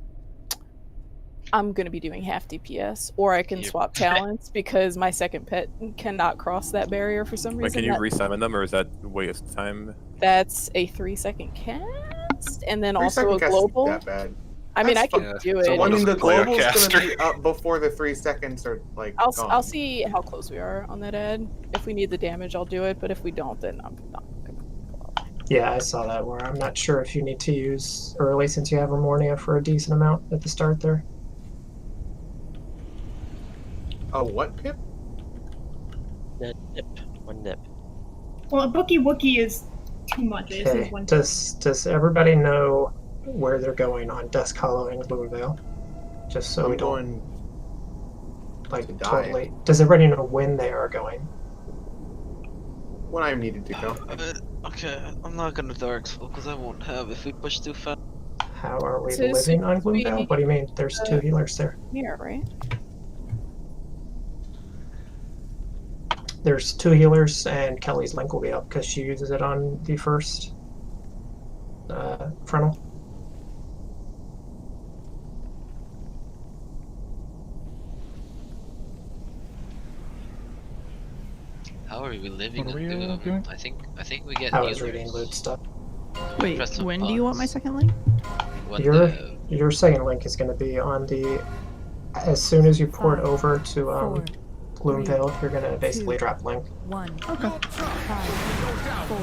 I'm gonna be doing half DPS, or I can swap talents because my second pet cannot cross that barrier for some Wait, reason. can you That- resummon them, or is that waste of time? That's a 3-second cast, and then 3 also second a cast isn't global. that bad. I mean, That's I can fine. do it. So I mean, the Play a global's caster. gonna be up before the 3 seconds are like I'll gone. I'll see how close we are on that ad. If we need the damage, I'll do it. But if we don't, then I'm not. Yeah, I saw that where I'm not sure if you need to use early since you have Amornia for a decent amount at the start there. A what, Pip? Nip. One nip. Well, a Bookie Wookie is too much. I just Okay. need one. Does everybody know where they're going on Dusk Hollow and Gloomvale? Just so I'm we don't going like to die. totally. Does everybody know when they are going? When I'm needed to go. Okay, I'm not gonna Dark Soul because I won't have if we push too fast. How are we So living on we- Gloomvale? What do you mean? There's two healers there. Yeah, right. There's two healers, and Kelly's link will be up because she uses it on the first frontal. How are we living What are we, on doing? I think we get I was healers. reading loot stuff. Wait, Press some when do you want my buttons. second link? When You're the your second link is going to be on the. As soon as you port over to Gloomvale, you're going to basically drop link. 1. Okay. 5, 4,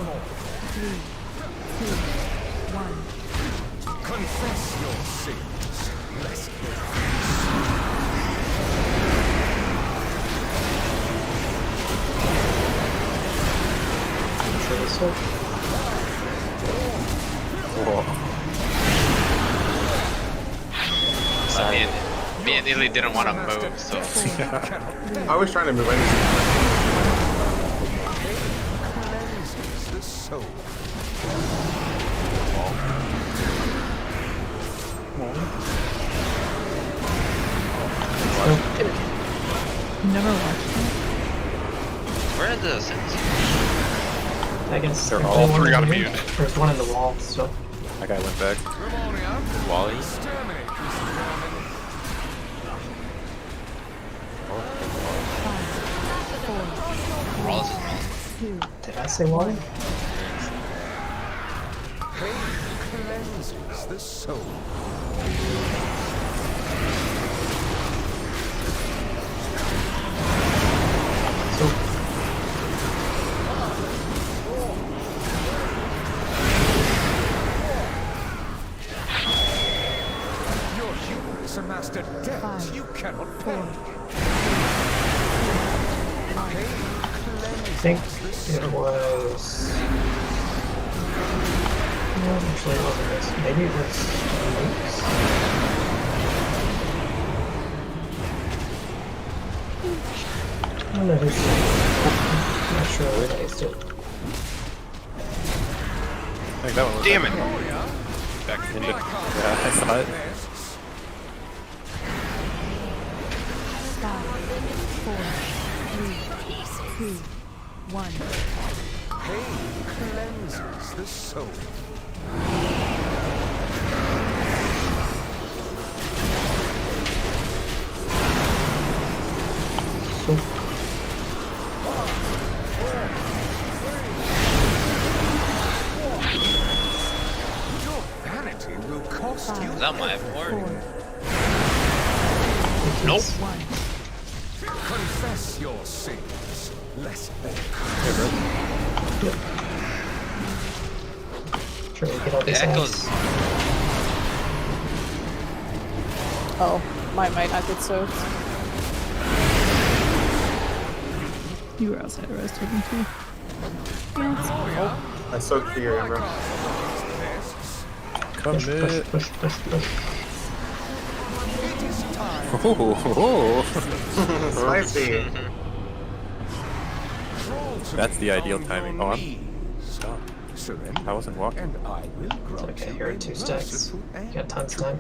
3, 2, 1. Confess your sins. Let's So me and Illy didn't want to move, so. I was trying to move. Never watched it. Where are the sins? I guess They're all three got immune. There's one in the wall, so. That guy went back. Wally? Did I say Wally? cleanses the soul. Your hubris amassed a debt you cannot pay. I think it was. No, actually, it wasn't this. Maybe it was Luke's. I don't know who's. I'm not sure who placed it. I think that one was. Damn it! Back into. Yeah, I saw it. 5, 4, 3, 2, 1. Pain cleanses the soul. Your vanity will cost you. Is that my board? Nope. Confess your sins. Lest they Try to get all these echoes. Oh, mine might not get soaked. You were outside where I was talking to. Yeah, I soaked for your Amber. Commit. Push. Spicy. That's the ideal timing. Oh, stop. I wasn't walking. It's okay, you're at 2 stacks. You got tons of time.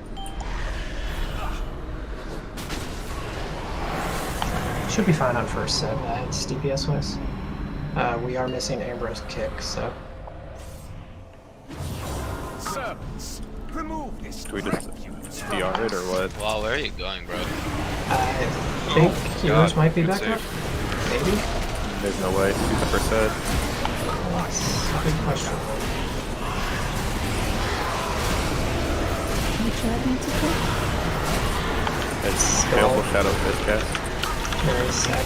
Should be fine on first set, it's DPS wise. We are missing Amber's kick, so. Servants, remove this. Do we just DR it or what? Wow, where are you going, bro? I think yours might be back up. Maybe? There's no way. He's the first set. That's a big question. which ad needs to click? It's Baleful Shadow Fistcast. Very sad.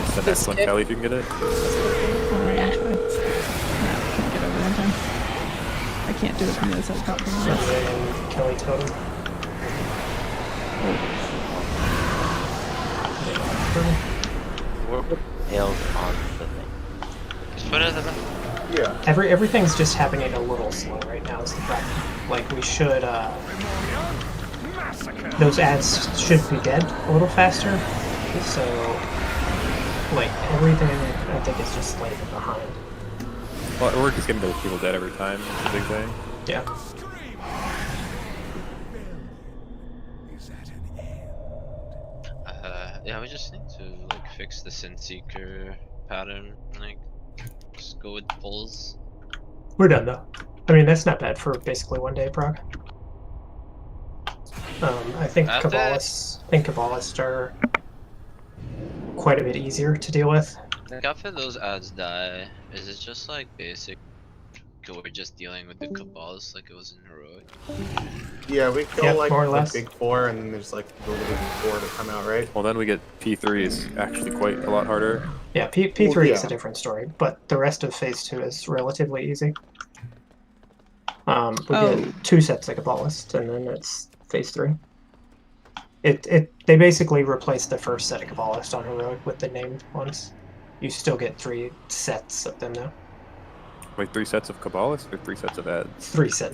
It's the next one, Kelly, if you can get it. Alright, I'll try. No, can't get over there in time. I can't do it from the other side of the platform. Kelly Totem. What tails on the thing? Just put it at the back. Yeah. Everything's just happening a little slow right now is the problem. Like we should those ads should be dead a little faster. So like everything I think is just lagging behind. Well, we're just getting those people dead every time. That's the big thing. Yeah. Yeah, we just need to like fix the Sin Seeker pattern. Like, just go with pulls. We're done though. I mean that's not bad for basically 1 day proc. I think Kabbalists are quite a bit easier to deal with. Like after those ads die, is it just like basic we're just dealing with the cabals like it was in heroic. Yeah, we kill Yep, like more or the less. big four, and then there's like the little big four to come out, right? Well, then we get P3s actually quite a lot harder. Yeah, P3 is yeah. a different story, but the rest of phase 2 is relatively easy. We get 2 sets of Caballists, and then it's phase 3. They basically replace the first set of Caballists on heroic with the named ones. You still get 3 sets of them now. Wait, 3 sets of Caballists or 3 sets of ads? 3 sets